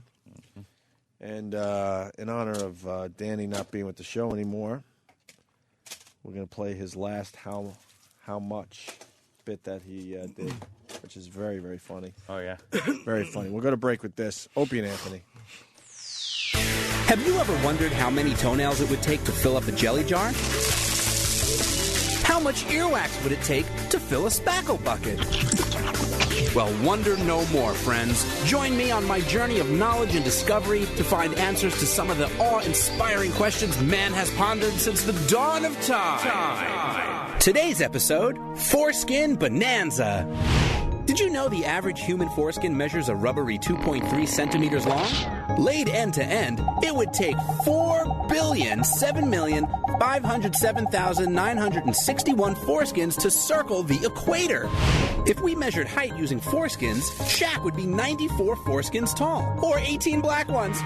And in honor of Danny not being with the show anymore, we're going to play his last How Much bit that he did, which is very, very funny. Oh, yeah. Very funny. We'll go to break with this. Opie and Anthony. Have you ever wondered how many toenails it would take to fill up a jelly jar? How much earwax would it take to fill a spackle bucket? Well, wonder no more, friends. Join me on my journey of knowledge and discovery to find answers to some of the awe-inspiring questions man has pondered since the dawn of time. Today's episode, Foreskin Bonanza. Did you know the average human foreskin measures a rubbery 2.3 centimeters long? Laid end to end, it would take 4,007,507,961 foreskins to circle the equator. If we measured height using foreskins, Shaq would be 94 foreskins tall, or 18 black ones.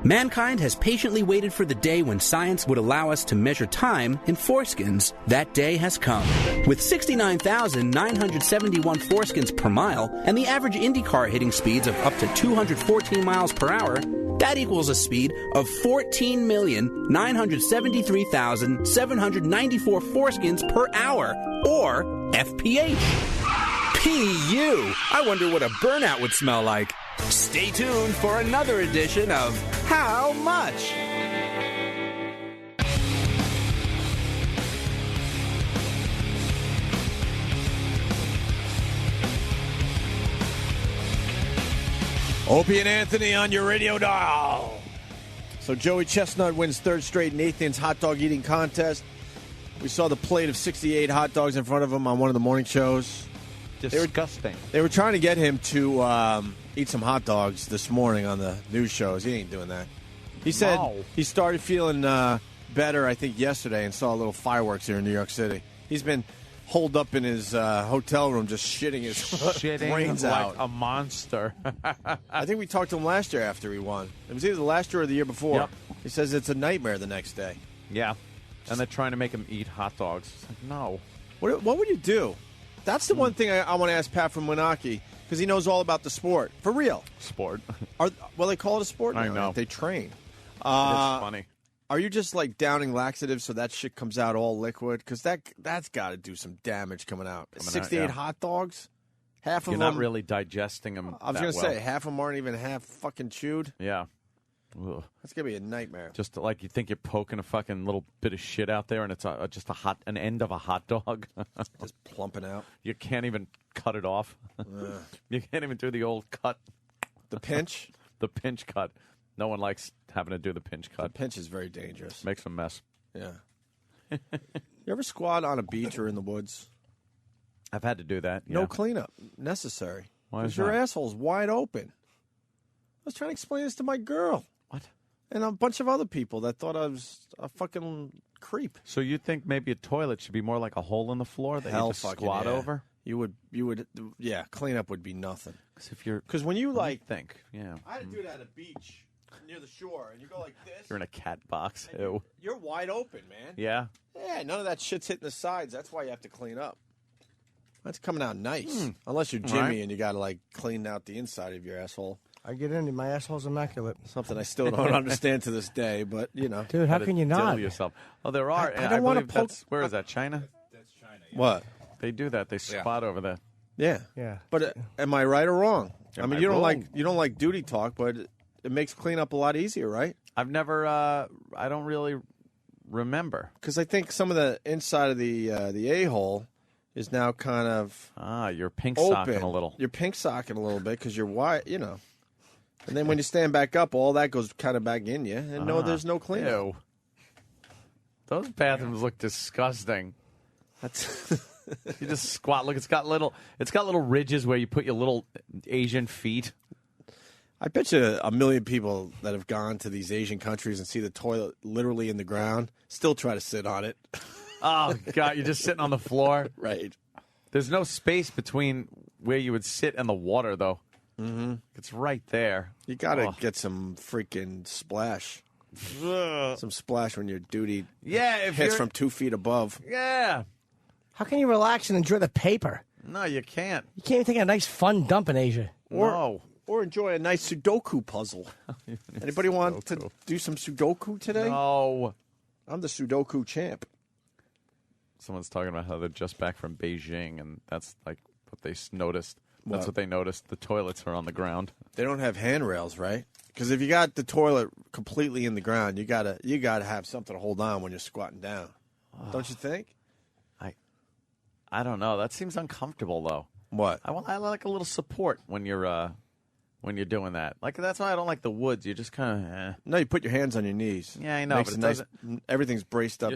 Mankind has patiently waited for the day when science would allow us to measure time in foreskins. That day has come. With 69,971 foreskins per mile and the average IndyCar hitting speeds of up to 214 miles per hour, that equals a speed of 14,973,794 foreskins per hour, or FPH. P.U. I wonder what a burnout would smell like. Stay tuned for another edition of How Much? Opie and Anthony on your radio dial. So Joey Chestnut wins third straight Nathan's hot dog eating contest. We saw the plate of 68 hot dogs in front of him on one of the morning shows. Disgusting. They were trying to get him to eat some hot dogs this morning on the news shows. He ain't doing that. He said he started feeling better, I think, yesterday and saw a little fireworks here in New York City. He's been holed up in his hotel room just shitting his brains like out. A monster. I think we talked to him last year after he won. It was either the last year or the year before. Yep. He says it's a nightmare the next day. Yeah. And they're trying to make him eat hot dogs. It's like, no. What would you do? That's the one thing I want to ask Pat from Winaki, because he knows all about the sport. For real. Sport. Well, they call it a sport now. I know. Right? They train. It's funny. Are you just like downing laxatives so that shit comes out all liquid? Because that's got to do some damage coming out. 68 hot dogs? Half of them. You're not really digesting them. I was going to say, half of them aren't even half fucking chewed. Yeah. Ugh. That's going to be a nightmare. Just like you think you're poking a fucking little bit of shit out there, and it's just an end of a hot dog. Just plumping out. You can't even cut it off. You can't even do the old cut. The pinch? The pinch cut. No one likes having to do the pinch cut. The pinch is very dangerous. Makes a mess. Yeah. You ever squat on a beach or in the woods? I've had to do that. Yeah. No cleanup necessary. Why is your that? asshole's wide open. I was trying to explain this to my girl. What? And a bunch of other people that thought I was a fucking creep. So you think maybe a toilet should be more like a hole in the floor that you just squat over? You would, yeah, cleanup would be nothing. Because when you like think, yeah. I had to do that at a beach near the shore, and you go like this. You're in a cat box. Ew. You're wide open, man. Yeah? Yeah, none of that shit's hitting the sides. That's why you have to clean up. That's coming out nice. Unless you're Jimmy and you got to, like, clean out the inside of your asshole. I get in, my asshole's immaculate. Something I still don't understand to this day, but, you know. Dude, how can you not? Yourself. Oh, there are. I don't want to poke. Where is that, China? That's China. Yeah. What? They do that. They squat over there. Yeah. Yeah. But am I right or wrong? I mean, you don't wrong? like duty talk, but it makes cleanup a lot easier, right? I've never. I don't really remember because I think some of the inside of the a-hole is now kind of you're pink open. socking a little. You're pink socking a little bit because you're wide, you know. And then when you stand back up, all that goes kind of back in you, and there's no cleanup. Ew. Those bathrooms look disgusting. That's you just squat. Look, it's got little ridges where you put your little Asian feet. I bet you a million people that have gone to these Asian countries and see the toilet literally in the ground still try to sit on it. Oh, God, you're just sitting on the floor. Right. There's no space between where you would sit and the water, though. Mm-hmm. It's right there. You got to get some freaking splash. Some splash when your duty if hits from 2 feet above. Yeah. How can you relax and enjoy the paper? No, you can't. You can't even take a nice, fun dump in Asia. Or enjoy a nice Sudoku puzzle. Anybody want to do some Sudoku today? No. I'm the Sudoku champ. Someone's talking about how they're just back from Beijing, and that's like what they noticed. That's What? what they noticed. The toilets are on the ground. They don't have handrails, right? Because if you got the toilet completely in the ground, you gotta have something to hold on when you're squatting down. Don't you think? I don't know. That seems uncomfortable, though. What? I like a little support when you're doing that. Like that's why I don't like the woods. You just kind of No, you put your hands on your knees. Yeah, I know, Makes but it nice. Everything's braced up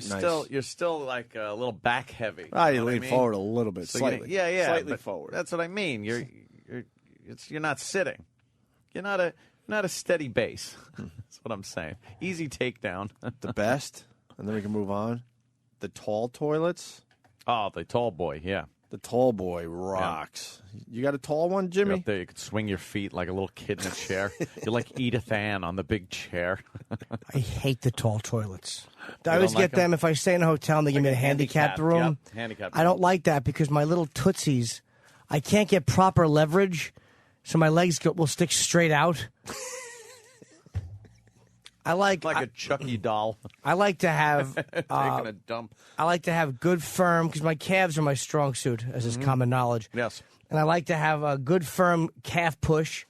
you're still like a little back heavy. You know what lean I mean? forward a little bit, So slightly. Slightly but forward. That's what I mean. You're not sitting. You're not a steady base. That's what I'm saying. Easy takedown. The best, and then we can move on. The tall toilets. Oh, the tall boy, yeah. The tall boy rocks. Yeah. You got a tall one, Jimmy? You're up there, you could swing your feet like a little kid in a chair. You're like Edith Ann on the big chair. I hate the tall toilets. I always get them if I stay in a hotel and they give me a handicapped room. Yep. Handicapped I don't like that because my little tootsies, I can't get proper leverage, so my legs will stick straight out. I like a Chucky doll. I like to have taking a dump. I like to have good firm because my calves are my strong suit, as is common knowledge. Yes, and I like to have a good firm calf push.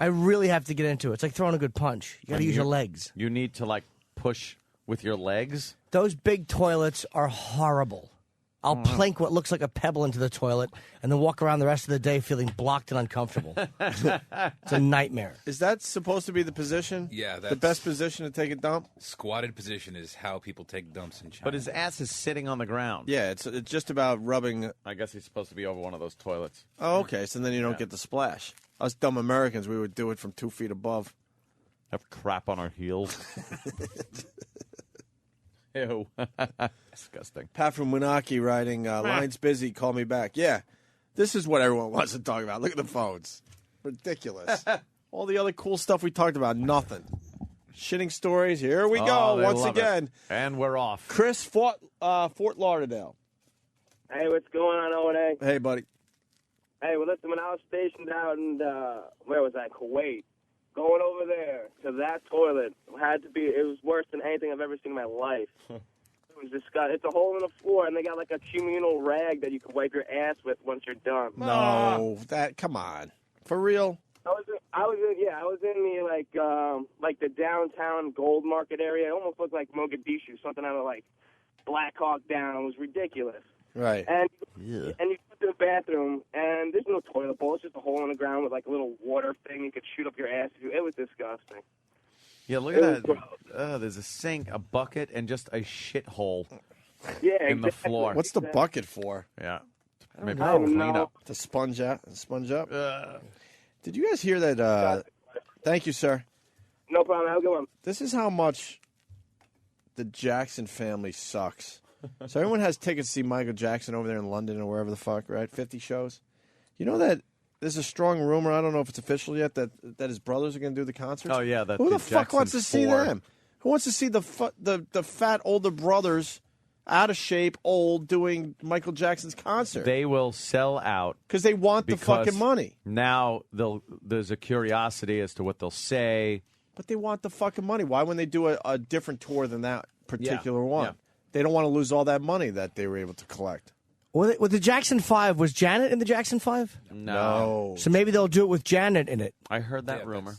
I really have to get into it. It's like throwing a good punch. You got to use your legs. You need to like push with your legs. Those big toilets are horrible. I'll plink what looks like a pebble into the toilet and then walk around the rest of the day feeling blocked and uncomfortable. It's a nightmare. Is that supposed to be the position? Yeah, that's the best position to take a dump? Squatted position is how people take dumps in China. But his ass is sitting on the ground. Yeah, it's just about rubbing. I guess he's supposed to be over one of those toilets. Oh, okay. So then you don't get the splash. Us dumb Americans, we would do it from 2 feet above. Have crap on our heels. Ew. Disgusting. Pat from Winaki writing, line's busy, call me back. Yeah, this is what everyone wants to talk about. Look at the phones. Ridiculous. All the other cool stuff we talked about, nothing. Shitting stories, here we go, once again. And we're off. Chris, Fort Lauderdale. Hey, what's going on, O&A? Hey, buddy. Hey, well, listen, when I was stationed out in, where was that, Kuwait, going over there to that toilet it was worse than anything I've ever seen in my life. It was disgusting. It's a hole in the floor, and they got like a communal rag that you can wipe your ass with once you're done. No, come on. For real? I was in the like the downtown Gold Market area. It almost looked like Mogadishu, something out of like Black Hawk Down. It was ridiculous. Right. And you go to the bathroom, and there's no toilet bowl. It's just a hole in the ground with like a little water thing you could shoot up your ass. It was disgusting. Yeah, look at that. There's a sink, a bucket, and just a shithole in the floor. What's the bucket for? Yeah. Maybe clean up. To sponge up. Did you guys hear that? Thank you, sir. No problem. Have a good one. This is how much the Jackson family sucks. So everyone has tickets to see Michael Jackson over there in London or wherever the fuck, right? 50 shows. You know that there's a strong rumor, I don't know if it's official yet, that his brothers are going to do the concerts? Oh, yeah. Who the fuck wants to see them? Who wants to see the fat older brothers, out of shape, old, doing Michael Jackson's concert? They will sell out. Because they want the fucking money. Now there's a curiosity as to what they'll say. But they want the fucking money. Why wouldn't they do a different tour than that particular one? Yeah. They don't want to lose all that money that they were able to collect. With the Jackson 5, was Janet in the Jackson 5? No. So maybe they'll do it with Janet in it. I heard that rumor.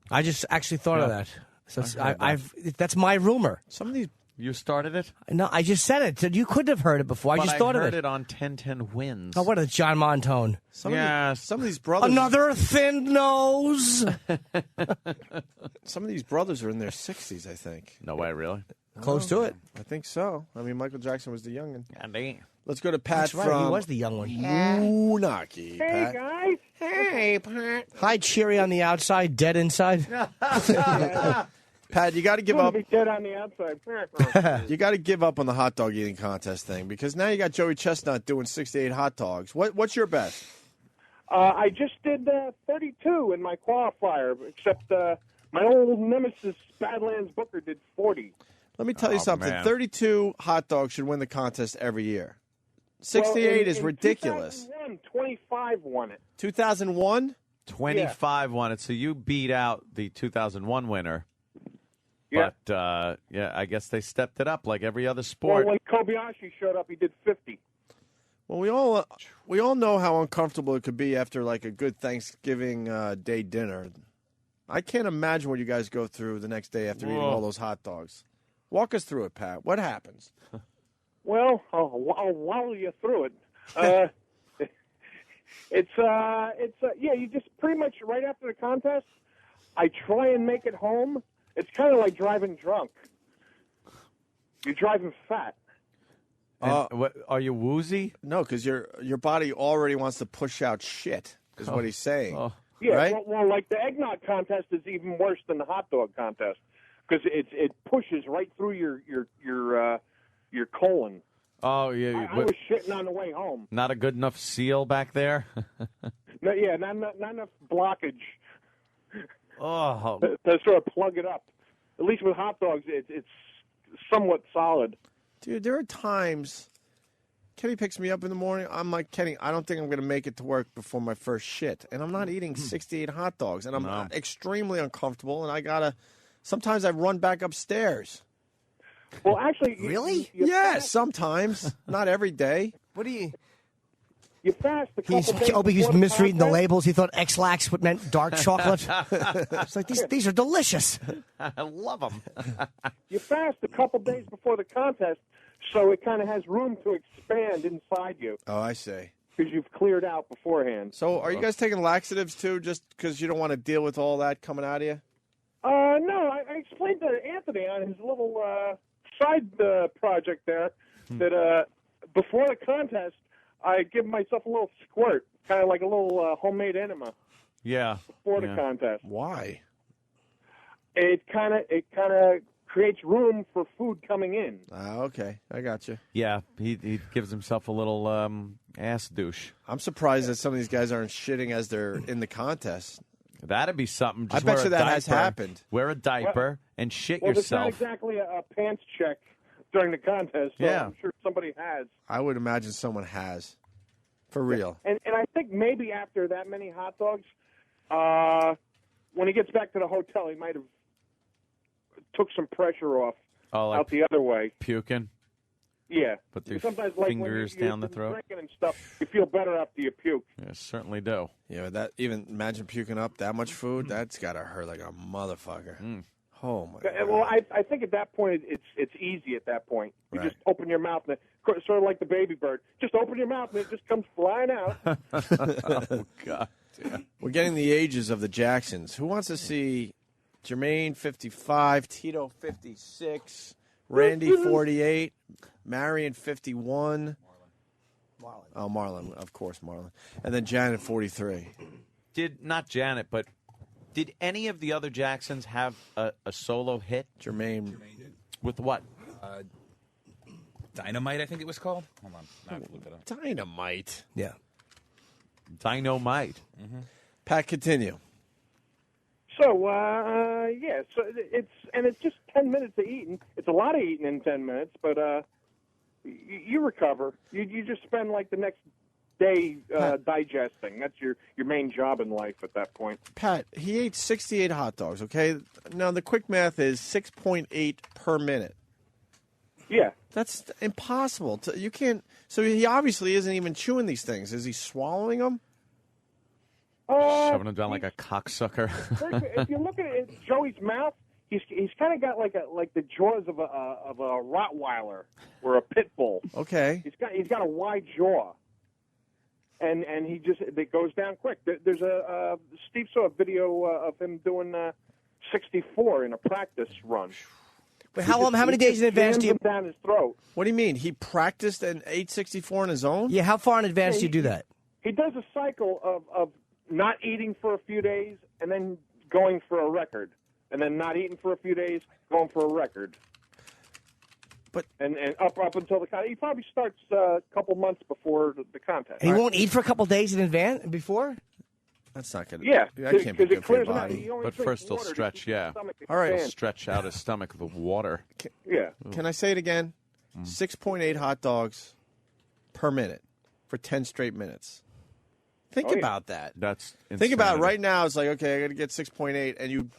I just actually thought of that. So that's my rumor. Some of these. You started it? No, I just said it. You couldn't have heard it before. I just thought of it. I heard it on 1010 Wins. Oh, what a John Montone. Some of these brothers. Another thin nose. Some of these brothers are in their 60s, I think. No way, really? Close to it. I think so. I mean, Michael Jackson was the youngin'. Yeah, Let's go to Pat That's right. from He was the young one. Unaki. Hey, Pat. guys. Hey, Pat. Hi, cheery on the outside, dead inside. Pat, you got to give up. Be dead on the outside. You got to give up on the hot dog eating contest thing because now you got Joey Chestnut doing 68 hot dogs. What's your best? I just did 32 in my qualifier, except My old nemesis, Badlands Booker, did 40. Let me tell you something. man. 32 hot dogs should win the contest every year. 68 is ridiculous. 2001, 25 won it. 2001? 25 won it, so you beat out the 2001 winner. Yeah. But, I guess they stepped it up like every other sport. Well, when Kobayashi showed up, he did 50. Well, we all know how uncomfortable it could be after like a good Thanksgiving Day dinner. I can't imagine what you guys go through the next day after eating all those hot dogs. Walk us through it, Pat. What happens? Well, I'll wallow you through it. You just pretty much right after the contest, I try and make it home. It's kind of like driving drunk. You're driving fat. What, are you woozy? No, because your body already wants to push out shit, is what he's saying. Yeah, right? well, like the eggnog contest is even worse than the hot dog contest because it pushes right through your colon. Oh, yeah. I was shitting on the way home. Not a good enough seal back there? Not enough blockage. Oh. To sort of plug it up. At least with hot dogs, it's somewhat solid. Dude, there are times Kenny picks me up in the morning. I'm like, Kenny, I don't think I'm going to make it to work before my first shit. And I'm not eating 68 hot dogs. And I'm extremely uncomfortable. And sometimes I run back upstairs. Well, actually... Really? Yes, sometimes. Not every day. What do you... You fast a couple days Opie was before the misreading the contest. labels. He thought X-Lax meant dark chocolate. It's like, these are delicious. I love them. You fast a couple days before the contest, so it kind of has room to expand inside you. Oh, I see. Because you've cleared out beforehand. So are you guys taking laxatives, too, just because you don't want to deal with all that coming out of you? No, I explained to Anthony on his little side project there that before the contest, I give myself a little squirt, kind of like a little homemade enema. Yeah. Before the contest. Why? It kind of creates room for food coming in. Okay, I got you. Yeah, he gives himself a little ass douche. I'm surprised that some of these guys aren't shitting as they're in the contest. That'd be something. Just I bet wear you a that diaper, has happened. Wear a diaper and shit Well, yourself. it's not exactly a pants check during the contest, so Yeah. I'm sure somebody has. I would imagine someone has. For real. And I think maybe after that many hot dogs, when he gets back to the hotel, he might have took some pressure off out the other way. Puking? Yeah. Put their Sometimes, like, fingers when down the you've throat? been drinking and stuff, you feel better after you puke. Yeah, certainly do. Yeah, imagine puking up that much food. That's got to hurt like a motherfucker. Oh, my God. Well, I think at that point, it's easy at that point. You just open your mouth, and sort of like the baby bird. Just open your mouth, and it just comes flying out. Oh, God. Yeah. We're getting the ages of the Jacksons. Who wants to see Jermaine, 55, Tito, 56, Randy, 48, Marion, 51. Marlon. Oh, Marlon. Of course, Marlon. And then Janet, 43. Not Janet, but did any of the other Jacksons have a solo hit? Jermaine did. With what? Dynamite, I think it was called. Hold on. I have to look it up. Dynamite. Yeah. Dynamite. Mm-hmm. Pat, continue. So, so it's just 10 minutes of eating. It's a lot of eating in 10 minutes, but you recover. You just spend like the next day digesting. That's your main job in life at that point. Pat, he ate 68 hot dogs, okay? Now, the quick math is 6.8 per minute. Yeah. That's impossible. You can't. So he obviously isn't even chewing these things. Is he swallowing them? Shoving them down like a cocksucker. If you look at it, Joey's mouth, he's kind of got like the jaws of a Rottweiler or a pit bull. Okay. He's got a wide jaw, and it goes down quick. There's Steve saw a video of him doing 64 in a practice run. Wait, how many days in advance do you down his throat? What do you mean? He practiced an 864 on his own? Yeah, how far in advance do you do that? He does a cycle of not eating for a few days and then going for a record, and then not eating for a few days, going for a record. But and up until the contest. He probably starts a couple months before the contest. And he won't eat for a couple days in advance before? That's not going to. Yeah, that can't be good for your body. But first he'll stretch, All right. He'll stretch out his stomach with water. Can I say it again? 6.8 hot dogs per minute for 10 straight minutes. Think about that. That's Think about it. insanity. Right now. It's like, okay, I got to get 6.8, and you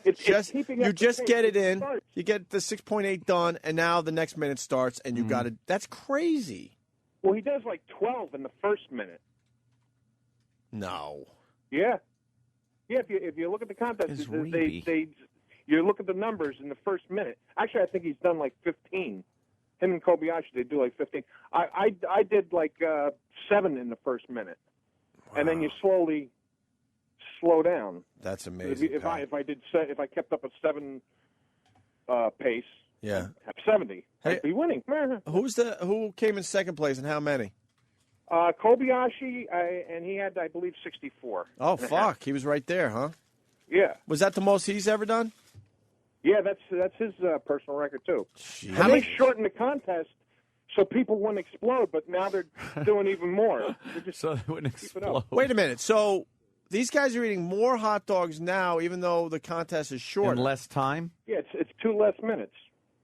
just get it in. You get the 6.8 done, and now the next minute starts, and you got it. That's crazy. Well, he does like 12 in the first minute. No. Yeah. Yeah, if you look at the contest, you look at the numbers in the first minute. Actually, I think he's done like 15. Him and Kobayashi, they do like 15. I did like 7 in the first minute. And then you slowly slow down. That's amazing. If I kept up a 7 pace, yeah, have 70, I'd be winning. Who came in second place and how many? Kobayashi, and he had, I believe, 64. Oh fuck, he was right there, huh? Yeah. Was that the most he's ever done? Yeah, that's his personal record too. Jeez. How they shortened the contest so people wouldn't explode, but now they're doing even more. So they wouldn't explode. Wait a minute. So these guys are eating more hot dogs now, even though the contest is shorter. In less time? Yeah, it's 2 less minutes.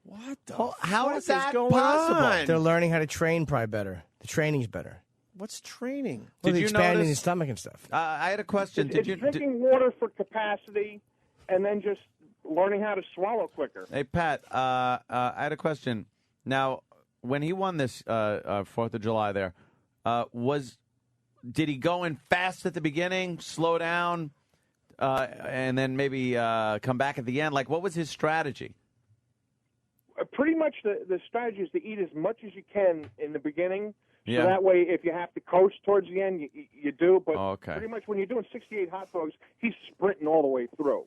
What the How fuck is that going possible? on? They're learning how to train probably better. The training's better. What's training? Well, Did you expanding notice- his stomach and stuff. I had a question. It's drinking water for capacity, and then just learning how to swallow quicker. Hey, Pat, I had a question. Now, when he won this 4th of July there, did he go in fast at the beginning, slow down, and then maybe come back at the end? Like, what was his strategy? Pretty much the strategy is to eat as much as you can in the beginning. Yeah. So that way, if you have to coast towards the end, you do. But Okay. pretty much when you're doing 68 hot dogs, he's sprinting all the way through.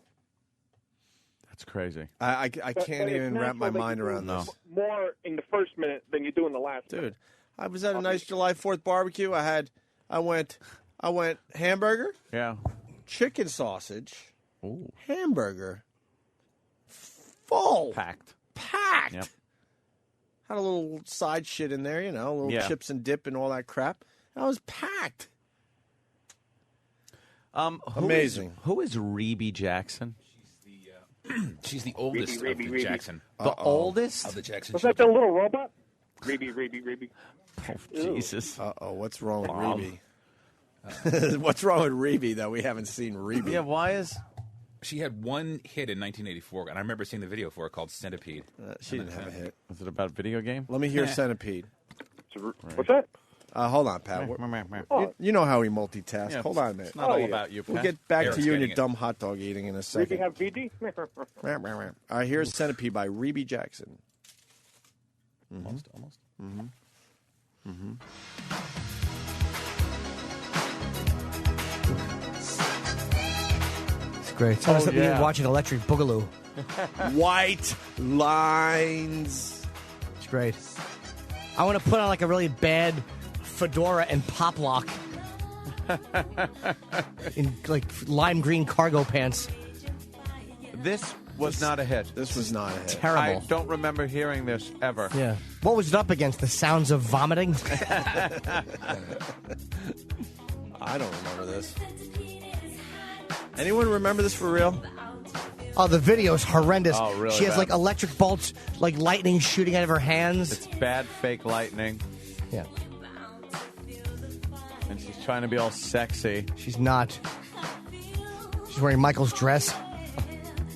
That's crazy. I But can't it's even wrap my natural that mind you do around this. More in the first minute than you do in the last minute. Dude, I was at a nice July 4th barbecue. I went hamburger, Yeah. chicken sausage, hamburger, full, packed. Yep. Had a little side shit in there, a little chips and dip and all that crap. I was packed. Amazing. Who is Rebe Jackson? She's the oldest of the Jackson. The oldest? Of the Jackson Was that the little robot? Rebe. Oh, Jesus. What's wrong with Rebe? What's wrong with Rebe that we haven't seen Rebe? Yeah, why is... She had one hit in 1984, and I remember seeing the video for it called Centipede. She didn't have a hit. Was it about a video game? Let me hear Centipede. What's that? Hold on, Pat. You know how we multitask. Yeah, Hold on a minute. it's not all about you, We'll Pat. get back Eric's to you and getting your it. dumb hot dog eating in a Rebe second. have VD? All right, here's Centipede by Rebe Jackson. Almost. It's great. It's almost like me watching Electric Boogaloo. White lines. It's great. I want to put on like a really bad fedora and pop lock in like lime green cargo pants. This was not a hit. This was not a hit. Terrible. I don't remember hearing this ever. Yeah. What was it up against? The sounds of vomiting? I don't remember this. Anyone remember this for real? Oh, the video's horrendous. Oh, really She has bad. like electric bolts, like lightning shooting out of her hands. It's bad fake lightning. Yeah. And she's trying to be all sexy. She's not. She's wearing Michael's dress.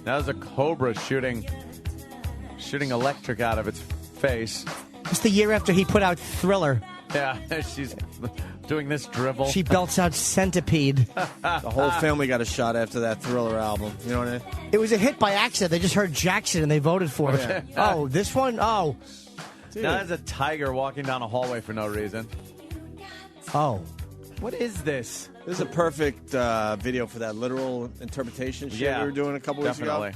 Now there's a cobra shooting electric out of its face. It's the year after he put out Thriller. Yeah, she's doing this dribble. She belts out Centipede. The whole family got a shot after that Thriller album. You know what I mean? It was a hit by accident. They just heard Jackson and they voted for it. Yeah. Oh, this one? Oh. Dude. Now there's a tiger walking down a hallway for no reason. Oh. What is this? This is a perfect video for that literal interpretation shit we were doing a couple weeks ago.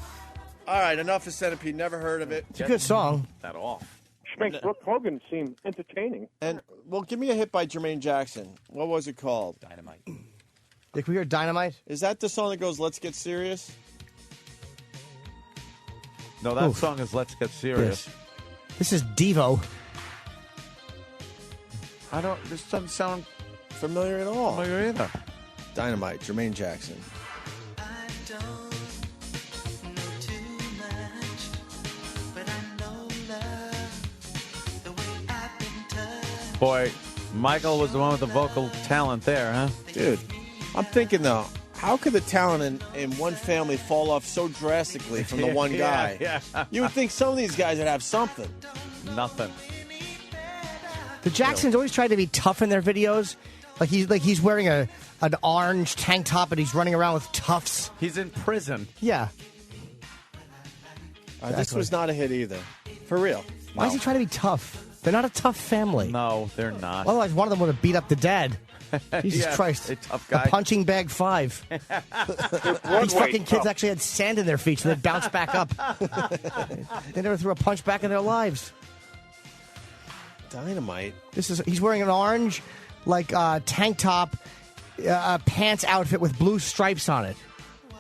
All right, enough of Centipede. Never heard of it. It's a good song. That off. Which makes Brooke Hogan seem entertaining. And well, give me a hit by Jermaine Jackson. What was it called? Dynamite. Can we hear Dynamite? Is that the song that goes "Let's Get Serious"? No, that song is "Let's Get Serious." Yes. This is Devo. This doesn't sound familiar at all. Familiar either. Dynamite, Jermaine Jackson. Boy, Michael was the one with the vocal talent there, huh? Dude, I'm thinking, though, how could the talent in one family fall off so drastically from the one guy? Yeah. You would think some of these guys would have something. Nothing. The Jacksons always try to be tough in their videos. Like he's wearing an orange tank top and he's running around with tufts. He's in prison. Yeah. This was not a hit either. For real. Why is he trying to be tough? They're not a tough family. No, they're not. Otherwise, one of them would have beat up the dad. Jesus Yeah, Christ. a tough guy. The punching bag 5. These fucking kids actually had sand in their feet, so they'd bounce back up. They never threw a punch back in their lives. Dynamite. He's wearing an orange, tank top, pants outfit with blue stripes on it.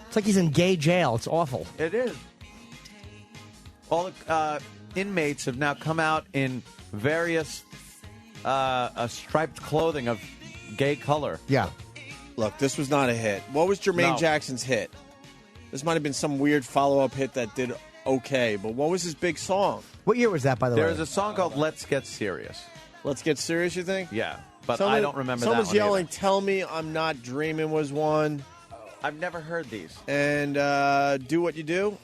It's like he's in gay jail. It's awful. It is. All the inmates have now come out in various striped clothing of gay color. Yeah. Look, this was not a hit. What was Jermaine Jackson's hit? This might have been some weird follow-up hit that did okay, but what was his big song? What year was that, by the way? There's a song called Let's Get Serious. Let's Get Serious, you think? Yeah, but I don't remember that one. Someone's yelling, "Tell Me I'm Not Dreaming" was one. I've never heard these. And Do What You Do.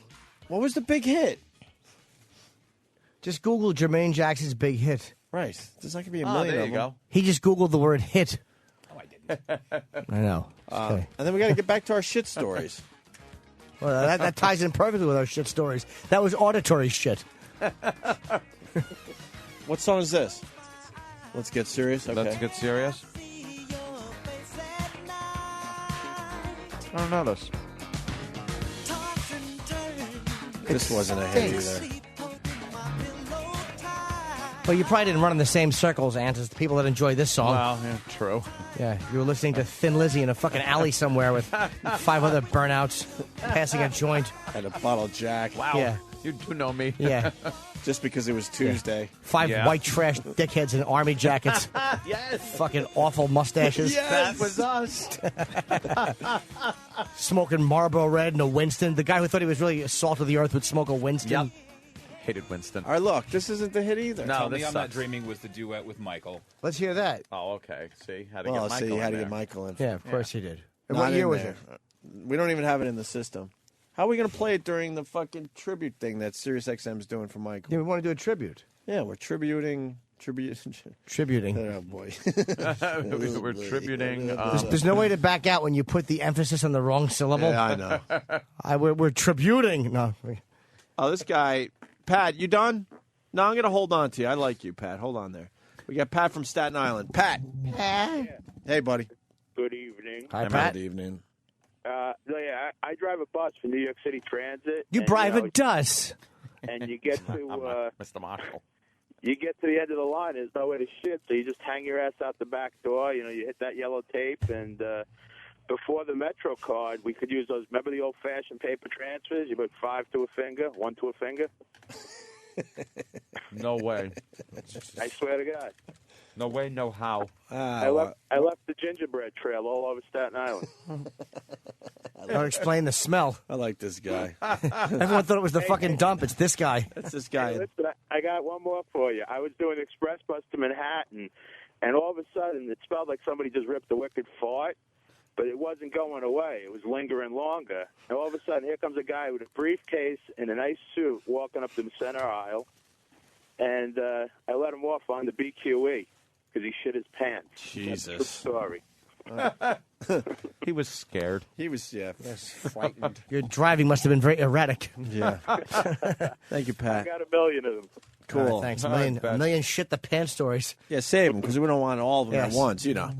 What was the big hit? Just Google Jermaine Jackson's big hit. Right. There's not going to be a million there of you them. go. He just Googled the word hit. Oh, I didn't. I know. And then we got to get back to our shit stories. Well, that ties in perfectly with our shit stories. That was auditory shit. What song is this? Let's Get Serious? Okay. Let's Get Serious? I don't know this. This wasn't a hit either. Well, you probably didn't run in the same circles, Ant, as the people that enjoy this song. Well, yeah, true. Yeah, you were listening to Thin Lizzy in a fucking alley somewhere with 5 other burnouts passing a joint. And a bottle of Jack. Wow. Yeah. You do know me. Yeah. Just because it was Tuesday. Yeah. 5 white trash dickheads in army jackets. Yes. Fucking awful mustaches. Yes. That was us. Smoking Marlboro Red and a Winston. The guy who thought he was really salt of the earth would smoke a Winston. Yep. Hated Winston. All right, look, this isn't the hit either. No, Tell Me I'm Not Dreaming was the duet with Michael. Let's hear that. Oh, okay. See, had to Well, get Michael see, you had to in get there. Michael in. Yeah, of course he did. And Not what year in was there. it? We don't even have it in the system. How are we going to play it during the fucking tribute thing that SiriusXM's doing for Michael? Yeah, we want to do a tribute. Yeah, we're tributing. Tributing. Oh, boy. We're tributing. There's no way to back out when you put the emphasis on the wrong syllable. Yeah, I know. We're tributing. No. Oh, this guy. Pat, you done? No, I'm going to hold on to you. I like you, Pat. Hold on there. We got Pat from Staten Island. Pat. Hey, buddy. Good evening. Hi, Pat. Good evening. I drive a bus for New York City Transit. You drive a bus. And you get to Mr. Marshall. You get to the end of the line. There's nowhere to shit, so you just hang your ass out the back door. You know, you hit that yellow tape, and before the Metro card, we could use those. Remember the old-fashioned paper transfers? You put 5 to a finger, 1 to a finger. No way. I swear to God. No way, no how. I left the gingerbread trail all over Staten Island. Don't explain the smell. I like this guy. Everyone thought it was the fucking dump. It's this guy. That's this guy. Hey, listen, I got one more for you. I was doing express bus to Manhattan, and all of a sudden it smelled like somebody just ripped a wicked fart, but it wasn't going away. It was lingering longer. And all of a sudden, here comes a guy with a briefcase and a nice suit walking up the center aisle, and I let him off on the BQE because he shit his pants. Jesus. That's a true story. He was scared. He was, frightened. Your driving must have been very erratic. Yeah. Thank you, I Pat. got a million of them. Cool. All right, thanks. A million shit the pants stories. Yeah, save them because we don't want all of them Yes. at once, you know.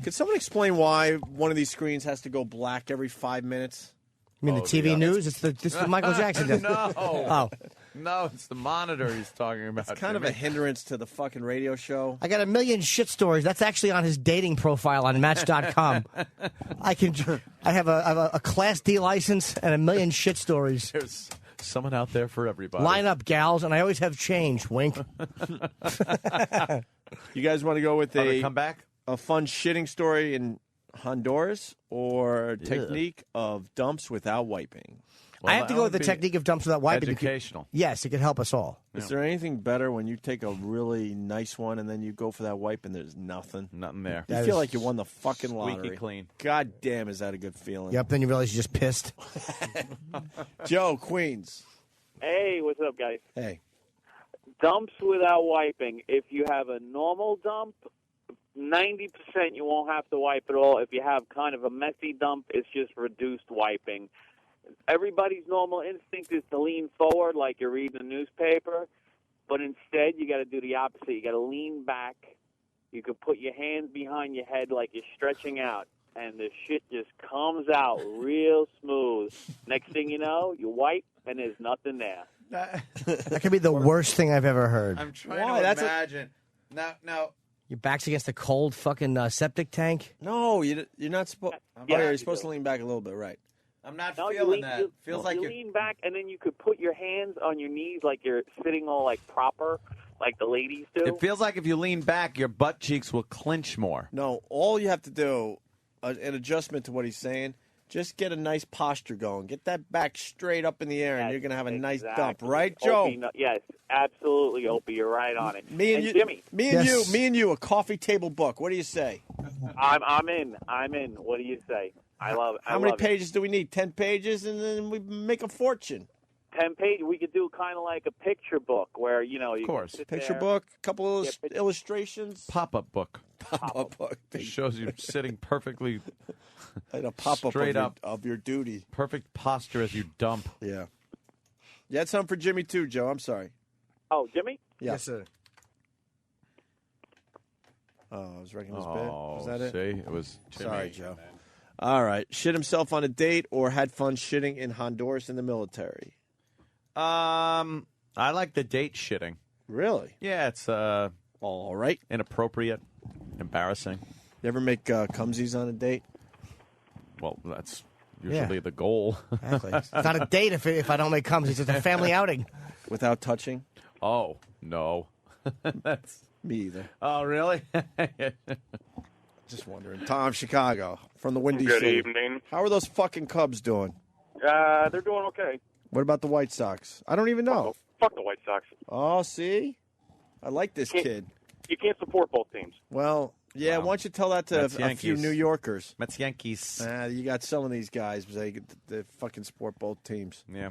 Could someone explain why one of these screens has to go black every 5 minutes? You mean the TV news? It's the Michael Jackson does. No. Oh. No, it's the monitor he's talking about. It's kind of a hindrance to the fucking radio show. I got a million shit stories. That's actually on his dating profile on Match.com. I have a Class D license and a million shit stories. There's someone out there for everybody. Line up, gals, and I always have change. Wink. You guys want to go with come back? a fun shitting story and Honduras or technique of dumps without wiping? I have to go with the technique of dumps without wiping. Educational. Yes, it could help us all. Is there anything better when you take a really nice one and then you go for that wipe and there's nothing? Nothing there. You feel like you won the fucking lottery. Squeaky clean. God damn, is that a good feeling? Yep, then you realize you just pissed. Joe, Queens. Hey, what's up, guys? Hey. Dumps without wiping. If you have a normal dump, 90% you won't have to wipe at all. If you have kind of a messy dump, it's just reduced wiping. Everybody's normal instinct is to lean forward like you're reading a newspaper, but instead you got to do the opposite. You got to lean back. You can put your hands behind your head like you're stretching out, and the shit just comes out real smooth. Next thing you know, you wipe, and there's nothing there. That could be the worst thing I've ever heard. I'm trying to imagine. Now, Your back's against a cold fucking septic tank? No, you're not supposed. You're supposed to lean back a little bit, right? I'm not feeling that. Feels like you you're lean back, and then you could put your hands on your knees like you're sitting all like proper, like the ladies do. It feels like if you lean back, your butt cheeks will clench more. No, all you have to do, an adjustment to what he's saying, just get a nice posture going. Get that back straight up in the air, and you're going to have a nice dump. Right, Joe? Opie, yes, absolutely, Opie. You're right on it. Me and you, Jimmy. Me and you, a coffee table book. What do you say? I'm in. What do you say? I love it. How many pages do we need? 10 pages, and then we make a fortune. 10 pages. We could do kind of like a picture book where, you know, you can sit Picture there. book, a couple of illustrations. Pop-up book. Pop-up book. It shows you sitting perfectly like a pop-up straight up of your duty. Perfect posture as you dump. Yeah. You had something for Jimmy, too, Joe. I'm sorry. Oh, Jimmy? Yeah. Yes, sir. Oh, I was wrecking this bit. Was that it? See, it was Jimmy. Sorry, Joe. All right. Shit himself on a date or had fun shitting in Honduras in the military? I like the date shitting. Really? Yeah, it's all right. Inappropriate, embarrassing. You ever make cumsies on a date? Well, that's usually the goal. Exactly. It's not a date if I don't make cums. It's just a family outing. Without touching? Oh, no. That's me either. Oh, really? Just wondering. Tom, Chicago, from the Windy Good City. evening. How are those fucking Cubs doing? They're doing okay. What about the White Sox? I don't even know. Fuck the White Sox. Oh, see? I like this kid. You can't support both teams. Well, yeah, why don't you tell that to Mets, a few Yankees. New Yorkers? Mets, Yankees. You got some of these guys, they fucking support both teams. Yeah.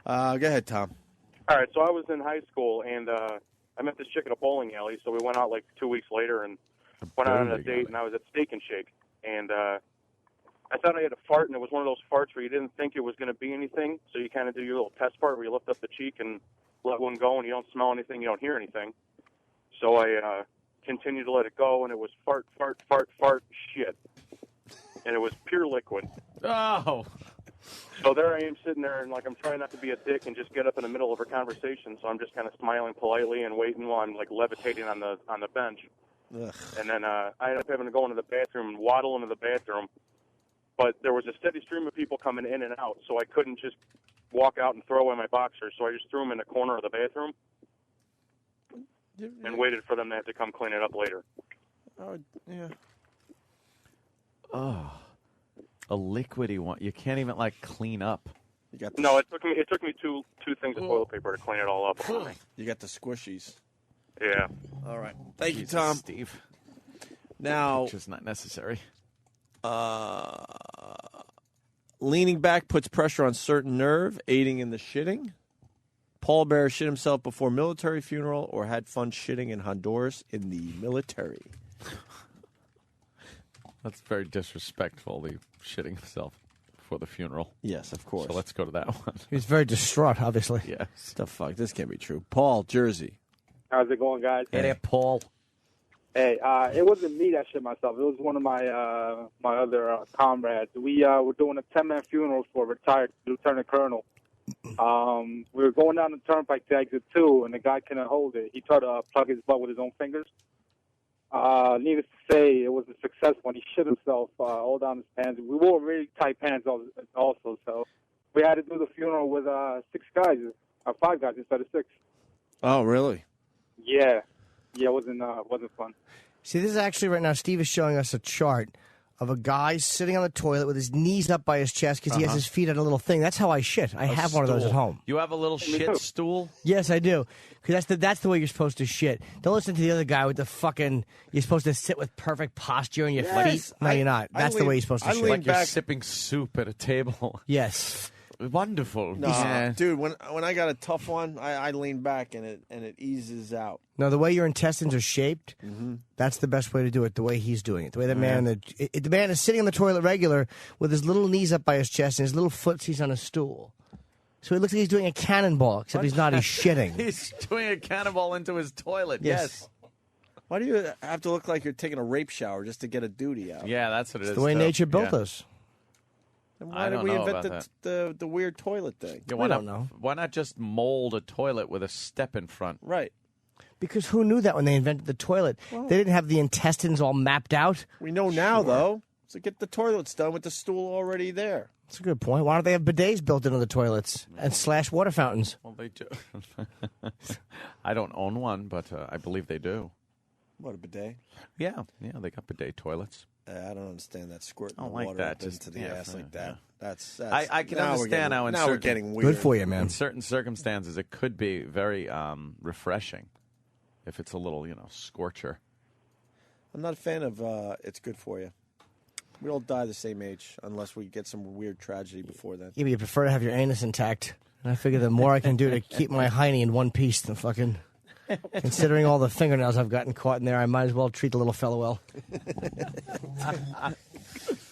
Go ahead, Tom. All right, so I was in high school, and I met this chick at a bowling alley, so we went out like 2 weeks later and went out on a date, and I was at Steak and Shake. And I thought I had a fart, and it was one of those farts where you didn't think it was going to be anything, so you kind of do your little test part where you lift up the cheek and let one go, and you don't smell anything, you don't hear anything. So I continued to let it go, and it was fart, fart, fart, fart, shit. And it was pure liquid. Oh. So there I am sitting there, and like I'm trying not to be a dick and just get up in the middle of a conversation. So I'm just kind of smiling politely and waiting while I'm like levitating on the bench. Ugh. And then I ended up having to go into the bathroom and waddle into the bathroom. But there was a steady stream of people coming in and out, so I couldn't just walk out and throw away my boxers. So I just threw them in the corner of the bathroom and waited for them to have to come clean it up later. Oh, yeah. Oh. A liquidy one. You can't even like clean up. You got No, it took me two things of toilet paper to clean it all up. You got the squishies. Yeah. All right. Thank Jesus, you, Tom. Steve. Now, Which is not necessary. Leaning back puts pressure on certain nerve, aiding in the shitting. Paul Bear shit himself before military funeral or had fun shitting in Honduras in the military. That's very disrespectful, the shitting himself before the funeral. Yes, of course. So let's go to that one. He was very distraught, obviously. Yes. The fuck? This can't be true. Paul, Jersey. How's it going, guys? Hey there, Paul. Hey, it wasn't me that shit myself. It was one of my my other comrades. We were doing a 10-man funeral for a retired lieutenant colonel. We were going down the turnpike to exit 2, and the guy couldn't hold it. He tried to plug his butt with his own fingers. Needless to say, it was a success when he shit himself all down his pants. We wore really tight pants also, so we had to do the funeral with 5 guys instead of 6. Oh, really? Yeah, it wasn't fun. See, this is actually right now, Steve is showing us a chart of a guy sitting on the toilet with his knees up by his chest because he has his feet on a little thing. That's how I shit. I have one of those at home. You have a little shit stool? Yes, I do. Because that's the way you're supposed to shit. Don't listen to the other guy with the fucking. You're supposed to sit with perfect posture and your feet. No, you're not. That's the way you're supposed to shit. Like you're sipping soup at a table. Yes. Wonderful. No, Yeah. dude. When I got a tough one, I lean back and it eases out. No, the way your intestines are shaped, that's the best way to do it. The way he's doing it, the way the man, the man is sitting on the toilet regular with his little knees up by his chest and his little footsies on a stool. So he looks like he's doing a cannonball, except he's not. He's shitting. He's doing a cannonball into his toilet. Yes. Why do you have to look like you're taking a rape shower just to get a duty out? Yeah, that's what it is. It's the way nature built us. Then why did we invent the weird toilet thing? Yeah, I don't know. Why not just mold a toilet with a step in front? Right. Because who knew that when they invented the toilet? They didn't have the intestines all mapped out. We know now, though. So get the toilets done with the stool already there. That's a good point. Why don't they have bidets built into the toilets and slash water fountains? Well, they do. I don't own one, but I believe they do. What, a bidet? Yeah, they got bidet toilets. I don't understand that squirting I don't the like water that. up into the ass like that. Yeah. That's I can understand how now we're getting weird. Good for you, man. In certain circumstances, it could be very refreshing if it's a little, scorcher. I'm not a fan of it's good for you. We all die the same age unless we get some weird tragedy before then. Yeah, but you prefer to have your anus intact. And I figure the more I can do to keep my hiney in one piece, the fucking... Considering all the fingernails I've gotten caught in there, I might as well treat the little fellow well.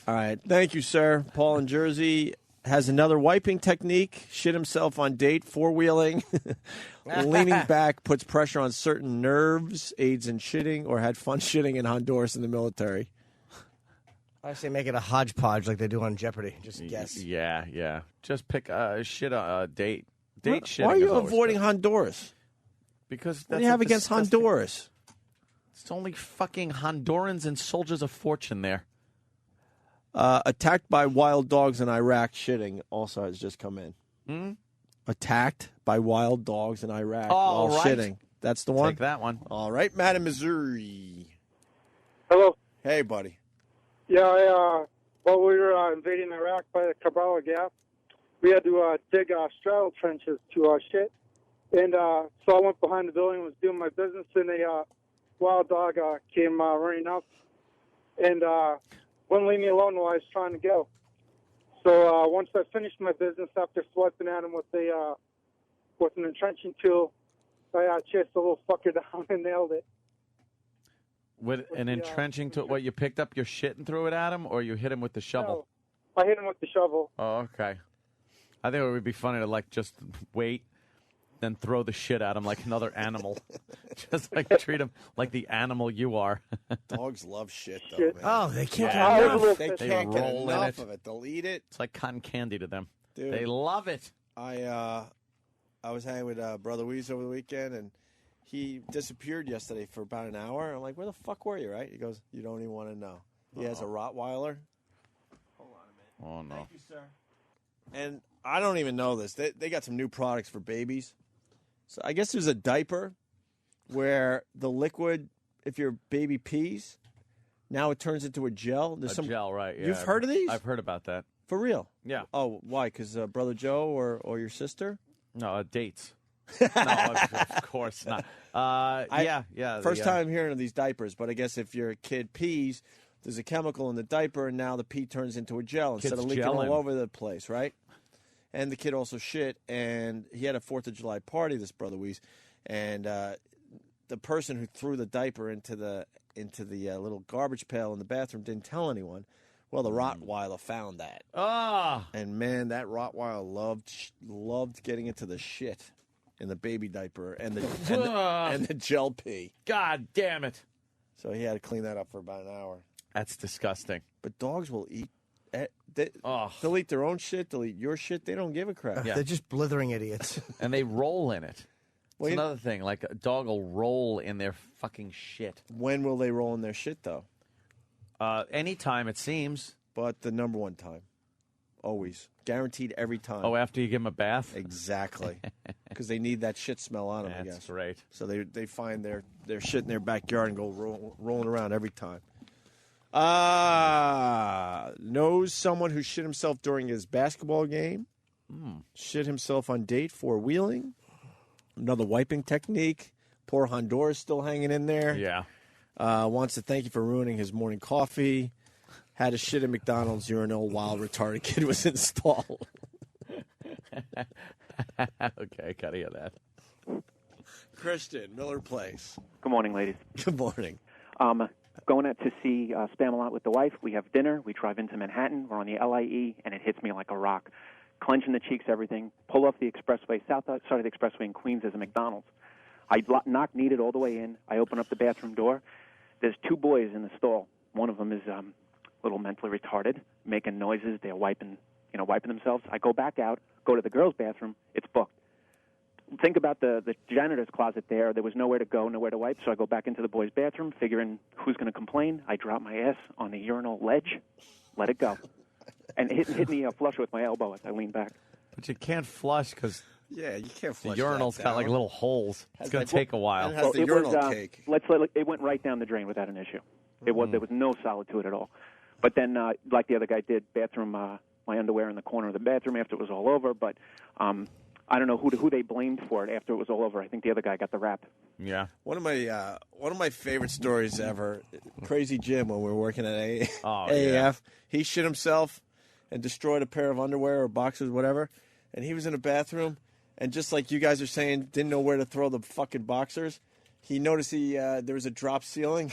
All right. Thank you, sir. Paul in Jersey has another wiping technique. Shit himself on date, four-wheeling. Leaning back puts pressure on certain nerves, aids in shitting, or had fun shitting in Honduras in the military. I say make it a hodgepodge like they do on Jeopardy. Just guess. Yeah. Just pick shit a date. Date shitting. Why are you avoiding Honduras? Because what do you have against Honduras? It's only fucking Hondurans and soldiers of fortune there. Attacked by wild dogs in Iraq, shitting also has just come in. Attacked by wild dogs in Iraq while shitting. That's the one? Take that one. All right, Matt in Missouri. Hello. Hey, buddy. Yeah, while we were invading Iraq by the Karbala Gap, we had to dig straddle trenches to shit. And so I went behind the building and was doing my business, and a wild dog came running up and wouldn't leave me alone while I was trying to go. So once I finished my business, after swiping at him with an entrenching tool, I chased the little fucker down and nailed it. With an entrenching tool? What, you picked up your shit and threw it at him, or you hit him with the shovel? No, I hit him with the shovel. Oh, okay. I think it would be funny to, just wait, then throw the shit at him like another animal. Just, treat him like the animal you are. Dogs love shit, though, man. Oh, they can't get enough. They can't get enough of it. They'll eat it. It's like cotton candy to them. Dude, they love it. I was hanging with Brother Weeze over the weekend, and he disappeared yesterday for about an hour. I'm like, where the fuck were you, right? He goes, you don't even want to know. He has a Rottweiler. Hold on a minute. Oh, no. Thank you, sir. And I don't even know this. They got some new products for babies. So I guess there's a diaper where the liquid, if your baby pees, now it turns into a gel. There's some gel, right? Yeah, You've heard of these? I've heard about that. For real? Yeah. Oh, why? Because Brother Joe or your sister? No, dates. No, of course not. Yeah. First time hearing of these diapers, but I guess if your kid pees, there's a chemical in the diaper, and now the pee turns into a gel instead of leaking all over the place, right? And the kid also shit, and he had a 4th of July party, this Brother Weeze, and the person who threw the diaper into the little garbage pail in the bathroom didn't tell anyone. Well, the Rottweiler found that. Ah! And, man, that Rottweiler loved getting into the shit in the baby diaper and the gel pee. God damn it. So he had to clean that up for about an hour. That's disgusting. But dogs will eat. They'll eat their own shit. They'll eat your shit. They don't give a crap. They're just blithering idiots. And they roll in it. Well, it's another thing. Like a dog will roll in their fucking shit. When will they roll in their shit, though? Anytime, it seems. But the number one time. Always. Guaranteed every time. Oh, after you give them a bath? Exactly. Because they need that shit smell on them, I guess. That's right. So they find their shit in their backyard and go rolling around every time. Knows someone who shit himself during his basketball game. Shit himself on date for wheeling. Another wiping technique. Poor Honduras still hanging in there. Yeah. Wants to thank you for ruining his morning coffee. Had a shit at McDonald's urinal while retarded kid was installed. Okay, gotta hear that. Christian, Miller Place. Good morning, ladies. Good morning. Going out to see Spamalot with the wife. We have dinner. We drive into Manhattan. We're on the LIE, and it hits me like a rock. Clenching the cheeks, everything. Pull off the expressway, south side of the expressway in Queens. There's a McDonald's. I knock needed all the way in. I open up the bathroom door. There's two boys in the stall. One of them is a little mentally retarded, making noises. They're wiping themselves. I go back out, go to the girls' bathroom. It's booked. Think about the janitor's closet there. There was nowhere to go, nowhere to wipe, so I go back into the boys' bathroom, figuring who's going to complain. I drop my ass on the urinal ledge, let it go. And it hit me flush with my elbow as I lean back. But you can't flush because you can't the urinal's got like little holes. It's going to take a while. It has the urinal cake. It went right down the drain without an issue. There was no solid to it at all. But then, like the other guy did, my underwear in the corner of the bathroom after it was all over. But I don't know who they blamed for it after it was all over. I think the other guy got the rap. Yeah. One of my favorite stories ever. Crazy Jim, when we were working at AAF, yeah. He shit himself and destroyed a pair of underwear or boxers, whatever. And he was in a bathroom, and just like you guys are saying, didn't know where to throw the fucking boxers. He noticed there was a drop ceiling.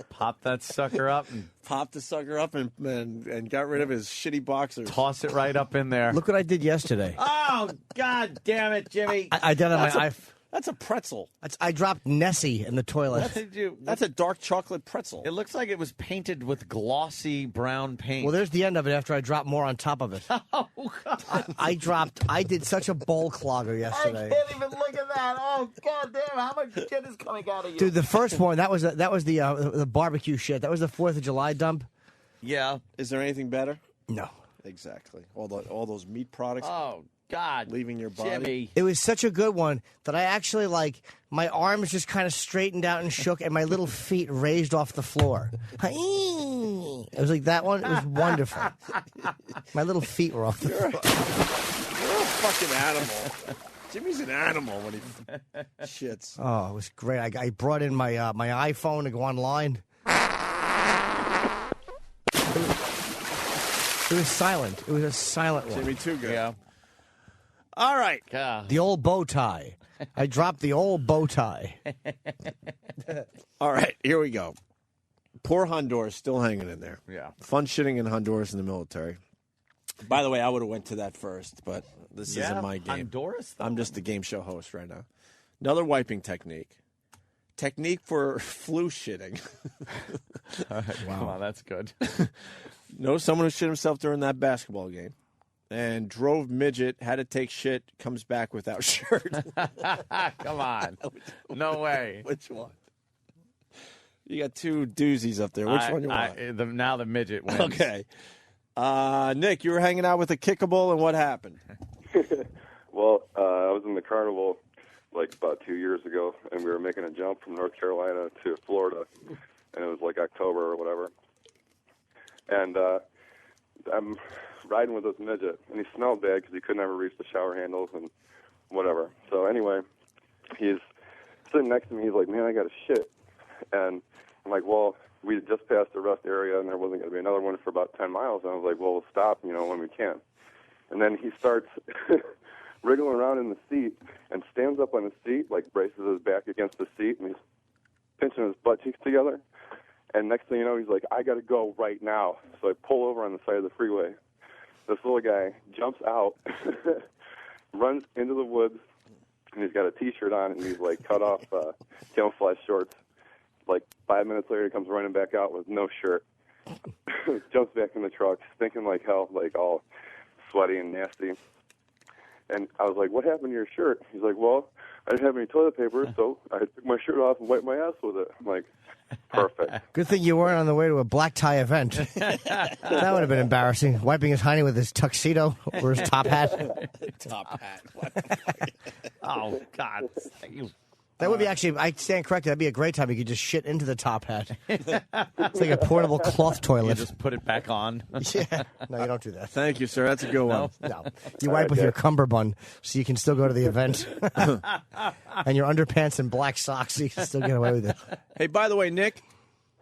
Pop that sucker up. Popped the sucker up and got rid of his shitty boxers. Toss it right up in there. Look what I did yesterday. Oh, God damn it, Jimmy. I did on my iPhone. That's a pretzel. I dropped Nessie in the toilet. That's a dark chocolate pretzel. It looks like it was painted with glossy brown paint. Well, there's the end of it after I dropped more on top of it. Oh, God. I did such a bowl clogger yesterday. I can't even look at that. Oh, God damn. How much shit is coming out of you? Dude, the first one, that was the barbecue shit. That was the 4th of July dump. Yeah. Is there anything better? No. Exactly. All those meat products. Oh, God. Leaving your body. Jimmy. It was such a good one that I actually, my arms just kind of straightened out and shook, and my little feet raised off the floor. It was like that one. It was wonderful. My little feet were off the floor. You're a fucking animal. Jimmy's an animal when he shits. Oh, it was great. I brought in my iPhone to go online. It was silent. It was a silent one. Jimmy, too good. Yeah. All right. The old bow tie. I dropped the old bow tie. All right, here we go. Poor Honduras still hanging in there. Yeah. Fun shitting in Honduras in the military. By the way, I would have went to that first, but this isn't my game. Honduras? I'm just the game show host right now. Another wiping technique. Technique for flu shitting. All right, wow, that's good. Know someone who shit himself during that basketball game. And drove midget, had to take shit, comes back without shirt. Come on. No way. Which one? You got two doozies up there. Which one you want? Now the midget wins. Okay. Nick, you were hanging out with a kickable, and what happened? Well, I was in the carnival about 2 years ago, and we were making a jump from North Carolina to Florida, and it was October or whatever. And I'm riding with this midget, and he smelled bad because he could never reach the shower handles and whatever. So anyway, he's sitting next to me. He's like, man, I got to shit. And I'm like, well, we had just passed the rest area, and there wasn't going to be another one for about 10 miles. And I was like, well, we'll stop, when we can. And then he starts wriggling around in the seat and stands up on the seat, braces his back against the seat, and he's pinching his butt cheeks together. And next thing you know, he's like, I got to go right now. So I pull over on the side of the freeway. This little guy jumps out, runs into the woods, and he's got a T-shirt on, and he's cut off camouflage shorts. 5 minutes later, he comes running back out with no shirt. Jumps back in the truck, stinking like hell, all sweaty and nasty. And I was like, what happened to your shirt? He's like, well, I didn't have any toilet paper, so I took my shirt off and wiped my ass with it. I'm like, perfect. Good thing you weren't on the way to a black tie event. That would have been embarrassing. Wiping his hiney with his tuxedo or his top hat. Top hat. Oh, God. You That would be actually, I stand corrected, that'd be a great time. You could just shit into the top hat. It's like a portable cloth toilet. You just put it back on. Yeah. No, you don't do that. Thank you, sir. That's a good one. No. You wipe with your cummerbund so you can still go to the event. And your underpants and black socks so you can still get away with it. Hey, by the way, Nick.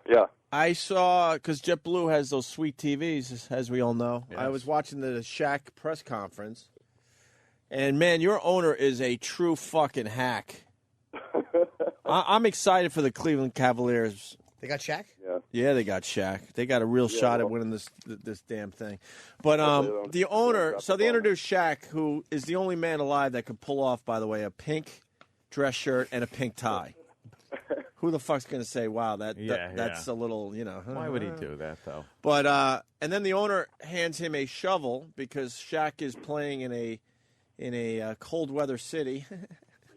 Yeah. I saw, because JetBlue has those sweet TVs, as we all know. Yes. I was watching the Shaq press conference. And, man, your owner is a true fucking hack. I'm excited for the Cleveland Cavaliers. They got Shaq? Yeah, they got Shaq. They got a real shot at winning this damn thing. But the owner, so they introduced Shaq, who is the only man alive that could pull off, by the way, a pink dress shirt and a pink tie. Who the fuck's going to say, wow, that's a little, Why would he do that, though? But and then the owner hands him a shovel because Shaq is playing in a cold weather city.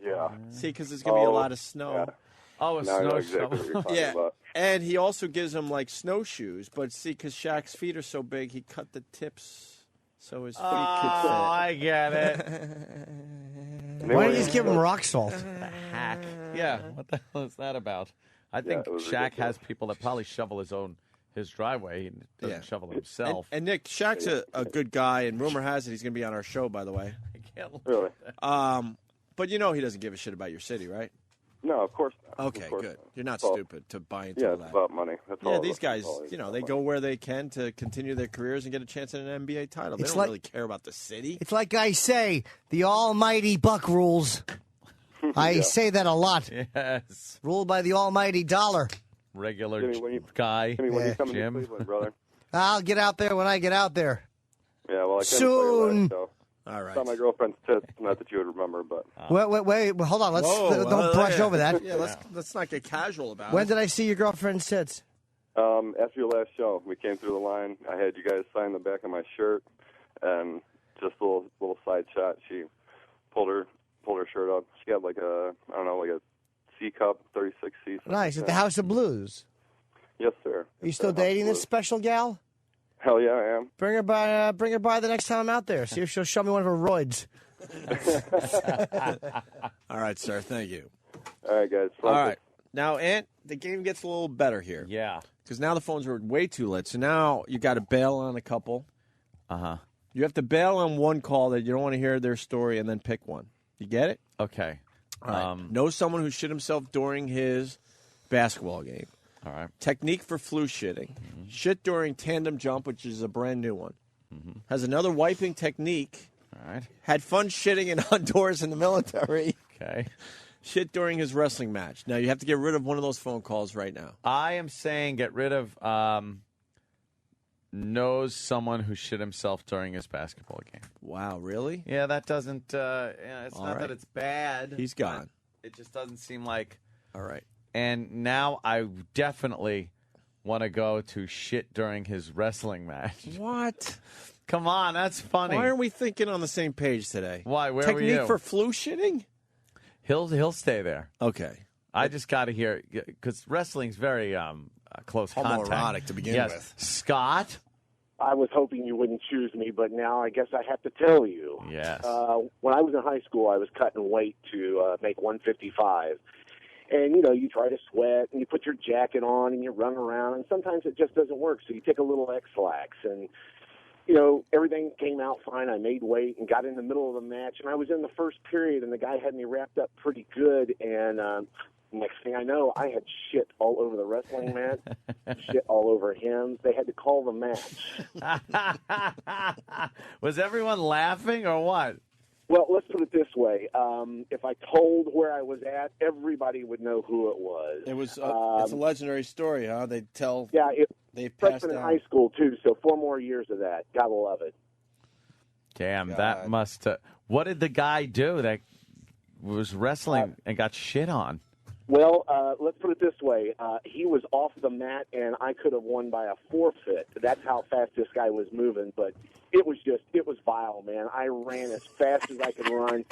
Yeah. See, because there's going to be a lot of snow. Yeah. Oh, a Now I know snow exactly what you're shovel. talking Yeah. about. And he also gives him, like, snowshoes. But see, because Shaq's feet are so big, he cut the tips so his feet could fit. I get it. Why don't you just give him rock salt? Hack. Yeah, what the hell is that about? I think it was Shaq ridiculous. has people that probably shovel his driveway. He doesn't shovel it himself. And Nick, Shaq's a good guy, and rumor has it he's going to be on our show, by the way. I can't Really? But you know he doesn't give a shit about your city, right? No, of course not. Okay, Of course good. not. You're not It's all- stupid to buy into Yeah, all it's that. about money. That's all. These guys, that's all it's they about go money. where they can to continue their careers and get a chance at an NBA title. They It's don't like- really care about the city. It's like I say, the almighty buck rules. I say that a lot. Yes. Ruled by the almighty dollar. Regular Jimmy, when you- guy. Jimmy, when you come Jim. to Cleveland, brother. I'll get out there when I get out there. Yeah, well, I can't Soon. All right. Saw my girlfriend's tits. Not that you would remember, but Wait, hold on. Don't brush over that. Yeah, let's not get casual about When it. did I see your girlfriend's tits? after your last show, we came through the line. I had you guys sign the back of my shirt, and just a little side shot. She pulled her shirt up. She got like a C cup, 36C. Nice. At the House of Blues. Yes, sir. Are you still dating this special gal? Hell yeah, I am. Bring her by the next time I'm out there. See if she'll show me one of her roids. All right, sir. Thank you. All right, guys. All right. Now, Ant, the game gets a little better here. Yeah. Because now the phones are way too lit. So now you got to bail on a couple. Uh-huh. You have to bail on one call that you don't want to hear their story and then pick one. You get it? Okay. All right. Know someone who shit himself during his basketball game. All right. Technique for flu shitting. Mm-hmm. Shit during tandem jump, which is a brand new one. Mm-hmm. Has another wiping technique. All right. Had fun shitting in outdoors in the military. Okay. Shit during his wrestling match. Now, you have to get rid of one of those phone calls right now. I am saying get rid of knows someone who shit himself during his basketball game. Wow, really? Yeah, that doesn't it's All not right. that it's bad. He's gone. It just doesn't seem like. All right. And now I definitely want to go to shit during his wrestling match. What? Come on, that's funny. Why aren't we thinking on the same page today? Why? Where Technique were you? for flu shitting? He'll stay there. Okay. I just got to hear because wrestling's very close contact. Homoerotic to begin yes. with. Scott. I was hoping you wouldn't choose me, but now I guess I have to tell you. Yes. When I was in high school, I was cutting weight to make 155. And, you know, you try to sweat and you put your jacket on and you run around, and sometimes it just doesn't work. So you take a little X-Lax and, you know, everything came out fine. I made weight and got in the middle of the match, and I was in the first period, and the guy had me wrapped up pretty good. And next thing I know, I had shit all over the wrestling mat, shit all over him. They had to call the match. Was everyone laughing or what? Well, let's put it this way. If I told where I was at, everybody would know who it was. It was. It's a legendary story, huh? They tell. Yeah, they passed freshman in down. high school, too, so 4 more years of that. Gotta love it. Damn, that must. What did the guy do that was wrestling and got shit on? Well, let's put it this way. He was off the mat, and I could have won by a forfeit. That's how fast this guy was moving, but it was vile, man. I ran as fast as I could run,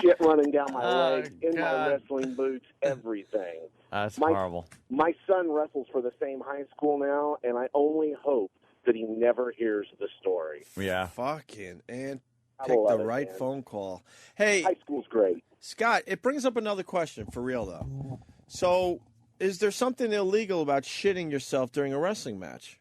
shit running down my legs, in my wrestling boots, everything. That's horrible. My son wrestles for the same high school now, and I only hope that he never hears the story. Yeah. Fucking and Pick love the it, right man. phone call. Hey, high school's great. Scott, it brings up another question for real, though. So, is there something illegal about shitting yourself during a wrestling match?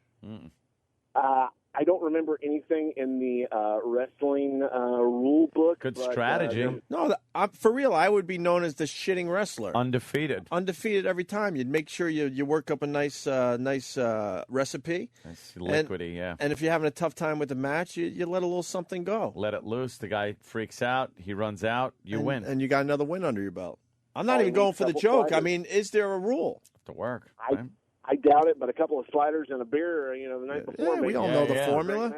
I don't remember anything in the wrestling rule book. Good but, strategy. No, for real, I would be known as the shitting wrestler. Undefeated. Undefeated every time. You'd make sure you work up a nice recipe. It's liquidy, yeah. And if you're having a tough time with the match, you let a little something go. Let it loose. The guy freaks out. He runs out. You win. And you got another win under your belt. I'm not even going for the joke. sliders. I mean, is there a rule? To work. I doubt it, but a couple of sliders and a beer, the night before. We all know the formula.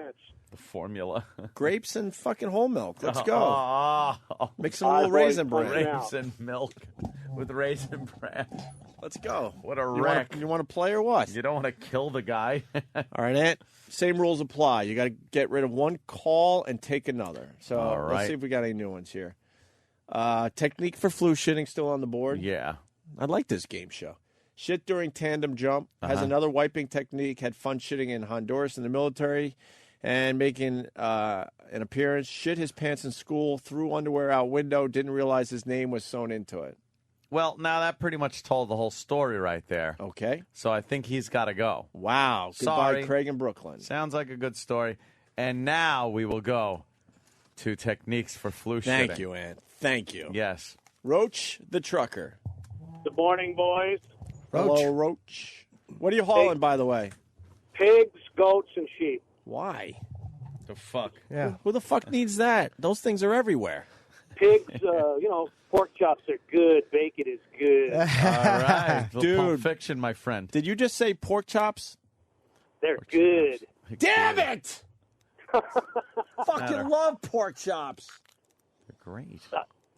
The formula. Grapes and fucking whole milk. Let's go. Mix some little raisin bran. Raisin milk with raisin bran. Let's go. What a wreck. You want to play or what? You don't want to kill the guy. All right, Ant. Same rules apply. You got to get rid of one call and take another. So All right. let's see if we got any new ones here. Technique for flu shitting still on the board. Yeah. I like this game show. Shit during tandem jump. Has another wiping technique. Had fun shitting in Honduras in the military and making an appearance. Shit his pants in school. Threw underwear out window. Didn't realize his name was sewn into it. Well, now that pretty much told the whole story right there. Okay. So I think he's got to go. Wow. Sorry. Goodbye, Craig in Brooklyn. Sounds like a good story. And now we will go to techniques for flu shitting. Thank you, Ant. Thank you. Yes. Roach the trucker. Good morning, boys. Hello, Roach. What are you hauling, by the way? Pigs, goats, and sheep. Why? The fuck? Yeah. Who the fuck needs that? Those things are everywhere. Pigs, pork chops are good. Bacon is good. All right. Dude. Pulp Fiction, my friend. Did you just say pork chops? They're good. Damn it! Fucking love pork chops. They're great.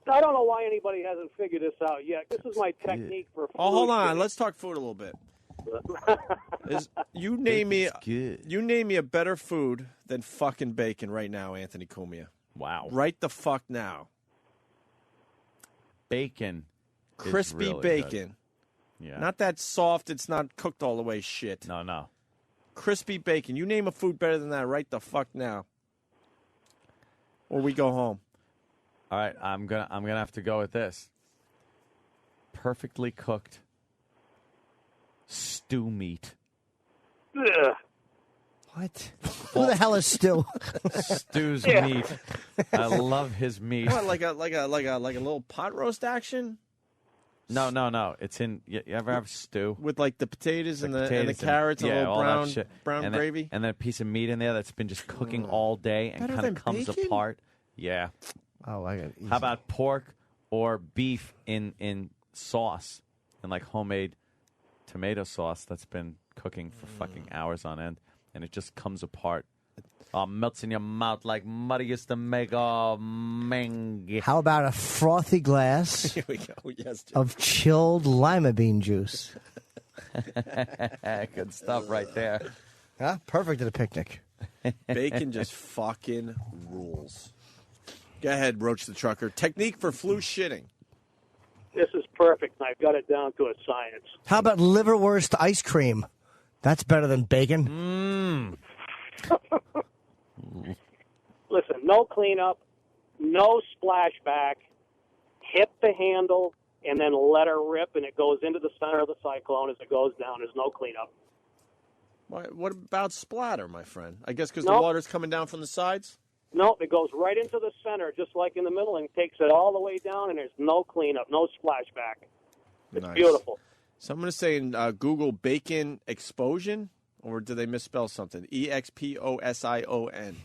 I don't know why anybody hasn't figured this out yet. This is my technique for food. Oh, hold on. shitting. Let's talk food a little bit. You name me a better food than fucking bacon right now, Anthony Cumia. Wow. Right the fuck now. Bacon. is Crispy really bacon. good. Yeah. Not that soft, it's not cooked all the way shit. No. Crispy bacon. You name a food better than that right the fuck now. Or we go home. All right, I'm gonna have to go with this. Perfectly cooked stew meat. Ugh. What? Who the hell is Stu? Stu's meat. I love his meat. What, like a little pot roast action? No. It's in. You ever have stew with like the potatoes and the carrots and a little all that brown shit. brown and gravy, then, and then a piece of meat in there that's been just cooking all day and Better kind than of comes bacon? apart. Yeah. Oh, I got. How about pork or beef in sauce and like homemade tomato sauce that's been cooking for fucking hours on end, and it just comes apart. Melts in your mouth like muddy used to make a mangy. How about a frothy glass Here we go. Yes, Jim. of chilled lima bean juice? Good stuff right there. Huh? Perfect at a picnic. Bacon just fucking rules. Go ahead, Roach the Trucker. Technique for flu shitting. This is perfect, and I've got it down to a science. How about liverwurst ice cream? That's better than bacon. Listen, no cleanup, no splashback. Hit the handle, and then let her rip, and it goes into the center of the cyclone as it goes down. There's no cleanup. What about splatter, my friend? I guess because Nope. the water's coming down from the sides? No, it goes right into the center, just like in the middle, and takes it all the way down, and there's no cleanup, no splashback. It's Nice. beautiful. So I'm going to say in Google bacon explosion, or did they misspell something? EXPOSION.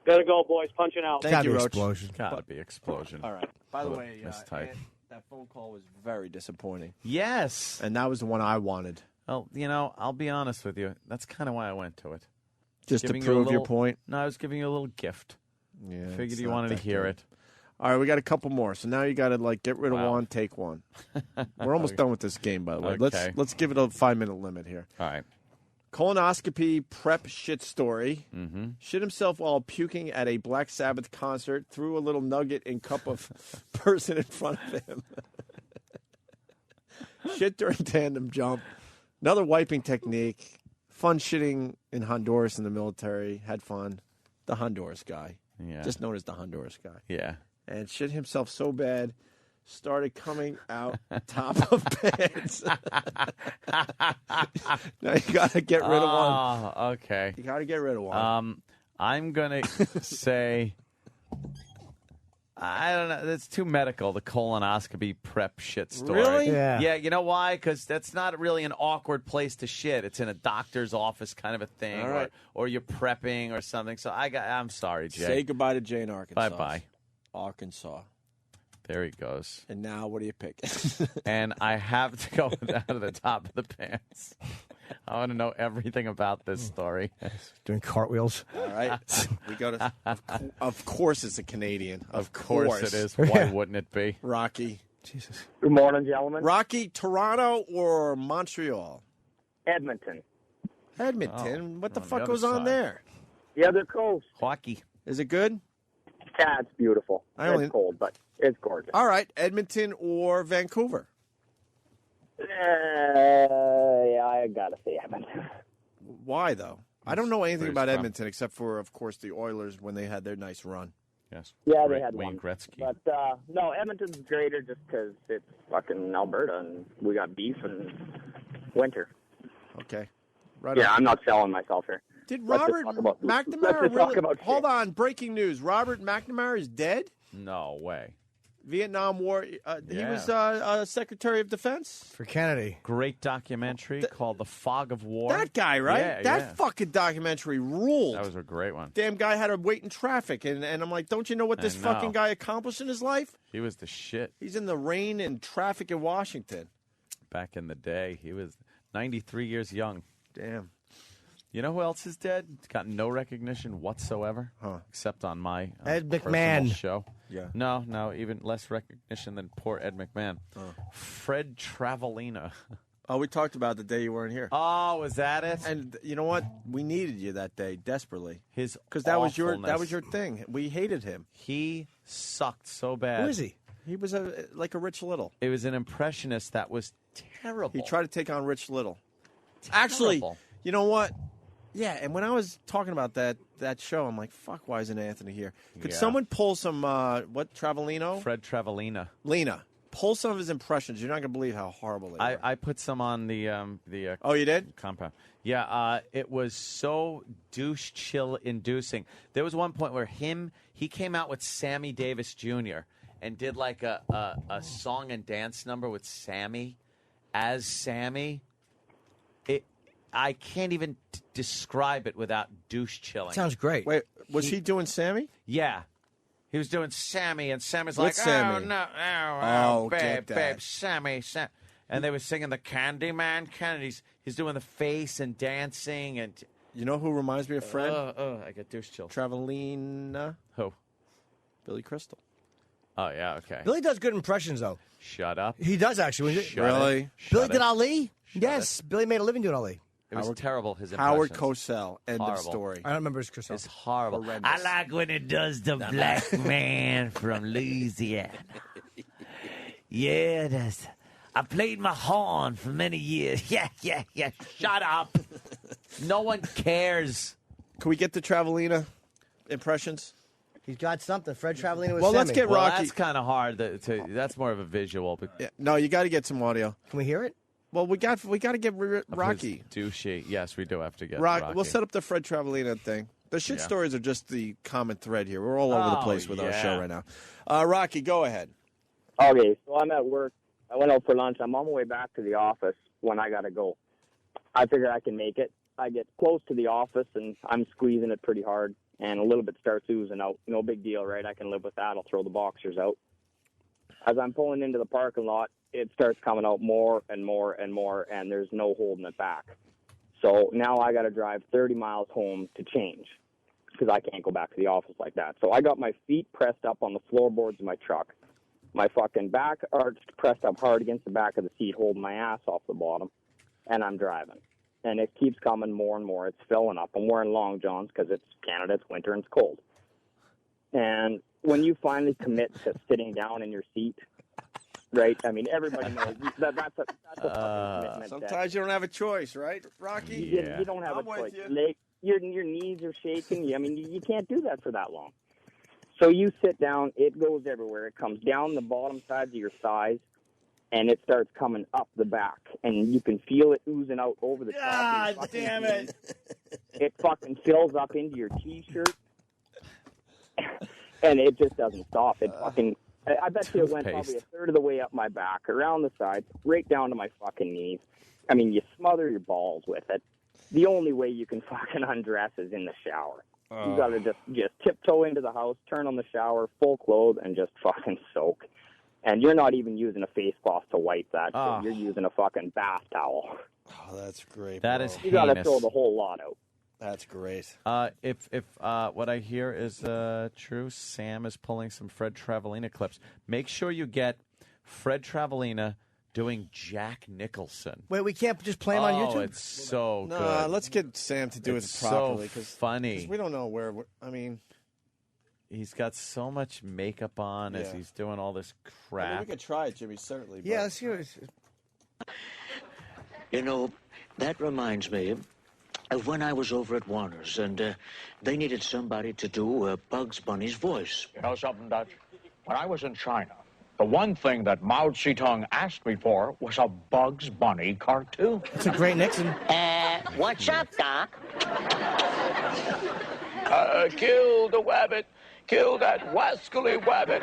Gotta go, boys. Punching out. Thank you, Roach. Explosion. Gotta be explosion. All right. By the Little way, mistype. that phone call was very disappointing. Yes. And that was the one I wanted. Well, I'll be honest with you. That's kind of why I went to it. Just to Giving you a prove your little- point? No, I was giving you a little gift. Yeah. Figured it's you not wanted to that hear good. it. All right, we got a couple more. So now you got to get rid of Wow. one, take one. We're almost done with this game, by the way. Okay. Let's give it a 5-minute limit here. All right. Colonoscopy prep shit story. Mm-hmm. Shit himself while puking at a Black Sabbath concert. Threw a little nugget in cup of person in front of him. Shit during tandem jump. Another wiping technique. Fun shitting in Honduras in the military. Had fun. The Honduras guy. Yeah. just known as the Honduras guy. Yeah. And shit himself so bad, started coming out top of pants. Now you got to get rid of one. Oh, okay. You got to get rid of one. I'm going to say, I don't know. That's too medical, the colonoscopy prep shit story. Really? Yeah. Yeah, you know why? Because that's not really an awkward place to shit. It's in a doctor's office kind of a thing. All right. Or you're prepping or something. So I'm sorry, Jay. Say goodbye to Jay in Arkansas. Bye-bye. Arkansas. There he goes. And now what do you pick? And I have to go down to the top of the pants. I want to know everything about this story. Doing cartwheels. All right. We go to. Of course, it's a Canadian. Of course it is. Why wouldn't it be? Rocky. Jesus. Good morning, gentlemen. Rocky, Toronto or Montreal? Edmonton. Edmonton. Oh, What the on the fuck other goes on side. there? The other coast. Hockey. Is it good? Yeah, it's beautiful. It's cold, but it's gorgeous. All right. Edmonton or Vancouver? Yeah, I gotta say Edmonton. Why though? I don't know anything Where's about from? Edmonton except for, of course, the Oilers when they had their nice run. Yes. Yeah, they had Wayne one. Gretzky. But no, Edmonton's greater just because it's fucking Alberta and we got beef and winter. Okay. Right. Yeah, on. I'm not selling myself here. Did Let's just Robert talk about- let's McNamara just talk really? about Hold shit. on. Breaking news. Robert McNamara is dead? No way. Vietnam War. He Yeah. was Secretary of Defense For Kennedy. Great documentary called The Fog of War. That guy, right? Yeah, that yeah. fucking documentary ruled. That was a great one. Damn guy had to wait in traffic, and I'm like, don't you know what this I know. fucking guy accomplished in his life? He was the shit He's in the rain and traffic in Washington. back in the day. He was 93 years young. Damn. You know who else is dead? Got no recognition whatsoever, except on my Ed personal McMahon. show. Yeah. No, even less recognition than poor Ed McMahon. Fred Travalina. Oh, we talked about the day you weren't here. Oh, was that it? And you know what? We needed you that day desperately. Because that was your thing. We hated him. He sucked so bad. Who is he? He was like a Rich Little. It was an impressionist that was terrible. He tried to take on Rich Little. Actually, you know what? Yeah, and when I was talking about that show, I'm like, fuck, why isn't Anthony here? Could Yeah. someone pull some, Travalino? Fred Travalina. Lena. Pull some of his impressions. You're not going to believe how horrible they were. I put some on the Oh, you did? compound. Yeah, it was so douche chill inducing. There was one point where he came out with Sammy Davis Jr. and did like a song and dance number with Sammy as Sammy. I can't even describe it without douche chilling. Sounds great. Wait, was he doing Sammy? Yeah. He was doing Sammy, and Sammy's What's like, Sammy? oh, no, Oh, babe, get that. babe, Sammy. And they were singing the Candyman. He's doing the face and dancing. And You know who reminds me of Fred? I get douche chills. Travalina. Who? Billy Crystal. Oh, yeah, okay. Billy does good impressions, though. Shut up. He does, actually. Really? Billy Shut did it. Ali? Yes. Billy made a living doing Ali. It was terrible, his Howard impressions. Cosell. End of Horrible. story. I don't remember his Crystal. It's horrible. Horrendous. I like when it does the black man from Louisiana. Yeah, I played my horn for many years. Yeah. Shut up. No one cares. Can we get the Travalina impressions? He's got something. Fred Travalina was Well, let's get Well, Rocky. that's kind of hard. That's more of a visual. But Yeah, no, you got to get some audio. Can we hear it? Well, we got to get of Rocky. his douchey. Yes, we do have to get Rocky. Rocky. We'll set up the Fred Travalina thing. The shit Yeah. stories are just the common thread here. We're all over the Oh, place with our yeah. show right now. Rocky, go ahead. Okay, so I'm at work. I went out for lunch. I'm on my way back to the office when I got to go. I figure I can make it. I get close to the office, and I'm squeezing it pretty hard, and a little bit starts oozing out. No big deal, right? I can live with that. I'll throw the boxers out. As I'm pulling into the parking lot, it starts coming out more and more and more, and there's no holding it back. So now I got to drive 30 miles home to change because I can't go back to the office like that. So I got my feet pressed up on the floorboards of my truck. My fucking back arched, pressed up hard against the back of the seat, holding my ass off the bottom, and I'm driving. And it keeps coming more and more. It's filling up. I'm wearing long johns because it's Canada, it's winter, and it's cold. And when you finally commit to sitting down in your seat, right? I mean, everybody knows that's a fucking commitment. Sometimes you don't have a choice, right, Rocky? You don't have I'm a with choice. you. Your knees are shaking. I mean, you can't do that for that long. So you sit down, it goes everywhere. It comes down the bottom sides of your thighs, and it starts coming up the back, and you can feel it oozing out over the top. God damn it! It fucking fills up into your T-shirt, and it just doesn't stop. It fucking. I bet you it went probably a third of the way up my back, around the sides, right down to my fucking knees. I mean, you smother your balls with it. The only way you can fucking undress is in the shower. You got to just tiptoe into the house, turn on the shower, full clothes, and just fucking soak. And you're not even using a face cloth to wipe that shit. You're using a fucking bath towel. Oh, that's great. That is You got to heinous. throw the whole lot out. That's great. If what I hear is true, Sam is pulling some Fred Travalina clips. Make sure you get Fred Travalina doing Jack Nicholson. Wait, we can't just play him on YouTube? It's so No, good. let's get Sam to do It's it properly. so funny. We don't know where. I mean, he's got so much makeup on as Yeah. he's doing all this I mean, crap. we could try it, Jimmy. Certainly. Yeah, but- let's hear it. You know, that reminds me of when I was over at Warner's, and they needed somebody to do Bugs Bunny's voice. You know something, Dutch? When I was in China, the one thing that Mao Zedong asked me for was a Bugs Bunny cartoon. That's a great Nixon. What's up, Doc? Kill the wabbit. Kill that wascally wabbit.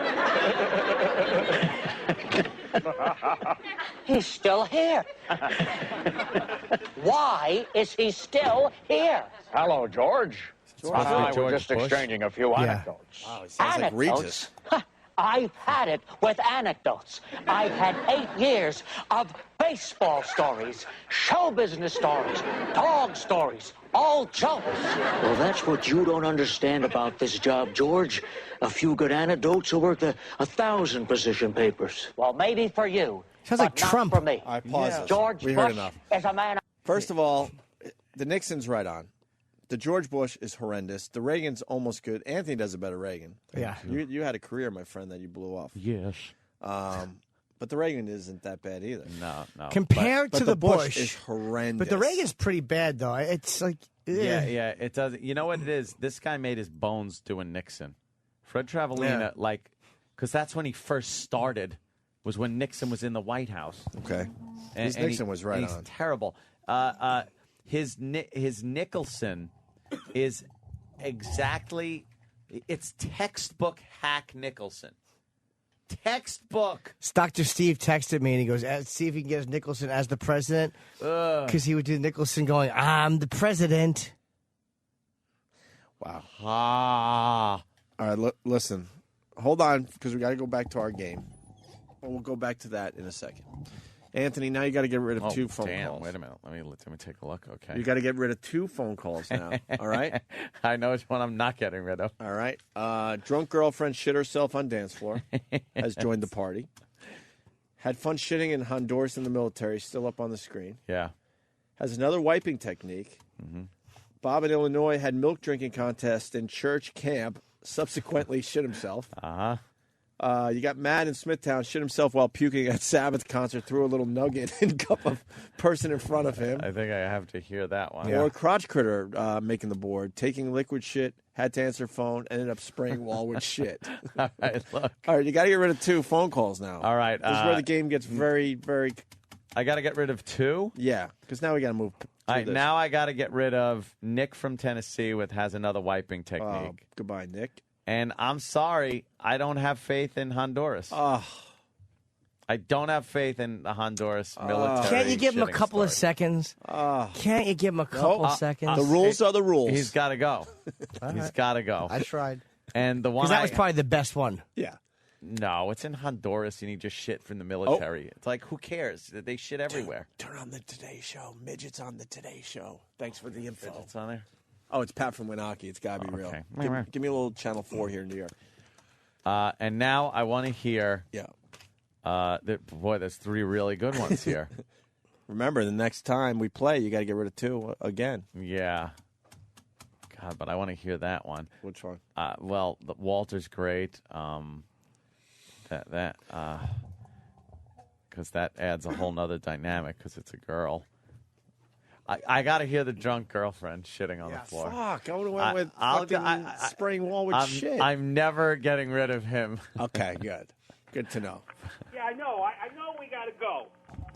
He's still here. Why is he still here? Hello, George. George. Us and I were George just Bush. exchanging a few anecdotes. Wow, he sounds like Regis. Anecdotes? Huh, I've had it with anecdotes. I've had 8 years of baseball stories, show business stories, dog stories, all jokes. Well, that's what you don't understand about this job, George. A few good anecdotes are worth 1,000 position papers. Well, maybe for you. Sounds like but not Trump. for me. All right, pause this. George We heard Bush enough. is a man. First of all, the Nixon's right on. The George Bush is horrendous. The Reagan's almost good. Anthony does a better Reagan. Yeah. You had a career, my friend, that you blew off. Yes. But the Reagan isn't that bad either. No. Compared But to the the Bush, is horrendous. but the Reagan's pretty bad, though. It's like, Yeah, it does. You know what it is? This guy made his bones doing Nixon. Fred Travalina, because that's when he first started, was when Nixon was in the White House. Okay. Nixon was right he's on. terrible. His Nicholson is exactly, it's textbook hack Nicholson. Textbook. Dr. Steve texted me and he goes, see if he can get Nicholson as the president. Because he would do Nicholson going, I'm the president. Wow. Ah. All right, listen. Hold on, because we got to go back to our game. And we'll go back to that in a second. Anthony, now you got to get rid of 2 phone calls. Wait a minute. Let me take a look. Okay. You got to get rid of 2 phone calls now. All right? I know which one I'm not getting rid of. All right. Drunk girlfriend shit herself on dance floor. Has joined the party. Had fun shitting in Honduras in the military. Still up on the screen. Yeah. Has another wiping technique. Mm-hmm. Bob in Illinois had milk drinking contest in church camp. Subsequently shit himself. Uh-huh. You got Matt in Smithtown shit himself while puking at Sabbath concert. Threw a little nugget in cup of person in front of him. I think I have to hear that one. Or Crotch Critter making the board. Taking liquid shit. Had to answer phone. Ended up spraying wall with shit. All right, look. All right, you got to get rid of 2 phone calls now. All right. This is where the game gets very, very... I got to get rid of 2? Yeah, because now we got to move All right, this. now I got to get rid of Nick from Tennessee has another wiping technique. Goodbye, Nick. And I'm sorry, I don't have faith in Honduras. I don't have faith in the Honduras military. Can't you give him a shitting couple of story. seconds? Can't you give him a couple seconds? The rules are the rules. He's got to go. He's got to go. I tried. And the one Because that was probably the best one. Yeah. No, it's in Honduras, and he just shit from the military. It's like, who cares? They shit everywhere. Turn on the Today Show. Midget's on the Today Show. Thanks for the info. Midget's on there? Oh, it's Pat from Winaki. It's got to be real. Okay. Give me a little Channel 4 here in New York. And now I want to hear. Yeah. Boy, there's 3 really good ones here. Remember, the next time we play, you got to get rid of 2 again. Yeah. God, but I want to hear that one. Which one? Well, Walter's great. Because that adds a whole nother dynamic because it's a girl. I got to hear the drunk girlfriend shitting on the floor. Fuck, I would have went with spraying wall with shit. I'm never getting rid of him. Okay, good. Good to know. Yeah, I know. I know we got to go.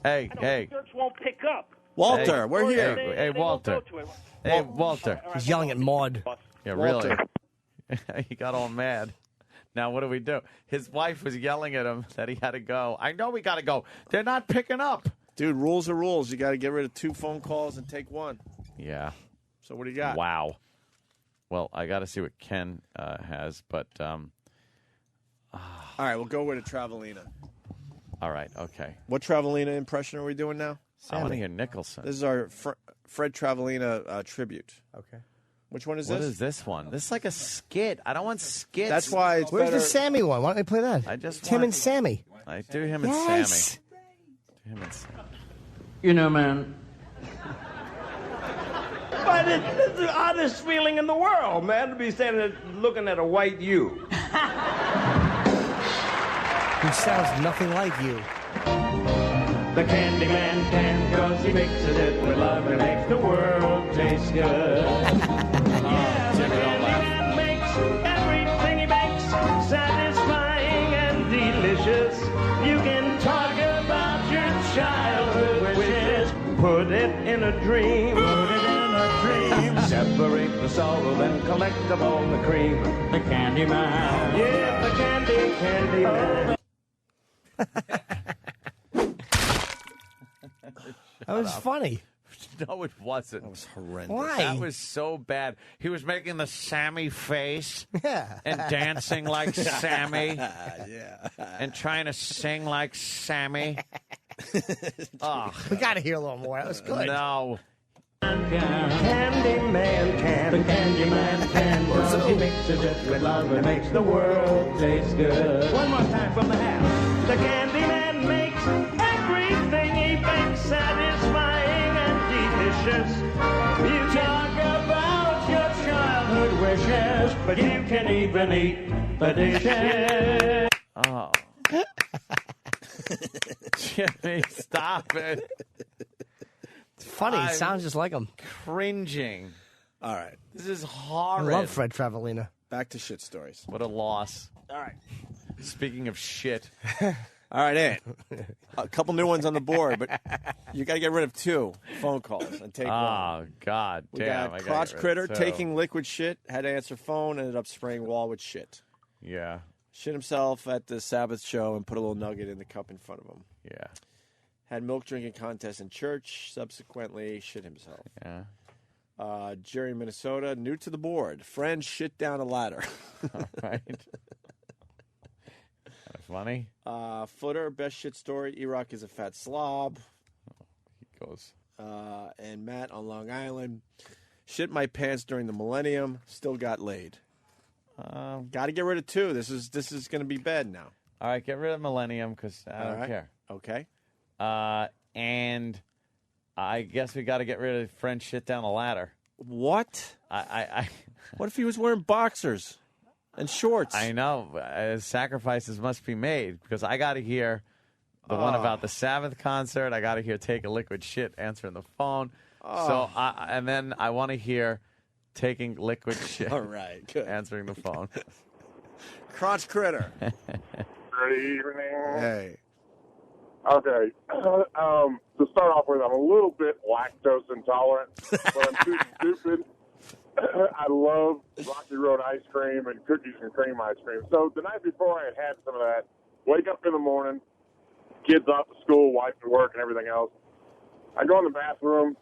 Hey. The search won't pick up. Walter, we're here. Hey, Walter. Hey, Walter. He's yelling at Maud. Yeah, really. He got all mad. Now, what do we do? His wife was yelling at him that he had to go. I know we got to go. They're not picking up. Dude, rules are rules. You got to get rid of 2 phone calls and take 1. Yeah. So what do you got? Wow. Well, I got to see what Ken has, but... All right, we'll go with a Travalina. All right, okay. What Travalina impression are we doing now? I want to hear Nicholson. This is our Fred Travalina tribute. Okay. Which one is What this? is this one? This is like a skit. I don't want skits. That's why it's Where's better. the Sammy one? Why don't we play that? It's him and Sammy. I do him and Yes. Sammy. Do him and Sammy. You know, man. But it's the oddest feeling in the world, man, to be standing there looking at a white you. Who sounds nothing like you. The candy man can, cause he mixes it with love and makes the world taste good. Yeah, the candy man makes everything he makes satisfying and delicious. You can talk about your childhood wishes, put it in a dream. Put it in a dream. Separate the sorrow, then collect all the cream. The candy man. Yeah, the candy man. That was funny. No, it wasn't. That was horrendous. Why? That was so bad. He was making the Sammy face Yeah. and dancing like Sammy Yeah. and trying to sing like Sammy. Oh, We got to hear a little more. That was good. no. Candy man can, the candy man can, cause he mixes it with love and makes the world taste good. One more time from the half. The candy man makes everything he bakes satisfying and delicious. You talk about your childhood wishes, but you can even eat the dishes. Oh. Jimmy, stop it. It's funny. It I'm sounds just like him. Cringing. All right. This is I horrid. love Fred Travalina. Back to shit stories. What a loss. All right. Speaking of shit. All right, Ant. A couple new ones on the board, but you got to get rid of 2 phone calls and take 1. Oh, God We damn. got I crotch gotta critter get rid of 2. taking liquid shit, had to answer phone, ended up spraying wall with shit. Yeah. Shit himself at the Sabbath show and put a little nugget in the cup in front of him. Yeah. Had milk drinking contest in church, subsequently shit himself. Yeah. Jerry, Minnesota, new to the board. Friend shit down a ladder. All right. Kind of funny. Footer, best shit story. E-Rock is a fat slob. He goes. And Matt on Long Island. Shit my pants during the millennium. Still got laid. Got to get rid of 2. This is going to be bad now. All right, get rid of Millennium because I don't care. Okay. And I guess we got to get rid of friend shit down the ladder. What? I What if he was wearing boxers and shorts? I know. Sacrifices must be made because I got to hear the one about the Sabbath concert. I got to hear take a liquid shit answering the phone. So and then I want to hear taking liquid shit. All right, good. Answering the phone. Crotch critter. Good evening. Hey. Okay. To start off with, I'm a little bit lactose intolerant, but I'm too stupid. I love Rocky Road ice cream and cookies and cream ice cream. So the night before I had some of that, wake up in the morning, kids off to school, wife to work and everything else. I go in the bathroom,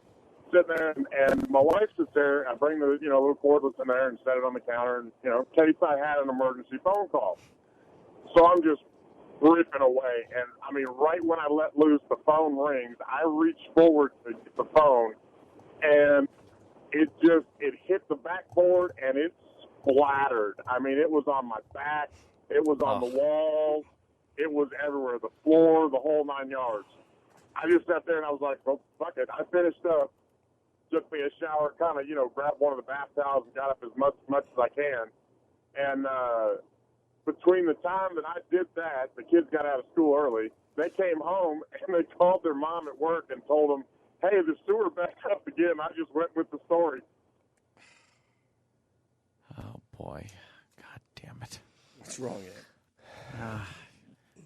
sitting there, and my wife sits there. I bring the little cordless in there and set it on the counter, and in case I had an emergency phone call. So I'm just ripping away, and I mean, right when I let loose, the phone rings. I reach forward to get the phone, and it hit the backboard, and it splattered. I mean, it was on my back, it was on the walls, it was everywhere, the floor, the whole 9 yards. I just sat there and I was like, well, fuck it. I finished up, took me a shower, kind of, grabbed one of the bath towels and got up as much as I can. And between the time that I did that, the kids got out of school early. They came home and they called their mom at work and told them hey, the sewer backed up again. I just went with the story. Oh, boy. God damn it. What's wrong, Ed?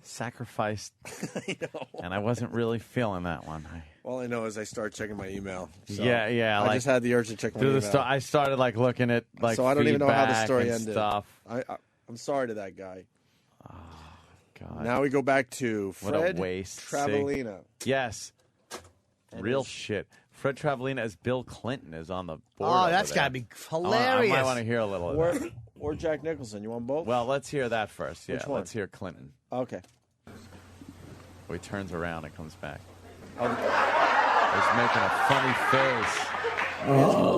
Sacrificed. I know. And I wasn't really feeling that one. All I know is I started checking my email. So yeah. I like, just had the urge to check my through email. I started like looking at like so I don't even know how the story and ended. Stuff. I'm sorry to that guy. Oh, God. Now we go back to Fred what a waste. Travalina. Yes. Real shit. Fred Travalina as Bill Clinton is on the board. Oh, that's got to be hilarious. I might want to hear a little of that. Or Jack Nicholson. You want both? Well, let's hear that first. Yeah, Which one? let's hear Clinton. Okay. He turns around and comes back. He's making a funny face.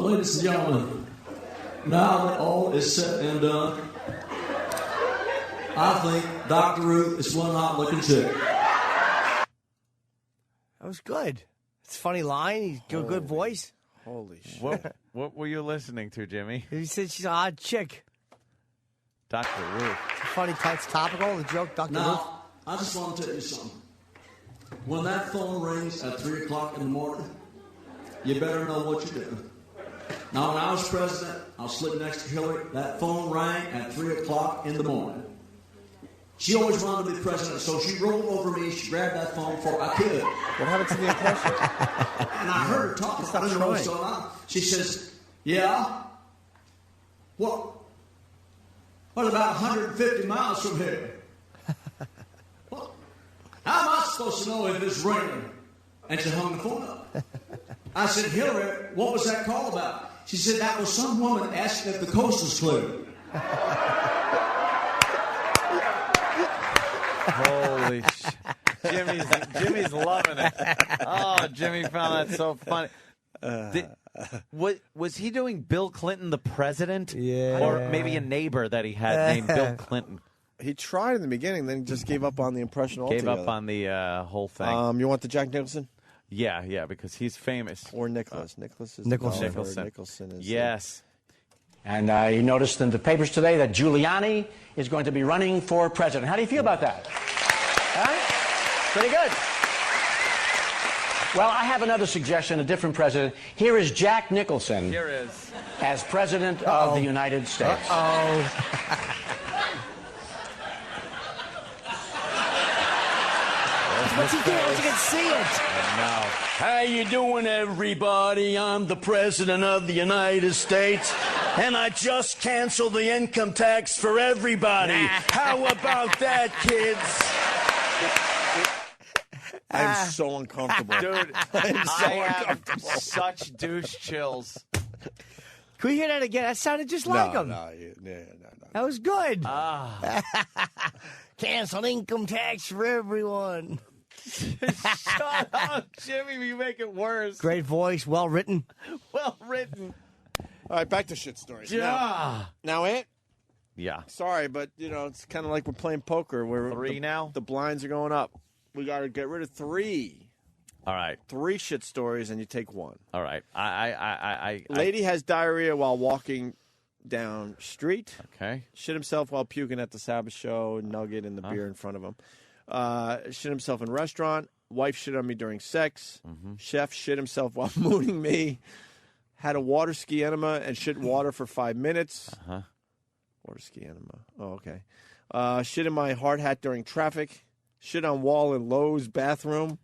Ladies and gentlemen, now that all is said and done, I think Dr. Ruth is one hot-looking chick. That was good. It's a funny line. He's got a good voice. Holy shit. What were you listening to, Jimmy? He said she's a hot chick. Dr. Ruth. Funny, it's topical, the joke, Dr. Ruth. Now, I just want to tell you something. When that phone rings at 3 o'clock in the morning, you better know what you're doing. Now, when I was president, I was sitting next to Hillary. That phone rang at 3 o'clock in the morning. She always wanted to be president, so she rolled over me. She grabbed that phone before I could. What happened to the impression? And I heard her talking. I don't know what's going on. She says, yeah? What about 150 miles from here? How am I supposed to know if it's raining? And she hung the phone up. I said, Hillary, what was that call about? She said, that was some woman asking if the coast was clear. Holy shit. Jimmy's loving it. Oh, Jimmy found that so funny. Was he doing Bill Clinton the president? Yeah. Or maybe a neighbor that he had named Bill Clinton? He tried in the beginning, then gave up on the impression altogether. Gave up on the whole thing. You want the Jack Nicholson? Yeah, because he's famous. Or Nicholas. Nicholas is Nicholson. is yes. And you noticed in the papers today that Giuliani is going to be running for president. How do you feel about that? Pretty good. Well, I have another suggestion, a different president. Here is Jack Nicholson. Here is. As president of the United States. What's he doing? You can see it. No. How you doing, everybody? I'm the president of the United States, and I just canceled the income tax for everybody. How about that, kids? I'm so uncomfortable. Dude, I'm so uncomfortable. Such douche chills. Can we hear that again? That sounded just like him. No. That was good. Cancel income tax for everyone. Shut up, Jimmy. You make it worse. Great voice, well written. Well written. All right, back to shit stories. Yeah. Now, Ant? Yeah. Sorry, but, it's kind of like we're playing poker. Where 3 now? The blinds are going up. We got to get rid of 3. All right. 3 shit stories, and you take 1. All right. Lady has diarrhea while walking down street. Okay. Shit himself while puking at the Sabbath show. Nugget in the beer in front of him. Shit himself in restaurant. Wife shit on me during sex. Mm-hmm. Chef shit himself while mooning me. Had a water ski enema and shit water for 5 minutes. Uh-huh. Water ski enema. Oh, okay. Shit in my hard hat during traffic. Shit on wall in Lowe's bathroom.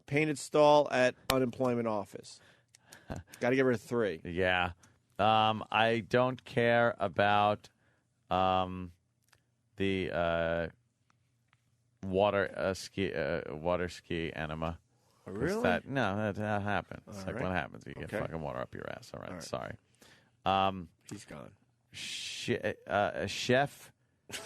Painted stall at unemployment office. Got to get rid of 3. Yeah. I don't care about the water ski enema. Really? That happens. It's like what happens? You get fucking water up your ass. All right. Sorry. He's gone. Chef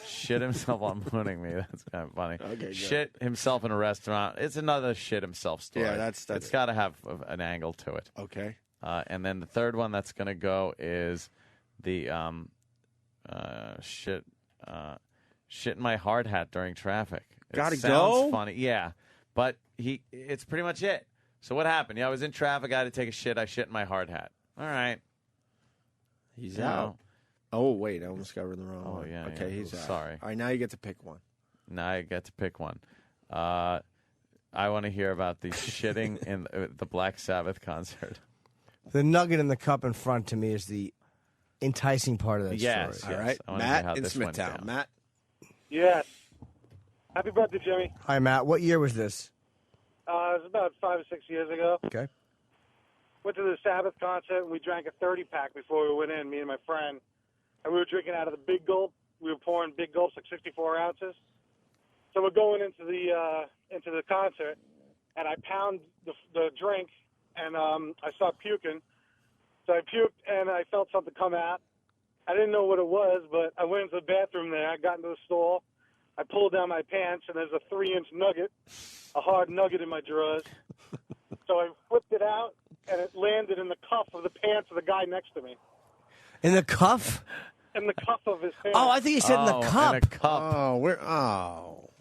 shit himself while mooning me. That's kind of funny. Okay, good. Shit himself in a restaurant. It's another shit himself story. Yeah, that's it's got to have an angle to it. Okay. And then the third one that's going to go is the shit in my hard hat during traffic. Gotta sounds go? funny. Yeah. But it's pretty much it. So what happened? Yeah, I was in traffic. I had to take a shit. I shit in my hard hat. All right. He's out. Oh, wait. I almost got rid of the wrong one. Okay, he's out. Sorry. All right, now you get to pick one. Now I get to pick one. I want to hear about the shitting in the Black Sabbath concert. The nugget in the cup in front to me is the enticing part of that Yes, story. All right, Matt in Smithtown. Matt. Yes. Happy birthday, Jimmy. Hi, Matt. What year was this? It was about 5 or 6 years ago. Okay. Went to the Sabbath concert, and we drank a 30-pack before we went in, me and my friend. And we were drinking out of the big gulp. We were pouring big gulps, like 64 ounces. So we're going into the concert, and I pound the drink, and I start puking. So I puked, and I felt something come out. I didn't know what it was, but I went into the bathroom there. I got into the stall. I pulled down my pants, and there's a 3-inch nugget, a hard nugget in my drawers. So I whipped it out, and it landed in the cuff of the pants of the guy next to me. In the cuff? In the cuff of his pants. Oh, I think he said in the cup. In a cup.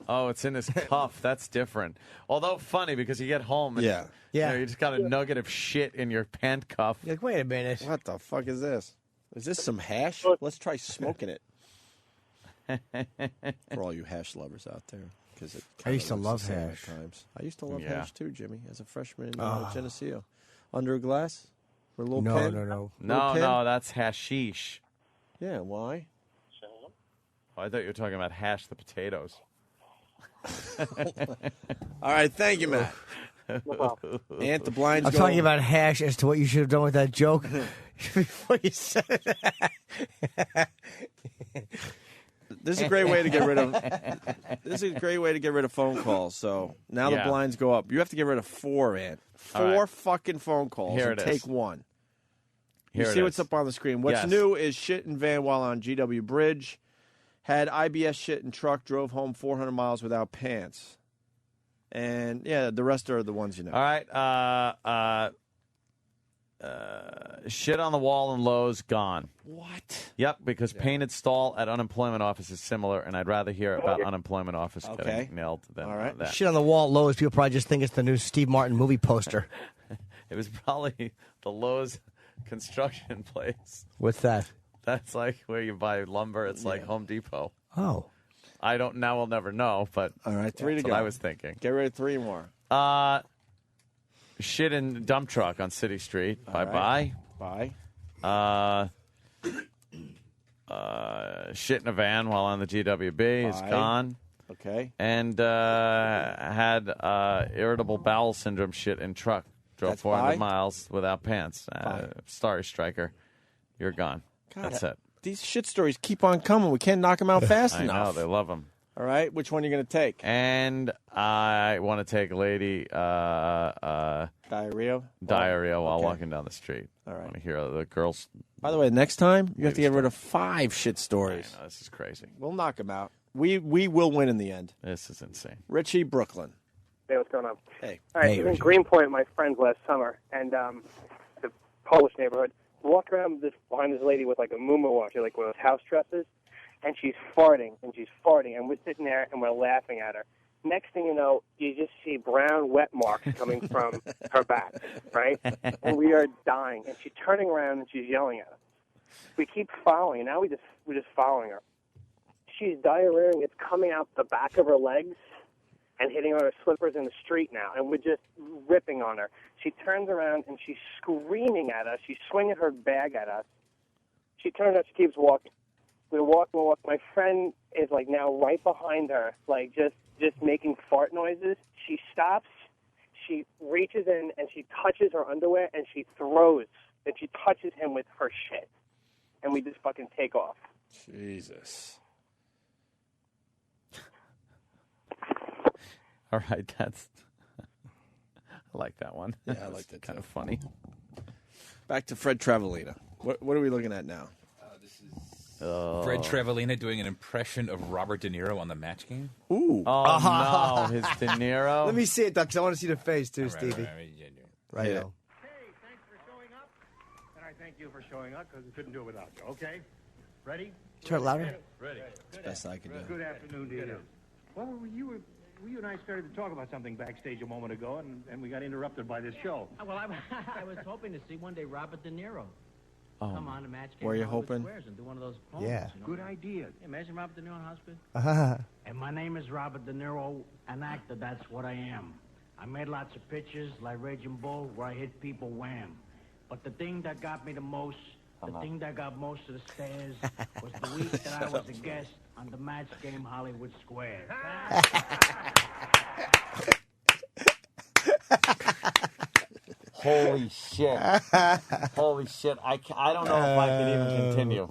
Oh, it's in his cuff. That's different. Although funny because you get home and you just got a nugget of shit in your pant cuff. You're like, wait a minute. What the fuck is this? Is this some hash? Let's try smoking it. For all you hash lovers out there. Because I used to love hash. Times. I used to love hash too, Jimmy, as a freshman in Geneseo. Under a glass? With a little pen? No, that's hashish. Yeah, why? Oh, I thought you were talking about hash the potatoes. All right, thank you, Matt. Ant, the blinds I'm talking about hash as to what you should have done with that joke before you said that. This is a great way to get rid of. This is a great way to get rid of phone calls. So now the blinds go up. You have to get rid of 4, Ant. 4 fucking phone calls. Here and it take is. 1. Here you it see what's is. up on the screen. What's new is shit in van while on GW Bridge. Had IBS shit in truck. Drove home 400 miles without pants. And yeah, the rest are the ones you know. All right. Shit on the wall in Lowe's, gone. What? Yep, because painted stall at unemployment office is similar, and I'd rather hear about unemployment office getting nailed than that. Shit on the wall at Lowe's, people probably just think it's the new Steve Martin movie poster. It was probably the Lowe's construction place. What's that? That's like where you buy lumber. It's like Home Depot. Oh. I don't. Now we'll never know, but all right, 3 to that's go. what I was thinking. Get rid of 3 more. Shit in dump truck on City Street. All Bye. Bye. Shit in a van while on the GWB is gone. Okay. And had irritable bowel syndrome shit in truck. Drove That's 400 bye? miles without pants. Sorry, Stryker. You're gone. God, That's it. These shit stories keep on coming. We can't knock them out fast I enough. know. They love them. All right. Which one are you going to take? And I want to take lady diarrhea while walking down the street. All right. I want to hear the girls. By the way, next time you have to get rid of 5 shit stories. I know, this is crazy. We'll knock them out. We will win in the end. This is insane. Richie, Brooklyn. Hey, what's going on? Hey. All right, Hey, I was in Richie. Greenpoint with my friends last summer, and the Polish neighborhood. Walk around behind this lady with like a muumuu on, like one of those house dresses, and she's farting, and we're sitting there and we're laughing at her. Next thing you know, you just see brown wet marks coming from her back, right? And we are dying, and she's turning around and she's yelling at us. We keep following, and now we're just following her. She's diarrheaing. It's coming out the back of her legs and hitting on her slippers in the street now, and we're just ripping on her. She turns around, and she's screaming at us. She's swinging her bag at us. She turns out, she keeps walking. We're walking. My friend is, like, now right behind her, like, just making fart noises. She stops. She reaches in, and she touches her underwear, and she throws, and she touches him with her shit. And we just fucking take off. Jesus. All right, that's. I like that one. Yeah, I like that. Kind of funny. Back to Fred Travalina. What are we looking at now? Fred Travalina doing an impression of Robert De Niro on the Match Game. Ooh. Oh, no. His De Niro. Let me see it, Doug, because I want to see the face, too, Stevie. Right Yeah. now. And I thank you for showing up because we couldn't do it without you. Okay? Ready? Turn it louder. Ready. It's the best I can do. Good afternoon to you. Well, you and I started to talk about something backstage a moment ago, and we got interrupted by this show. Well, I was hoping to see one day Robert De Niro come on a Match Game. Were you Hollywood hoping? Squares and do one of those poems, Yeah. you know? Good idea. Yeah, imagine Robert De Niro in hospital. Uh-huh. And my name is Robert De Niro, an actor. That's what I am. I made lots of pictures like Raging Bull where I hit people wham. But the thing that got me the most, the thing that got most of the stares was the week that I was a guest on the Match Game Hollywood Square. Holy shit. Holy shit. I don't know if I can even continue.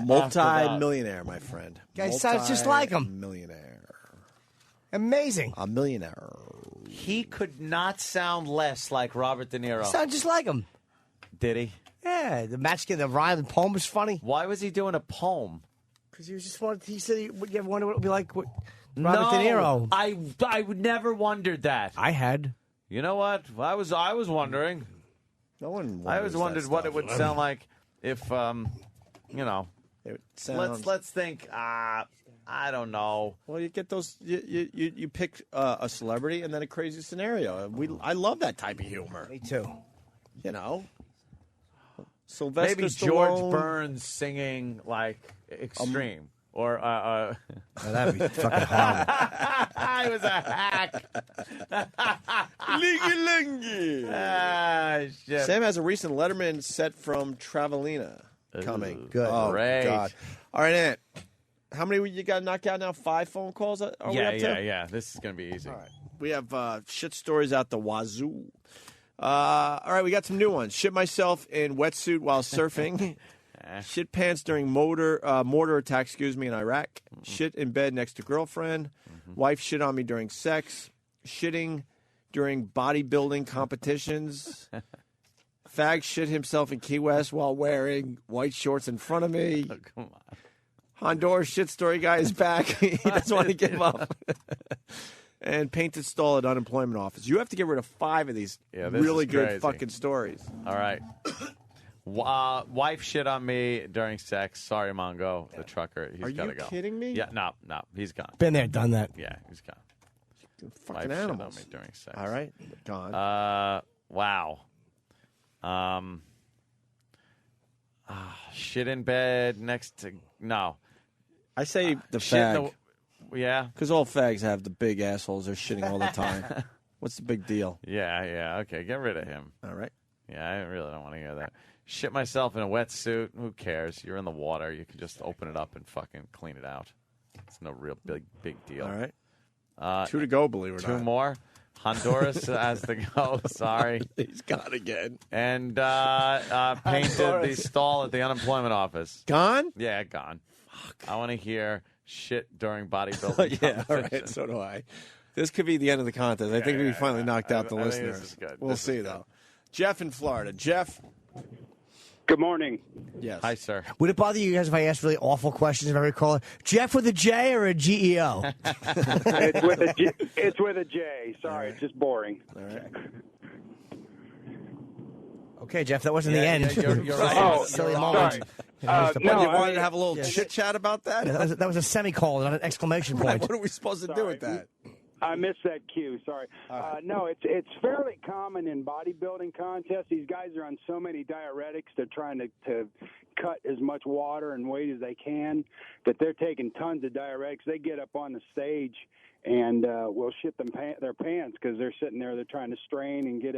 Multi-millionaire, my friend. Guy sounds just like him. Millionaire. Amazing. A millionaire. He could not sound less like Robert De Niro. Sound just like him. Did he? Yeah, the match game, the rhyme, the poem was funny. Why was he doing a poem? Because he was just wanted. He said, "You ever wonder what it would be like with Robert De Niro?" I never wondered that. I had. You know what? I was wondering. No one. I always wondered what it would sound like if, you know. Let's think. I don't know. Well, you get those. You pick a celebrity and then a crazy scenario. I love that type of humor. Me too. You know. Sylvester Maybe Stallone. George Burns singing like Extreme. Or oh, that'd be fucking horrible. I was a hack. Lingy. Shit. Sam has a recent Letterman set from Travalina coming. Good. Oh, Great. God. All right, Ant. How many you got knocked out now? 5 phone calls? Are we up to? Yeah. This is going to be easy. All right. We have shit stories out the wazoo. All right, we got some new ones. Shit myself in wetsuit while surfing. Shit pants during mortar attack, in Iraq. Shit in bed next to girlfriend. Wife shit on me during sex. Shitting during bodybuilding competitions. Fag shit himself in Key West while wearing white shorts in front of me. Oh, come on. Honduras shit story guy is back. He doesn't want to give up. And painted stall at unemployment office. You have to get rid of 5 of these really good crazy. fucking stories. All right. Wife shit on me during sex. Sorry, Mongo, the trucker. He's got to go. Are you kidding me? Yeah, no, he's gone. Been there, done that. Yeah, he's gone. Fucking Wife animals. shit on me during sex. All right, gone. Wow. Shit in bed next to I say the shit in fag. Yeah. Because all fags have the big assholes. They're shitting all the time. What's the big deal? Yeah. Okay, get rid of him. All right. Yeah, I really don't want to hear that. Shit myself in a wetsuit. Who cares? You're in the water. You can just open it up and fucking clean it out. It's no real big deal. All right. 2 to go, believe it or not. 2 more. Honduras has to go. Sorry. He's gone again. And painted the stall at the unemployment office. Gone? Yeah, gone. Fuck. I want to hear shit during bodybuilding. Yeah, all right. So do I. This could be the end of the contest. I think we finally knocked out the I think listeners. this is good. We'll This see, is though. Jeff in Florida. Jeff. Good morning. Yes. Hi, sir. Would it bother you guys if I asked really awful questions of every caller? Jeff with a J or a GEO? It's with a J. Sorry, it's just boring. All right. Okay, Jeff, that wasn't the end. You're right. Silly you're moment. sorry. You wanted to have a little chit chat about that? That was a semicolon, not an exclamation point. What are we supposed to do with that? I missed that cue. Sorry. No, it's fairly common in bodybuilding contests. These guys are on so many diuretics. They're trying to cut as much water and weight as they can that they're taking tons of diuretics. They get up on the stage and will shit their pants because they're sitting there. They're trying to strain and get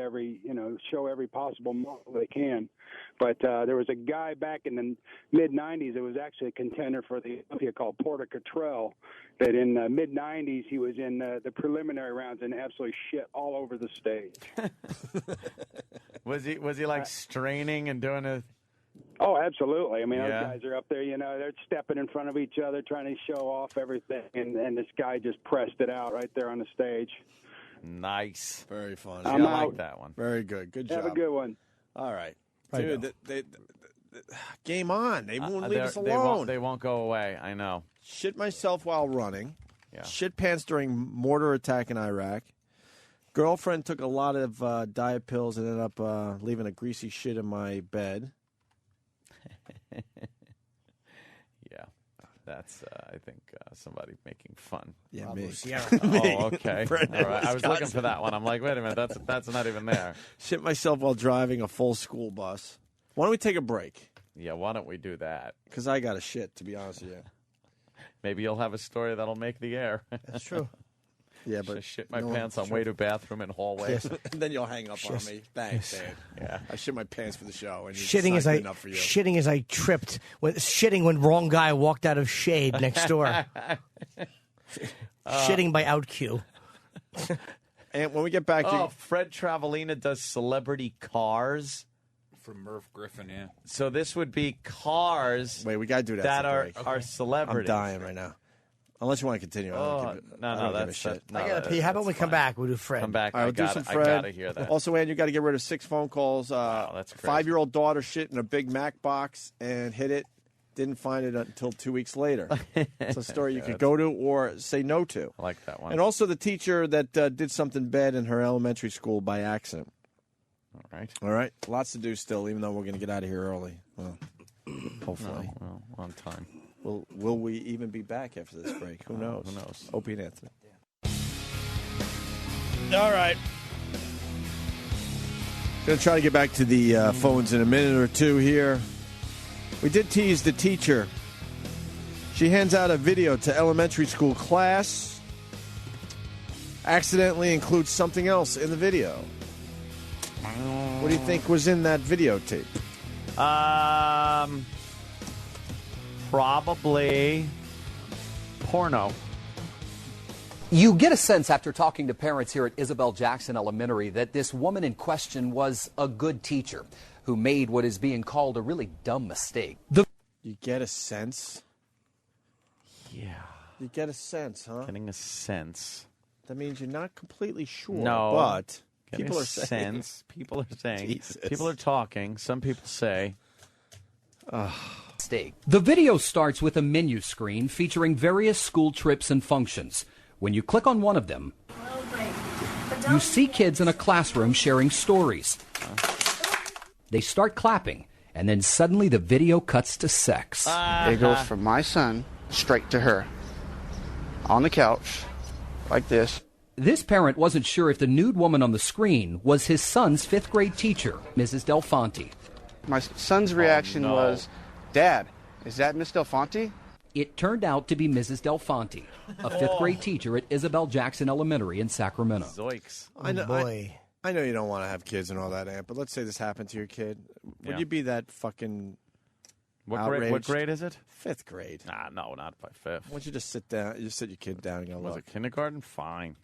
show every possible muscle they can. But there was a guy back in the mid-'90s that was actually a contender for the Olympia called Porter Cottrell, that in the mid-'90s he was in the preliminary rounds and absolutely shit all over the stage. Was he like straining and doing a... Oh, absolutely. I mean, Yeah. those guys are up there, they're stepping in front of each other, trying to show off everything, and this guy just pressed it out right there on the stage. Nice. Very fun. I'm I like out. that one. Very good. Good job. Have a good one. All right. Right Dude, they game on. They won't leave us They alone. won't go away. I know. Shit myself while running. Yeah. Shit pants during mortar attack in Iraq. Girlfriend took a lot of diet pills and ended up leaving a greasy shit in my bed. Yeah. That's, I think, somebody making fun. Yeah, me. Oh, okay. Brendan, All right. I was looking Wisconsin. for that one. I'm like, wait a minute. That's not even there. Shit myself while driving a full school bus. Why don't we take a break? Yeah, why don't we do that? Because I got a shit, to be honest with you. Maybe you'll have a story that'll make the air. That's true. Yeah, but I shit my pants on way to bathroom and hallway. and then you'll hang up on me. Thanks, Dad. Yeah. I shit my pants for the show. And Shitting as I tripped. Shitting when wrong guy walked out of shade next door. Shitting by out cue. And when we get back, Fred Travalina does celebrity cars. From Merv Griffin, yeah. So this would be cars. Wait, we gotta do that. That are celebrities. I'm dying right now. Unless you want to continue. No, that's shit. I gotta pee. How about we come back? We'll do Fred. Come back. All right, we'll do some Fred. I gotta hear that. Also, Ann, you got to get rid of 6 phone calls. That's crazy. 5-year-old daughter shit in a Big Mac box and hit it. Didn't find it until 2 weeks later. It's a story you could go to or say no to. I like that one. And also the teacher that did something bad in her elementary school by accident. All right. Lots to do still, even though we're going to get out of here early. Well, hopefully. Well, on time. Will we even be back after this break? Who knows? Who knows? Opie and Anthony. All right. Going to try to get back to the phones in a minute or two here. We did tease the teacher. She hands out a video to elementary school class. Accidentally includes something else in the video. What do you think was in that videotape? Probably porno. You get a sense after talking to parents here at Isabel Jackson Elementary that this woman in question was a good teacher who made what is being called a really dumb mistake. You get a sense? Yeah. You get a sense, huh? Getting a sense. That means you're not completely sure. No. But Getting people a are saying. sense. People are saying. Jesus. People are talking. Some people say. The video starts with a menu screen featuring various school trips and functions. When you click on one of them, you see kids in a classroom sharing stories. They start clapping, and then suddenly the video cuts to sex. It goes from my son straight to her on the couch like this. This parent wasn't sure if the nude woman on the screen was his son's 5th grade teacher, Mrs. Delfonte. My son's reaction was, "Dad, is that Miss Delfonte?" It turned out to be Mrs. Delfonte, a 5th grade teacher at Isabel Jackson Elementary in Sacramento. Zoinks. I know, I know you don't want to have kids and all that, Aunt, but let's say this happened to your kid. Would you be that fucking outraged? What grade is it? 5th grade. No, not by 5th. Why don't you just sit down? You just sit your kid down and go, Was look. it kindergarten? Fine.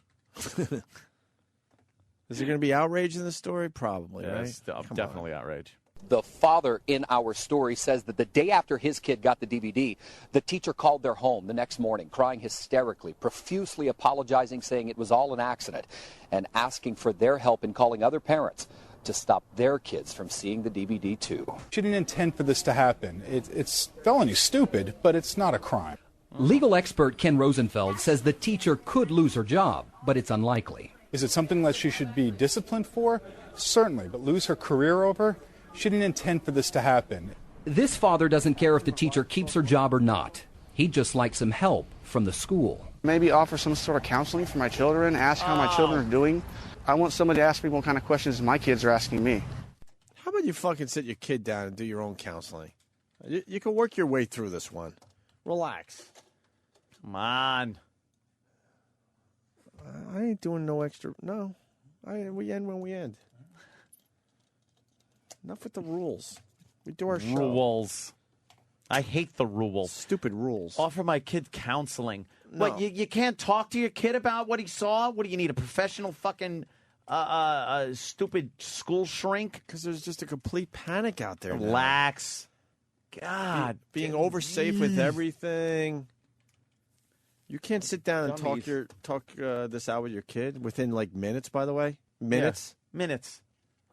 Is there going to be outrage in the story? Probably, right? Definitely outrage. The father in our story says that the day after his kid got the DVD, the teacher called their home the next morning, crying hysterically, profusely apologizing, saying it was all an accident, and asking for their help in calling other parents to stop their kids from seeing the DVD too. She didn't intend for this to happen. It's felony stupid, but it's not a crime. Legal expert Ken Rosenfeld says the teacher could lose her job, but it's unlikely. Is it something that she should be disciplined for? Certainly, but lose her career over? She didn't intend for this to happen. This father doesn't care if the teacher keeps her job or not. He'd just like some help from the school. Maybe offer some sort of counseling for my children, ask how my children are doing. I want somebody to ask me what kind of questions my kids are asking me. How about you fucking sit your kid down and do your own counseling? You can work your way through this one. Relax. Come on. I ain't doing no extra. No. We end when we end. Enough with the rules. We do our show. Rules. I hate the rules. Stupid rules. Offer my kid counseling. No. What, you can't talk to your kid about what he saw? What do you need, a professional fucking stupid school shrink? Because there's just a complete panic out there. Relax. God. Being oversafe with everything. You can't sit down and talk this out with your kid within like minutes, by the way. Minutes? Yeah. Minutes.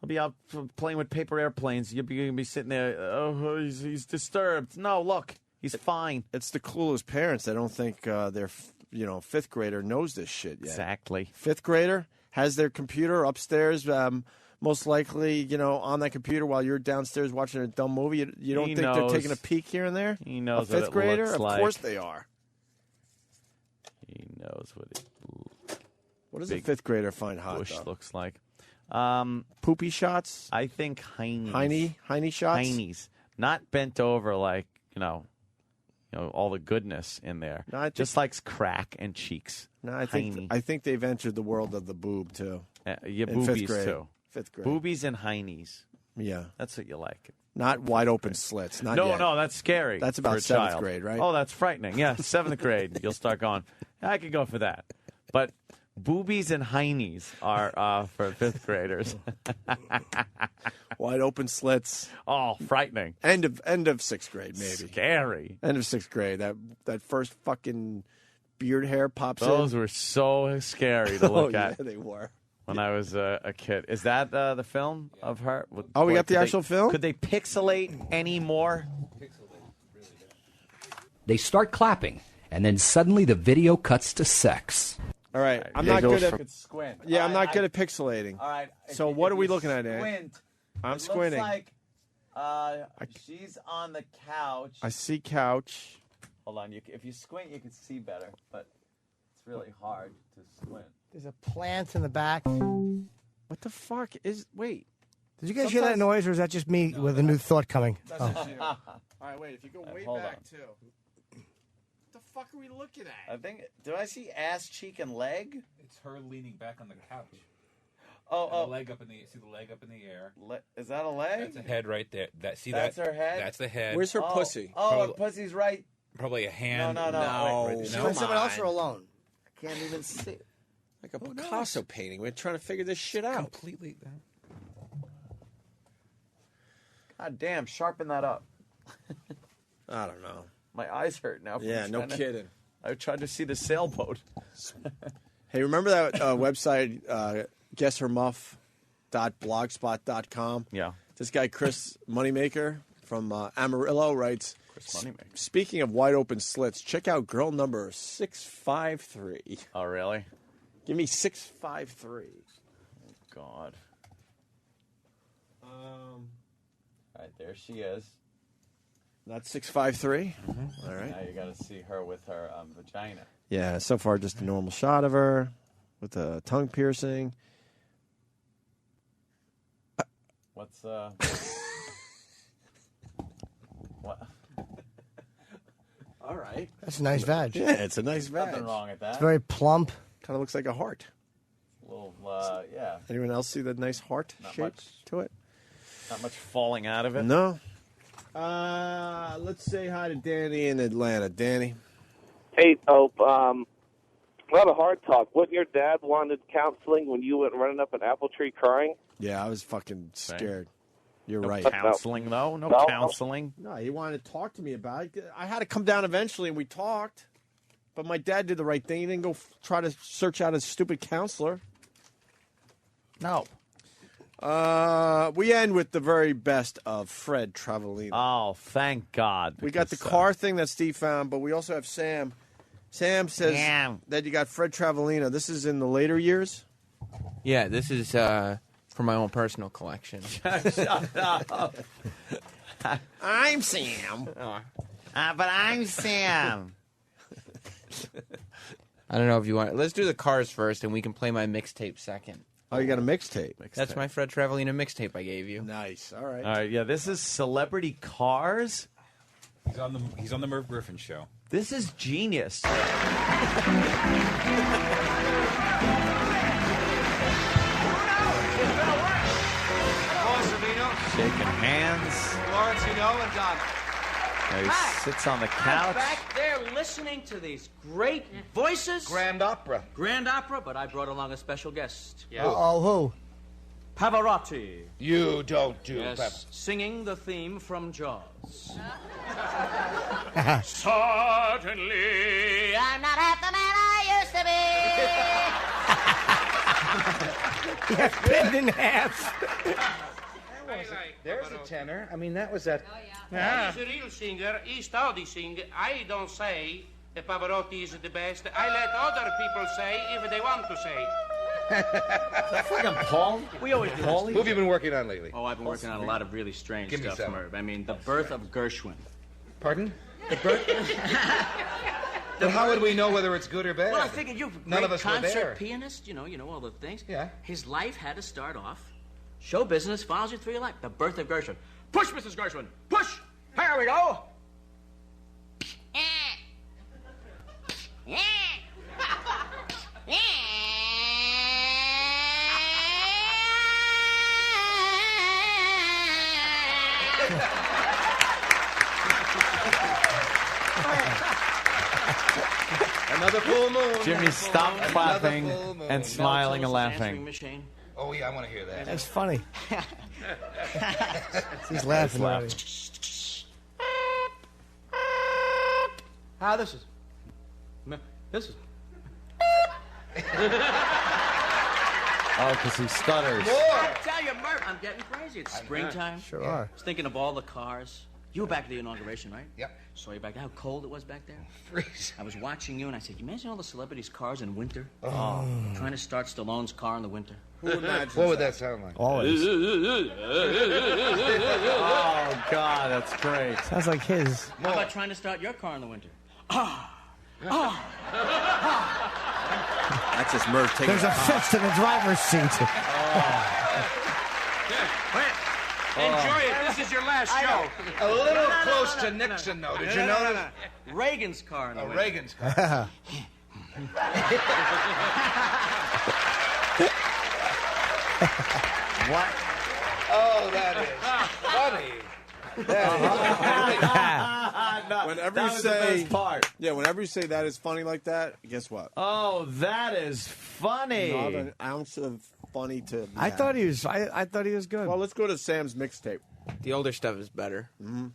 He'll be out playing with paper airplanes. You'll be sitting there, oh, he's disturbed. No, look, he's fine. It's the clueless parents that don't think their 5th grader knows this shit yet. Exactly. 5th grader has their computer upstairs, most likely, on that computer while you're downstairs watching a dumb movie. You don't think they're taking a peek here and there? He knows a 5th grader? Of course they are. He knows what does a 5th grader find hot, bush though? looks like. Poopy shots? I think heinies. Heiny shots? Heinies. Not bent over like, all the goodness in there. No, just likes crack and cheeks. No, I think they've entered the world of the boob too. Yeah, in boobies fifth grade. too. Fifth grade. Boobies and heinies. Yeah, that's what you like. Not wide open slits. Not no, yet. no, that's scary. That's for about a seventh child. grade, right? Oh, that's frightening. Yeah, 7th grade. You'll start going, I could go for that. But boobies and heinies are for 5th graders. Wide open slits. Oh, frightening. End of 6th grade, maybe. Scary. End of 6th grade. That first fucking beard hair pops in. Those were so scary to look at. Yeah, they were. When I was a kid. Is that the film of her? Oh, we got the actual film? Could they pixelate any more? They start clapping, and then suddenly the video cuts to sex. All right. I'm not good at squint. Yeah, I'm not good at pixelating. All right. So what are we looking at, Ed? Squint. I'm it squinting. Looks like she's on the couch. I see couch. Hold on. If you squint, you can see better, but it's really hard to squint. There's a plant in the back. What the fuck is... Wait. Did you guys hear that noise, or is that just me with a new thought coming? That's just you. All right, wait. If you go way hold back, on. too. What the fuck are we looking at? I think... Do I see ass, cheek, and leg? It's her leaning back on the couch. Oh. The leg up in the see the leg up in the air. Is that a leg? That's a head right there. That's her head. That's the head. Where's her pussy? Oh, her pussy's right. Probably a hand. No. Right Is there. she with someone else or alone? I can't even see. Like a Picasso painting. We're trying to figure this shit out. Completely. God damn, sharpen that up. I don't know. My eyes hurt now. Yeah, no kidding. I tried to see the sailboat. Hey, remember that website, guesshermuff.blogspot.com? Yeah. This guy, Chris Moneymaker from Amarillo, writes, Chris Moneymaker. Speaking of wide open slits, check out girl number 653. Oh, really? Give me 653. Oh, God. All right, there she is. Not 653? Mm-hmm. All right. Now you got to see her with her vagina. Yeah, so far just a normal shot of her with a tongue piercing. What's what? All right. That's a nice vag. Yeah, it's a nice vag. Nothing wrong with that. It's very plump. Kind of looks like a heart. A little, yeah. Anyone else see the nice heart Not shape much. to it? Not much falling out of it. No. Let's say hi to Danny in Atlanta. Danny. Hey, Hope. A lot of hard talk. Wouldn't your dad wanted counseling when you went running up an apple tree crying? Yeah, I was fucking scared. You're No right. counseling, though? No counseling? No, he wanted to talk to me about it. I had to come down eventually, and we talked. But my dad did the right thing. He didn't go try to search out a stupid counselor. No. We end with the very best of Fred Travalina. Oh, thank God. We got the car thing that Steve found, but we also have Sam. Sam says that you got Fred Travalina. This is in the later years? Yeah, this is for my own personal collection. Shut up. I'm Sam. But I'm Sam. I don't know if you want... Let's do the cars first, and we can play my mixtape second. Oh, you got a mixtape. That's my Fred Travalina mixtape I gave you. Nice. All right. All right, yeah, this is Celebrity Cars. He's on the Merv Griffin show. This is genius. Shaking hands. Lawrence, you know, and John. He sits on the couch. Back there listening to these great voices. Grand Opera. Grand Opera, but I brought along a special guest. Yeah. Uh-oh, who? Pavarotti. You don't do Yes, singing the theme from Jaws. Certainly, I'm not half the man I used to be. Yeah, bend in half. There's a tenor. I mean, that was that. He's a real singer. He studies sing. I don't say that Pavarotti is the best. I let other people say if they want to say. Fucking Paul. We always do Who have you been working on lately? Oh, I've been working on a lot of really strange Give me stuff, some. Merv. I mean, the birth of Gershwin. Pardon? The birth. But how would we know whether it's good or bad? Well, I figured you, None great of us were concert there. pianist, you know all the things. Yeah. His life had to start off. Show business follows you through your life. The birth of Gershwin. Push, Mrs. Gershwin. Push. Here we go. Another full moon. Jimmy, stop clapping and smiling and laughing. Oh, yeah, I want to hear that. That's funny. He's laughing already. This is. Oh, because he stutters. I tell you, Murph, I'm getting crazy. It's springtime. Sure are. I was thinking of all the cars. You were back at the inauguration, right? Yep. Saw you back there. How cold it was back there? Freeze. I was watching you, and I said, you imagine all the celebrities' cars in winter? Oh. Trying to start Stallone's car in the winter. What would that sound like? Always. Oh, God, that's great. Sounds like his. How about trying to start your car in the winter? That's just Murph taking There's a fist in the driver's seat. Enjoy it. This is your last show. A little close to Nixon, though. Did you notice? Reagan's car in the winter. Reagan's car. What? Oh, that is funny. Whenever you say that is funny like that, guess what? Oh, that is funny. Not an ounce of funny to. I thought he was good. Well, let's go to Sam's mixtape. The older stuff is better. Mm-hmm.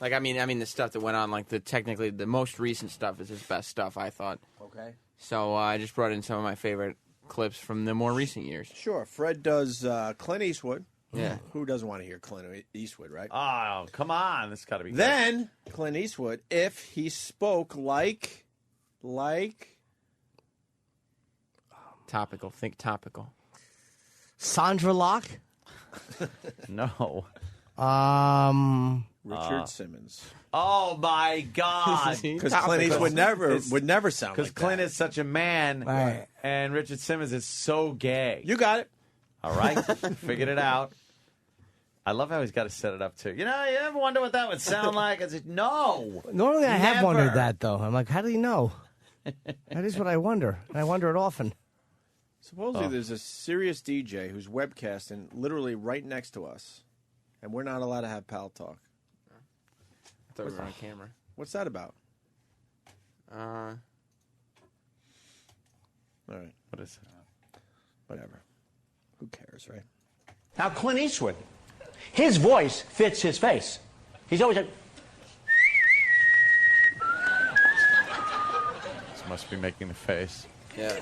Like, I mean, the stuff that went on, like technically the most recent stuff is his best stuff, I thought. Okay. So I just brought in some of my favorite clips from the more recent years. Sure. Fred does Clint Eastwood. Yeah. Who doesn't want to hear Clint Eastwood, right? Oh, come on. This got to be good. Then Clint Eastwood, if he spoke like topical. Think topical. Sandra Locke? No. Richard Simmons. Oh my God! Because Clint Eastwood would never sound like that. Because Clint is such a man, right. And Richard Simmons is so gay. You got it. All right, figured it out. I love how he's got to set it up too. You know, you ever wonder what that would sound like? I said, no. Normally, I have never. wondered that though. I'm like, how do you know? That is what I wonder, and I wonder it often. Supposedly, there's a serious DJ who's webcasting literally right next to us, and we're not allowed to have pal talk. I thought we were on camera. What's that about? All right. What is it? Whatever. Who cares, right? Now, Clint Eastwood, his voice fits his face. He's always like... This must be making the face. Yeah.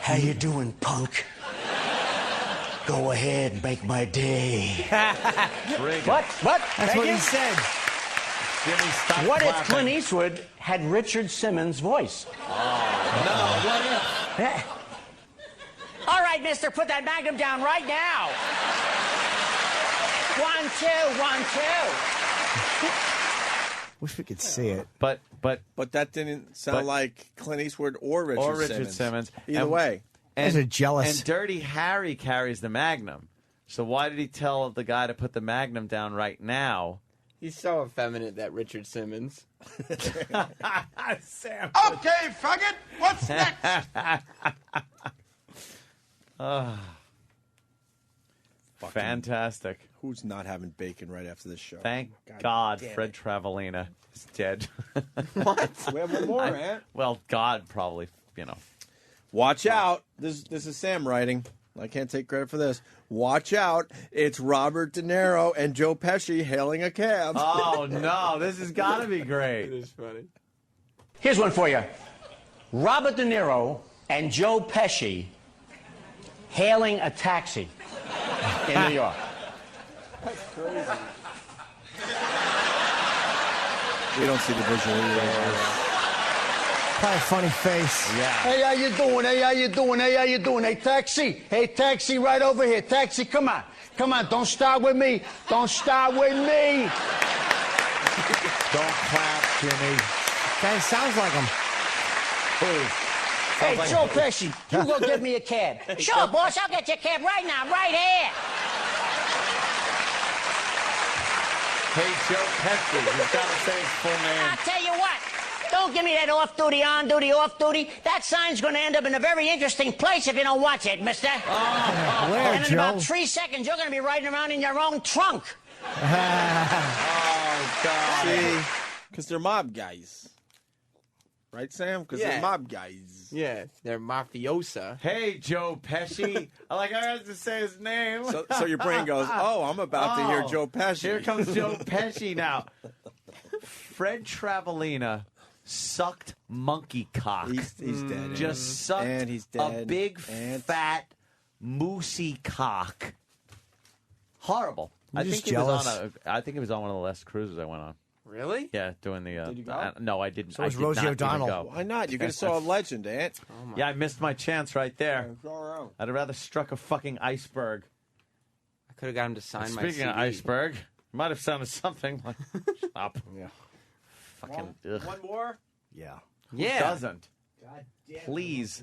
How you doing, punk? Go ahead and make my day. What? That's what he said. Jimmy, stop What if clapping. Clint Eastwood had Richard Simmons' voice? No, what if? All right, mister, put that magnum down right now. 1, 2, 1, 2. Wish we could see it. But that didn't sound like Clint Eastwood or Richard Simmons. Either way. Those are jealous. And Dirty Harry carries the Magnum. So why did he tell the guy to put the Magnum down right now? He's so effeminate, that Richard Simmons. Sam. Okay, faggot. What's next? Fantastic. Who's not having bacon right after this show? Thank God Fred Travalina is dead. What? We have one more, man. Well, God probably, Watch out. This is Sam writing. I can't take credit for this. Watch out. It's Robert De Niro and Joe Pesci hailing a cab. Oh, no. This has got to be great. It is funny. Here's one for you. Robert De Niro and Joe Pesci hailing a taxi in New York. That's crazy. We don't see the visual either. Probably a funny face. Yeah. Hey, how you doing? Hey, how you doing? Hey, how you doing? Hey, taxi. Hey, taxi, right over here. Taxi, come on. Come on, don't start with me. Don't start with me. Don't clap, Jimmy. Guy sounds like him. Hey, Joe Pesci, you go get me a cab. Sure, boss, I'll get you a cab right now, right here. Hey, Joe Pesci. You've got to say his full name. I'll tell you what. Don't give me that off-duty, on-duty, off-duty. That sign's going to end up in a very interesting place if you don't watch it, mister. Where, and in Joe? about 3 seconds, you're going to be riding around in your own trunk. Oh, See, because they're mob guys. Right, Sam? Because they're mob guys. Yeah, they're mafiosa. Hey, Joe Pesci. I have to say his name. So your brain goes, oh, I'm about to hear Joe Pesci. Here comes Joe Pesci now. Fred Travalina sucked monkey cock. He's dead. Just sucked and he's dead. a big, fat, moosey cock. Horrible. I think he was on one of the last cruises I went on. Really? Yeah, doing the. Did you go? No, I didn't. So was Rosie O'Donnell. Why not? You could have saw a legend, Ant. Yeah, I missed my chance right there. I'd have rather struck a fucking iceberg. I could have got him to sign my CD. Speaking of iceberg, might have sounded something like. Stop. Yeah. Fucking. One more? Yeah. Who doesn't? Please,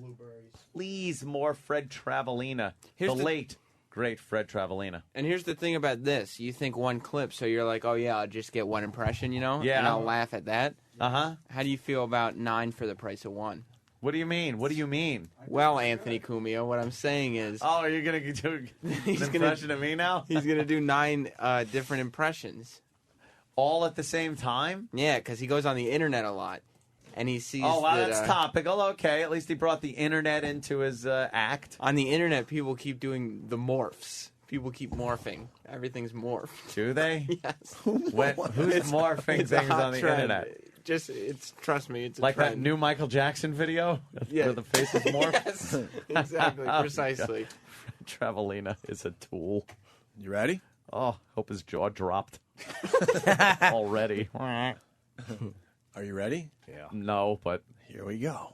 more Fred Travalina. The late, great Fred Travalina. And here's the thing about this. You think one clip, so you're like, oh, yeah, I'll just get one impression, Yeah. And I'll laugh at that. Uh-huh. How do you feel about 9 for the price of 1? What do you mean? Well, Anthony Cumia, what I'm saying is... Oh, are you going to do an impression of me now? He's going to do 9 different impressions. All at the same time? Yeah, because he goes on the internet a lot. And he sees Oh, wow, that, that's topical. Okay, at least he brought the internet into his act. On the internet, people keep doing the morphs. People keep morphing. Everything's morphed. Do they? Yes. Who's morphing things on the internet? Trust me, it's a like trend. that new Michael Jackson video where the face is morphed? Yes, exactly, precisely. Travalina is a tool. You ready? Oh, hope his jaw dropped already. Are you ready? Yeah. No, but here we go.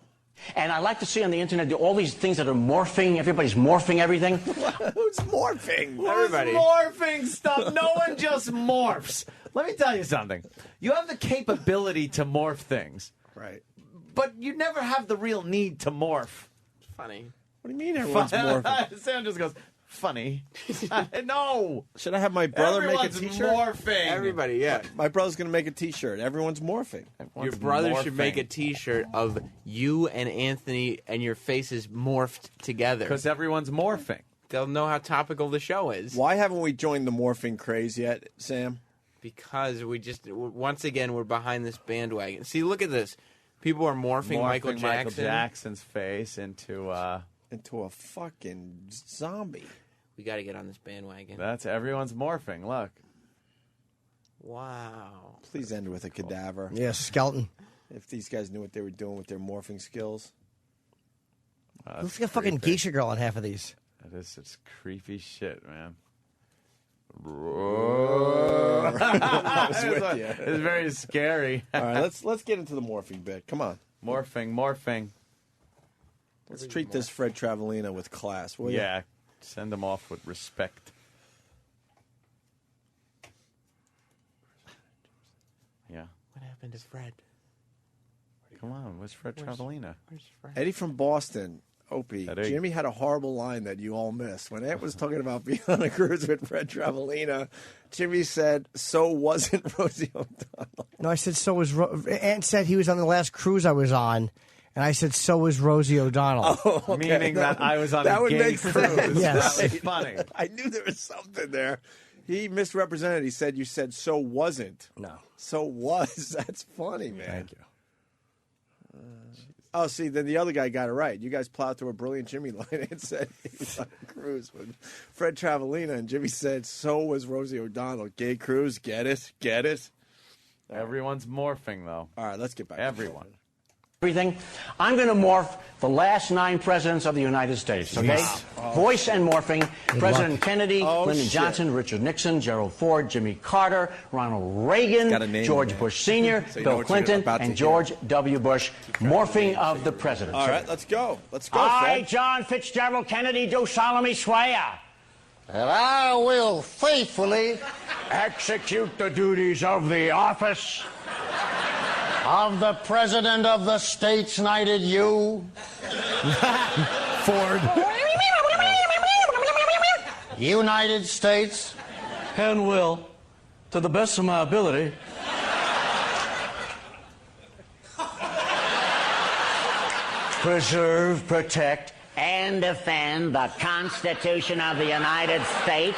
And I like to see on the internet all these things that are morphing. Everybody's morphing everything. Who's morphing? Everybody. Who's morphing stuff? No one just morphs. Let me tell you something. You have the capability to morph things. Right. But you never have the real need to morph. Funny. What do you mean everyone's morphing? Sam just goes, funny. No. Should I have my brother make a Everyone's T-shirt? morphing. Everybody, yeah. My brother's going to make a T-shirt. Everyone's morphing. Your brother should make a T-shirt of you and Anthony and your faces morphed together. Because everyone's morphing. They'll know how topical the show is. Why haven't we joined the morphing craze yet, Sam? Because once again, we're behind this bandwagon. See, look at this. People are morphing Michael Jackson's face into a fucking zombie. We got to get on this bandwagon. That's everyone's morphing. Look. Wow. Please end with a cadaver. Yeah, skeleton. If these guys knew what they were doing with their morphing skills. Looks like a fucking geisha girl on half of these. It's creepy shit, man. I was with you. It's very scary. All right, let's get into the morphing bit. Come on. Morphing. Let's treat this Fred Travalina with class, will you? Yeah. Send him off with respect. Yeah. What happened to Fred? Come on, where's Fred Travalina? Where's Fred? Eddie from Boston. Opie, Jimmy had a horrible line that you all missed. When Ant was talking about being on a cruise with Fred Travalina, Jimmy said, so wasn't Rosie O'Donnell. No, I said, so was... Ant said he was on the last cruise I was on, and I said, so was Rosie O'Donnell. Oh, okay. Meaning that I was on a gay cruise. Yes. That was funny. I knew there was something there. He misrepresented. He said, you said, so wasn't. No. So was. That's funny, man. Thank you. Oh, see, then the other guy got it right. You guys plowed through a brilliant Jimmy line and said he was on a cruise with Fred Travalina, and Jimmy said, so was Rosie O'Donnell. Gay cruise, get it? Get it? Everyone's morphing, though. All right, let's get back. Everyone. Everything. I'm going to morph the last 9 presidents of the United States, okay? Yes. Voice and morphing. President Kennedy, Lyndon shit. Johnson, Richard Nixon, Gerald Ford, Jimmy Carter, Ronald Reagan, George Bush Sr., So you know Bill what Clinton, you're about to and hear. George W. Bush. Morphing of the presidents. All right, let's go. Let's go, I, Fred. John Fitzgerald Kennedy, do solemnly swear that I will faithfully execute the duties of the office of the President of the States Knighted U. Ford. United States. and will, to the best of my ability, preserve, protect, and defend the Constitution of the United States